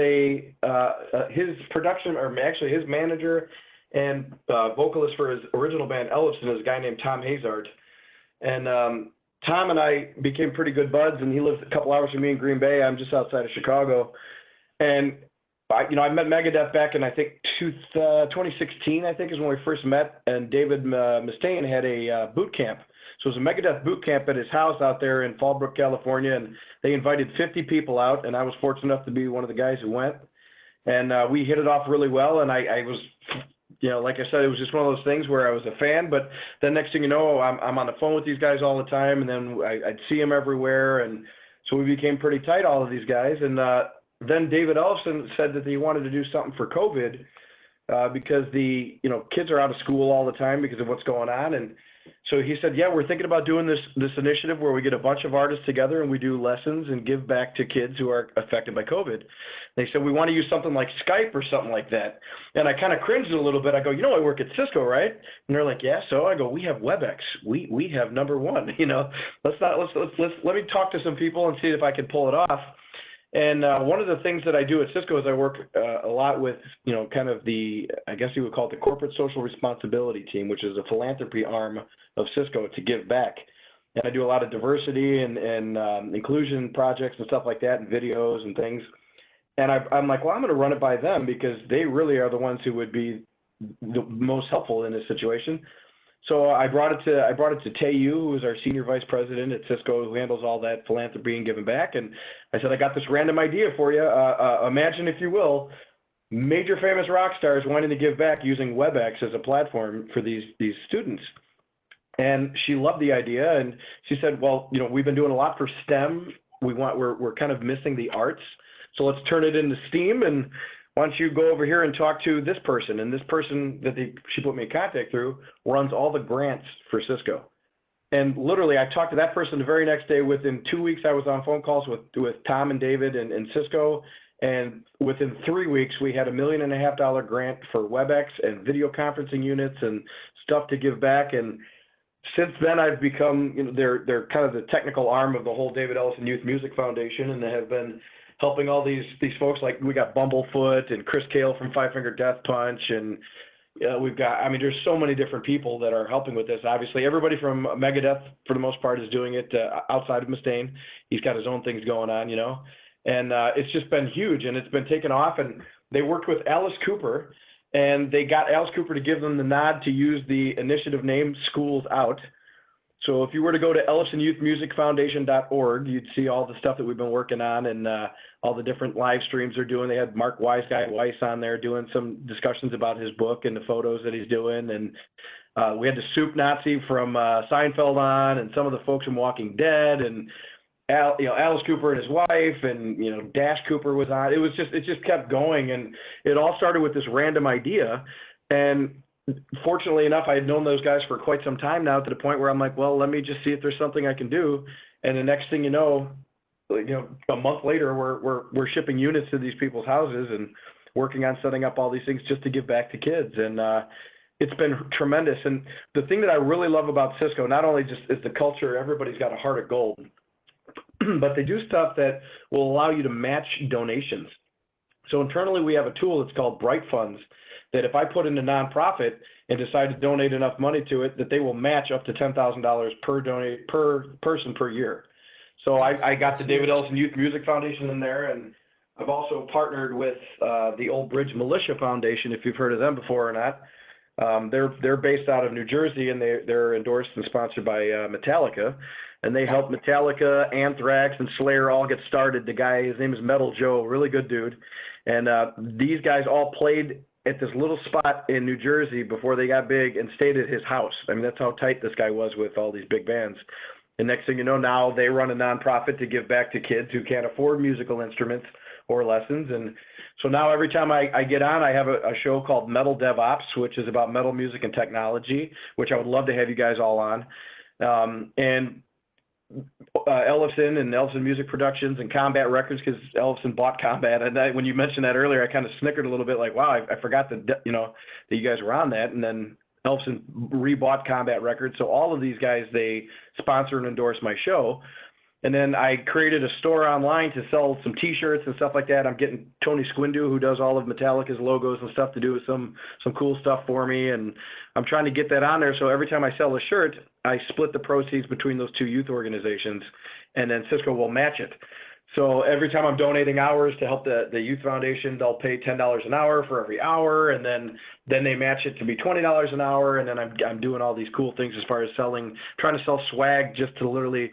his production, or actually his manager and vocalist for his original band Ellison is a guy named Tom Hazard. And Tom and I became pretty good buds, and he lives a couple hours from me in Green Bay. I'm just outside of Chicago. And I met Megadeth back in, I think, 2016, I think, is when we first met. And David Mustaine had a boot camp. So it was a Megadeth boot camp at his house out there in Fallbrook, California. And they invited 50 people out, and I was fortunate enough to be one of the guys who went. And we hit it off really well. And I was, like I said, it was just one of those things where I was a fan. But the next thing you know, I'm on the phone with these guys all the time. And then I'd see them everywhere. And so we became pretty tight, all of these guys. And then David Ellison said that he wanted to do something for COVID because the kids are out of school all the time because of what's going on. And so he said, yeah, we're thinking about doing this initiative where we get a bunch of artists together and we do lessons and give back to kids who are affected by COVID. They said, we want to use something like Skype or something like that. And I kind of cringed a little bit. I go, I work at Cisco, right? And they're like, yeah. So I go, we have WebEx. We have number one, let me talk to some people and see if I can pull it off. And one of the things that I do at Cisco is I work a lot with, kind of I guess you would call it the corporate social responsibility team, which is a philanthropy arm of Cisco to give back. And I do a lot of diversity and inclusion projects and stuff like that, and videos and things. And I'm like, well, I'm going to run it by them because they really are the ones who would be the most helpful in this situation. So I brought it to Taeyu, who is our senior vice president at Cisco, who handles all that philanthropy and giving back. And I said, I got this random idea for you. Imagine, if you will, major famous rock stars wanting to give back using WebEx as a platform for these students. And she loved the idea, and she said, well, we've been doing a lot for STEM. We're kind of missing the arts, so let's turn it into STEAM. And why don't you go over here and talk to this person? And this person that she put me in contact through runs all the grants for Cisco. And literally, I talked to that person the very next day. Within 2 weeks, I was on phone calls with Tom and David and Cisco. And within 3 weeks, we had $1.5 million grant for WebEx and video conferencing units and stuff to give back. And since then, I've become, they're kind of the technical arm of the whole David Ellison Youth Music Foundation, and they have been helping all these folks. Like we got Bumblefoot and Chris Cale from Five Finger Death Punch, and we've got, there's so many different people that are helping with this. Obviously, everybody from Megadeth, for the most part, is doing it outside of Mustaine. He's got his own things going on, and it's just been huge, and it's been taken off. And they worked with Alice Cooper, and they got Alice Cooper to give them the nod to use the initiative name Schools Out. So if you were to go to EllisonYouthMusicFoundation.org, you'd see all the stuff that we've been working on and all the different live streams they're doing. They had Mark Weiss on there doing some discussions about his book and the photos that he's doing. And we had the Soup Nazi from Seinfeld on, and some of the folks from Walking Dead, and Alice Cooper and his wife, and Dash Cooper was on. It just kept going, and it all started with this random idea. And fortunately enough, I had known those guys for quite some time now, to the point where I'm like, well, let me just see if there's something I can do. And the next thing you know, a month later, we're shipping units to these people's houses and working on setting up all these things just to give back to kids. And it's been tremendous. And the thing that I really love about Cisco, not only just is the culture, everybody's got a heart of gold, but they do stuff that will allow you to match donations. So internally, we have a tool that's called Bright Funds, that if I put in a nonprofit and decide to donate enough money to it, that they will match up to $10,000 per person per year. So I got the David Ellison Youth Music Foundation in there, and I've also partnered with the Old Bridge Militia Foundation, if you've heard of them before or not. They're based out of New Jersey, and they're endorsed and sponsored by Metallica. And they helped Metallica, Anthrax, and Slayer all get started. The guy, his name is Metal Joe, really good dude. And these guys all played at this little spot in New Jersey before they got big and stayed at his house. That's how tight this guy was with all these big bands. And next thing you know, now they run a nonprofit to give back to kids who can't afford musical instruments or lessons. And so now every time I get on, I have a show called Metal DevOps, which is about metal music and technology, which I would love to have you guys all on. And Ellison and Ellison Music Productions and Combat Records, because Ellison bought Combat. And when you mentioned that earlier, I kind of snickered a little bit, like, wow, I forgot that that you guys were on that. And then Ellison rebought Combat Records. So all of these guys, they sponsor and endorse my show. And then I created a store online to sell some T-shirts and stuff like that. I'm getting Tony Squindu, who does all of Metallica's logos and stuff, to do some cool stuff for me. And I'm trying to get that on there. So every time I sell a shirt, I split the proceeds between those two youth organizations, and then Cisco will match it. So every time I'm donating hours to help the Youth Foundation, they'll pay $10 an hour for every hour, and then they match it to be $20 an hour. And then I'm doing all these cool things as far as trying to sell swag, just to literally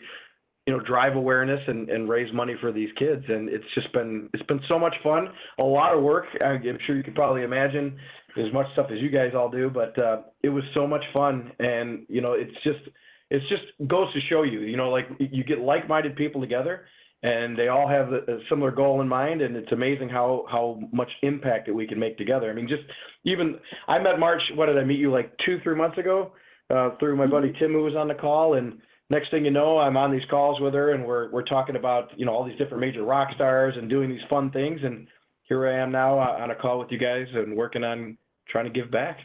drive awareness and raise money for these kids. And it's been so much fun, a lot of work. I'm sure you could probably imagine as much stuff as you guys all do, but it was so much fun. And it's just goes to show you, like, you get like-minded people together, and they all have a similar goal in mind, and it's amazing how much impact that we can make together. I met March, what did I meet you, like 2-3 months ago, through my buddy Tim, who was on the call. And next thing you know, I'm on these calls with her, and we're talking about all these different major rock stars and doing these fun things. And here I am now on a call with you guys and working on trying to give back.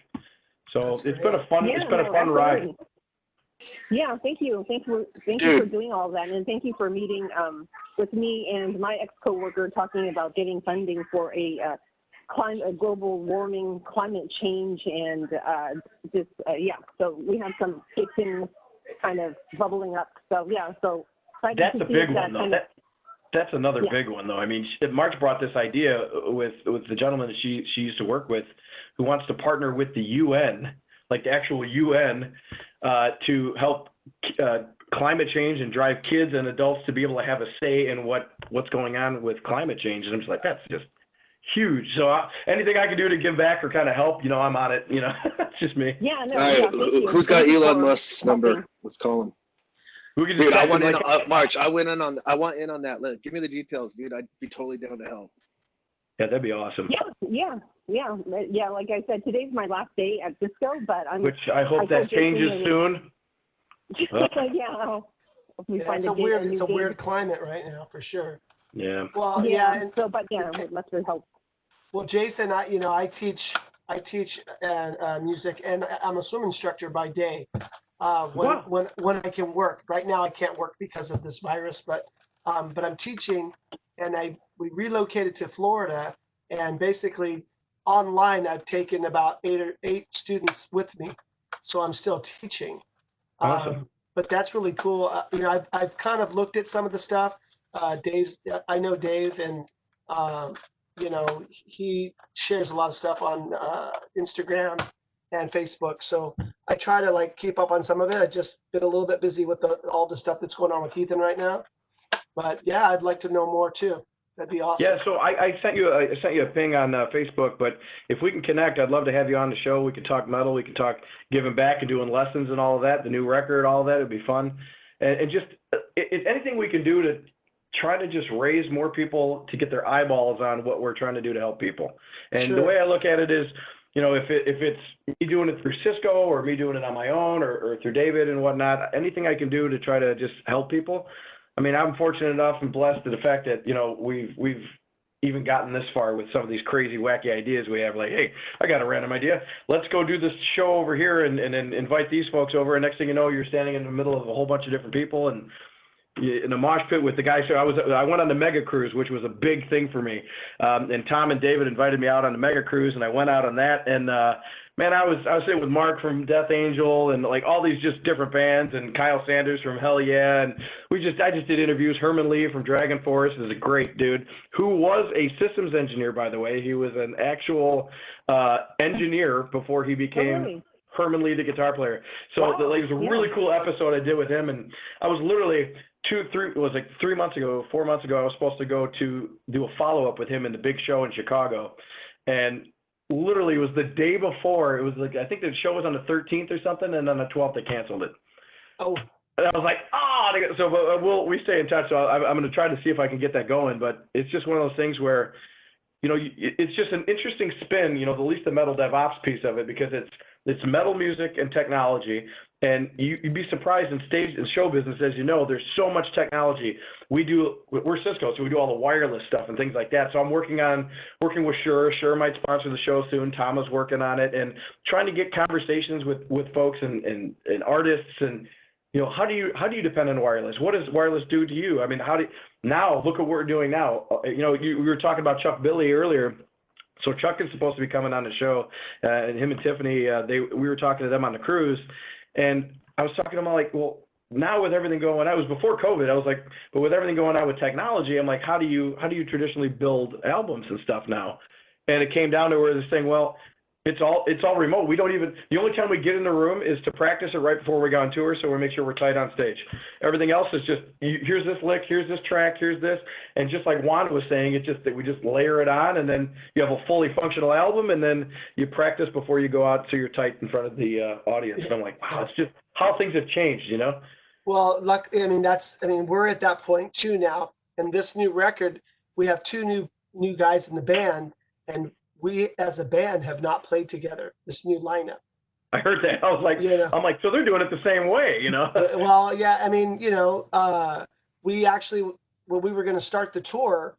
So it's been a fun ride. Yeah, thank you for doing all that, and thank you for meeting with me and my ex-coworker, talking about getting funding for a global warming, climate change, and so we have some big things kind of bubbling up. So that's a big one, though. That's another big one, though. March brought this idea with the gentleman that she used to work with, who wants to partner with the UN, like the actual UN, to help climate change and drive kids and adults to be able to have a say in what's going on with climate change. And I'm just like, that's just huge. So anything I can do to give back or kind of help, I'm on it. It's just me. Yeah, no. All right, who's got Elon Musk's number? Let's call him. Dude, I want in on March. I want in on that. Give me the details, dude. I'd be totally down to help. Yeah, that'd be awesome. Yeah. Like I said, today's my last day at Cisco, but which I hope that changes soon. Yeah. It's a weird climate right now, for sure. Yeah. Well, Yeah. and So, but yeah, we'd love to help. well, Jason, I teach music, and I'm a swim instructor by day. When I can work. Right now, I can't work because of this virus, but I'm teaching, and we relocated to Florida, and basically online I've taken about eight students with me, so I'm still teaching. Awesome. But that's really cool. I've kind of looked at some of the stuff. I know Dave, and he shares a lot of stuff on Instagram and Facebook. So I try to like keep up on some of it. I just been a little bit busy with all the stuff that's going on with Heathen right now. But yeah, I'd like to know more too. That'd be awesome. Yeah, so I sent you a ping on Facebook, but if we can connect, I'd love to have you on the show. We could talk metal, we could talk giving back and doing lessons and all of that, the new record, all of that. It'd be fun. And just if anything we can do to try to just raise more people to get their eyeballs on what we're trying to do to help people. And Sure. The way I look at it is, if it's me doing it through Cisco or me doing it on my own or through David and whatnot, anything I can do to try to just help people. I mean, I'm fortunate enough and blessed to the fact that, we've even gotten this far with some of these crazy, wacky ideas we have. Like, hey, I got a random idea. Let's go do this show over here and then invite these folks over. And next thing you know, you're standing in the middle of a whole bunch of different people and in a mosh pit with the guys. So I went on the mega cruise, which was a big thing for me. And Tom and David invited me out on the mega cruise, and I went out on that. And man, I was sitting with Mark from Death Angel and like all these just different bands, and Kyle Sanders from Hell Yeah. And I just did interviews. Herman Lee from Dragon Force is a great dude who was a systems engineer, by the way. He was an actual engineer before he became Herman Lee, the guitar player. So it was a really cool episode I did with him. And I was literally 4 months ago, I was supposed to go to do a follow-up with him in the big show in Chicago. And literally it was the day before. It was like, I think the show was on the 13th or something, and on the 12th they canceled it. Oh. And I was like, so we stay in touch. So I'm going to try to see if I can get that going. But it's just one of those things where, it's just an interesting spin, at least the metal DevOps piece of it, because it's metal music and technology. And you'd be surprised in stage and show business, as you know, there's so much technology. We're Cisco, so we do all the wireless stuff and things like that. So I'm working with Shure. Shure might sponsor the show soon. Tom is working on it and trying to get conversations with folks and artists. And how do you depend on wireless? What does wireless do to you? I mean, now look at what we're doing now. We were talking about Chuck Billy earlier. So Chuck is supposed to be coming on the show, and him and Tiffany, we were talking to them on the cruise. And I was talking to them, I'm like, well, now with everything going on, it was before COVID. I was like, but with everything going on with technology, I'm like, how do you traditionally build albums and stuff now? And it came down to where they're saying, well, it's all remote. The only time we get in the room is to practice it right before we go on tour, so we make sure we're tight on stage. Everything else is just, here's this lick, here's this track, here's this. And just like Juan was saying, it's just that we just layer it on, and then you have a fully functional album, and then you practice before you go out so you're tight in front of the audience. And I'm like, wow, it's just how things have changed, Well, we're at that point too now. And this new record, we have two new guys in the band, and we as a band have not played together, this new lineup. I heard that. I was like, I'm like, so they're doing it the same way, Well, yeah, we actually, when we were going to start the tour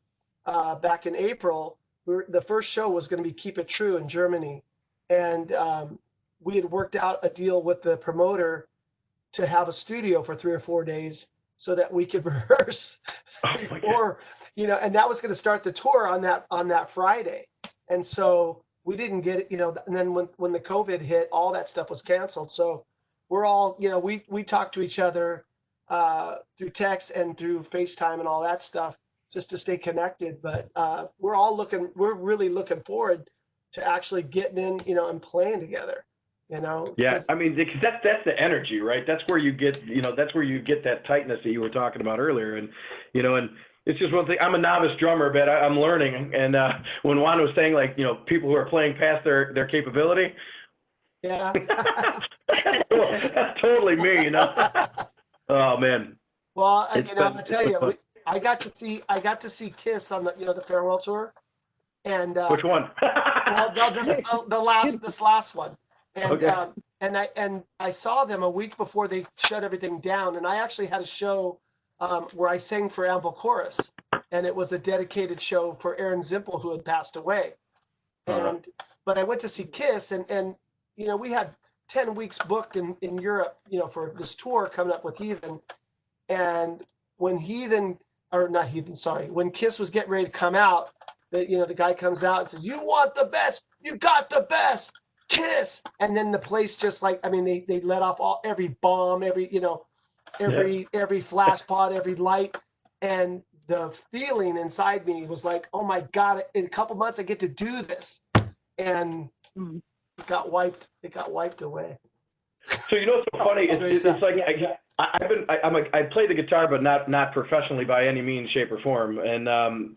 back in April, the first show was going to be Keep It True in Germany. And we had worked out a deal with the promoter to have a studio for 3 or 4 days so that we could rehearse before, and that was going to start the tour on that Friday. And so we didn't get it, and then when the COVID hit, all that stuff was canceled. So we're all, we talk to each other through text and through FaceTime and all that stuff just to stay connected. But we're really looking forward to actually getting in, and playing together, Yeah, I mean, because that's the energy, right? That's where you get, that tightness that you were talking about earlier. And, and it's just one thing. I'm a novice drummer, but I'm learning. And when Juan was saying, like, people who are playing past their capability. Yeah. That's totally me, Oh, man. Well, I'll tell you, I got to see Kiss on the farewell tour. And which one? Well, this last one. And okay. and I saw them a week before they shut everything down. And I actually had a show where I sang for Ample Chorus, and it was a dedicated show for Aaron Zimpel, who had passed away. But I went to see Kiss, and we had 10 weeks booked in Europe, for this tour coming up with Heathen. And when when Kiss was getting ready to come out, the guy comes out and says, "You want the best? You got the best, Kiss!" And then the place just they let off every bomb, every flash pod, every light, and the feeling inside me was like, "Oh my God! In a couple months, I get to do this," and it got wiped away. So what's so funny? It's like I play the guitar, but not professionally by any means, shape, or form. And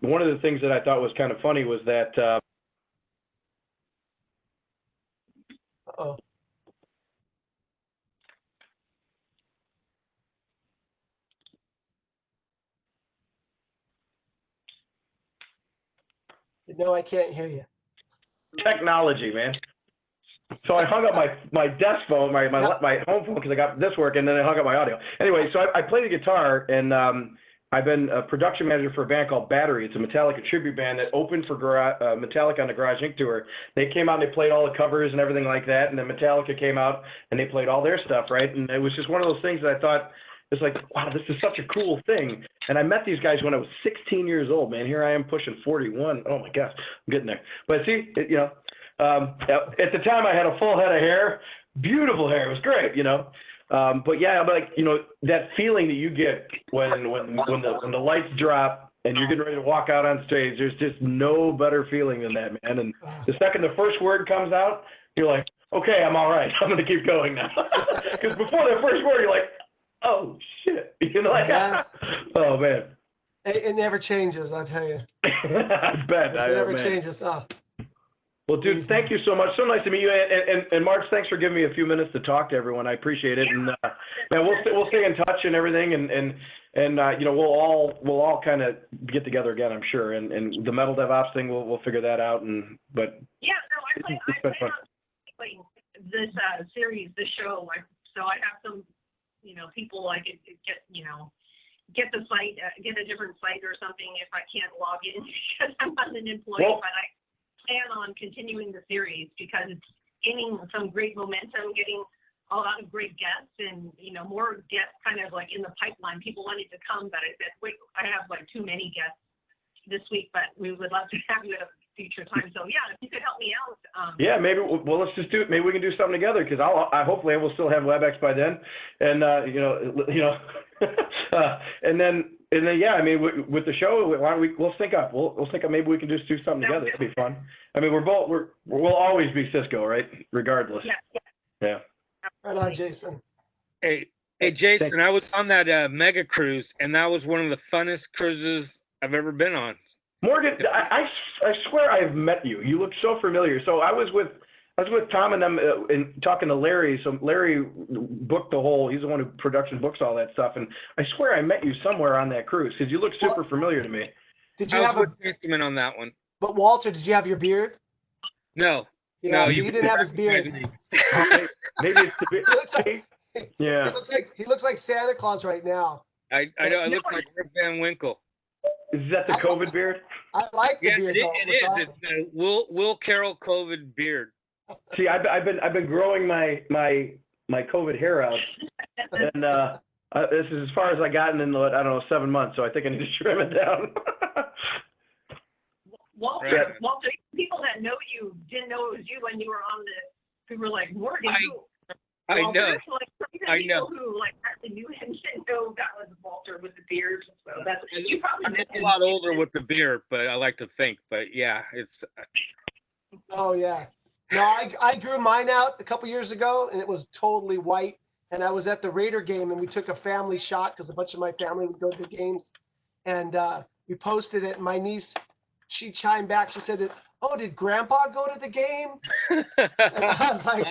one of the things that I thought was kind of funny was that. Uh-oh. No, I can't hear you. Technology, man. So I hung up my desk phone, my home phone, because I got this work, and then I hung up my audio. Anyway, so I play the guitar, and I've been a production manager for a band called Battery. It's a Metallica tribute band that opened for Metallica on the Garage Inc. tour. They came out and they played all the covers and everything like that, and then Metallica came out and they played all their stuff, right? And it was just one of those things that I thought, it's like, wow, this is such a cool thing. And I met these guys when I was 16 years old, man. Here I am pushing 41. Oh my gosh, I'm getting there. But see, at the time I had a full head of hair, beautiful hair. It was great, But yeah, that feeling that you get when the lights drop and you're getting ready to walk out on stage, there's just no better feeling than that, man. And the second the first word comes out, you're like, okay, I'm all right. I'm going to keep going now. Because before the first word, you're like, oh shit, oh man. It never changes, I tell you. I bet. It never changes. Oh. Well, dude, thank you so much. So nice to meet you. And March, thanks for giving me a few minutes to talk to everyone. I appreciate it. And man, we'll stay in touch and everything. And we'll all kind of get together again, I'm sure. And the Metal DevOps thing, we'll figure that out. I plan on playing this series, this show. So I have some, people I could get the site, get a different site or something if I can't log in because I'm not an employee, but I plan on continuing the series because it's gaining some great momentum, getting a lot of great guests and, more guests kind of like in the pipeline. People wanted to come, but I said, wait, I have like too many guests this week, but we would love to have you at a future time. So yeah, if you could help me out. Yeah, maybe. Well, let's just do it. Maybe we can do something together because hopefully I will still have WebEx by then, and and then yeah. I mean, with the show, why don't we'll sync up. We'll sync up. Maybe we can just do something together. It'd be fun. I mean, we'll always be Cisco, right? Regardless. Yeah. Right on, Jason. Hey, Jason. I was on that mega cruise, and that was one of the funnest cruises I've ever been on. Morgan, I swear I have met you. You look so familiar. So I was with Tom and them and talking to Larry. So Larry booked he's the one who production books all that stuff. And I swear I met you somewhere on that cruise because you look super familiar to me. Did you have a testament on that one? But Walter, did you have your beard? No. Yeah, no, so he didn't have his beard. Maybe it's the beard. He looks like Santa Claus right now. I know. I look like Rip Van Winkle. Is that the COVID beard? I like the beard. It is. Awesome. It's the Will Carroll COVID beard. See, I've been growing my COVID hair out, and this is as far as I gotten in 7 months. So I think I need to trim it down. Walter, people that know you didn't know it was you when you were on the. We were like Morgan. I know. I know. Who actually knew him didn't know that was Walter with the beard. So that's you probably. I'm a lot older with the beard, but I like to think. But yeah, it's. Oh yeah, no, I grew mine out a couple years ago, and it was totally white. And I was at the Raider game, and we took a family shot because a bunch of my family would go to the games, and we posted it. And my niece, she chimed back. She said, "Oh, did Grandpa go to the game?" And I was like,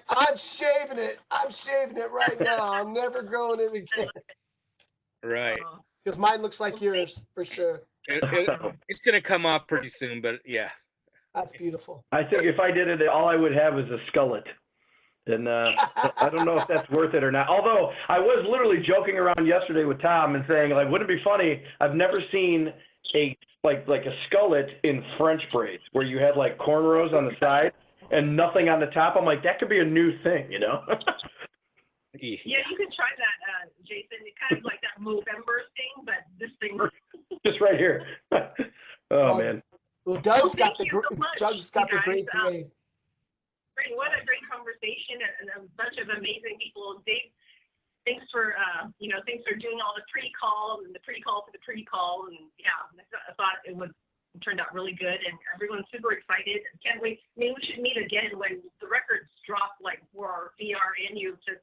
I'm shaving it. I'm shaving it right now. I'm never growing it again. Right. Because mine looks like yours for sure. It's gonna come off pretty soon, but yeah. That's beautiful. I think if I did it, all I would have is a skullet. And I don't know if that's worth it or not. Although I was literally joking around yesterday with Tom and saying, like, wouldn't it be funny? I've never seen a like a skullet in French braids where you had like cornrows on the side and nothing on the top. I'm like, that could be a new thing, you know? Yeah, you can try that, Jason. It's kind of like that Movember thing, but this thing. Just right here. Oh, man. Well, Doug's got the great Great, what a great conversation and a bunch of amazing people. Dave, thanks for thanks for doing all the pre-call and the pre-call for the pre-call, and yeah, I thought it turned out really good, and everyone's super excited. Can't wait. I mean, we should meet again when the records drop, like for VR and you to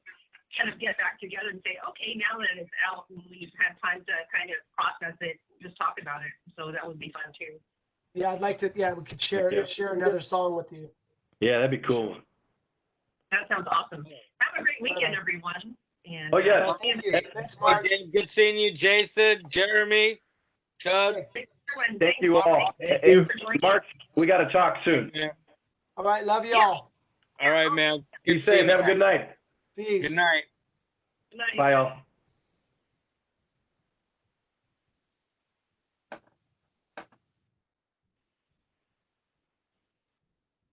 kind of get back together and say, okay, now that it's out, and we've had time to kind of process it, just talk about it. So that would be fun too. Yeah, I'd like to. Yeah, we could share another song with you. Yeah, that'd be cool. That sounds awesome. Have a great weekend, everyone. And, yeah. Thank you. Thanks, Mark. Good seeing you, Jason, Jeremy, Doug. Thank you all. Hey, Mark, we got to talk soon. Yeah. All right, love you all. All right, man. Be safe. Have a good night. Peace. Good night. Good night. Bye, all.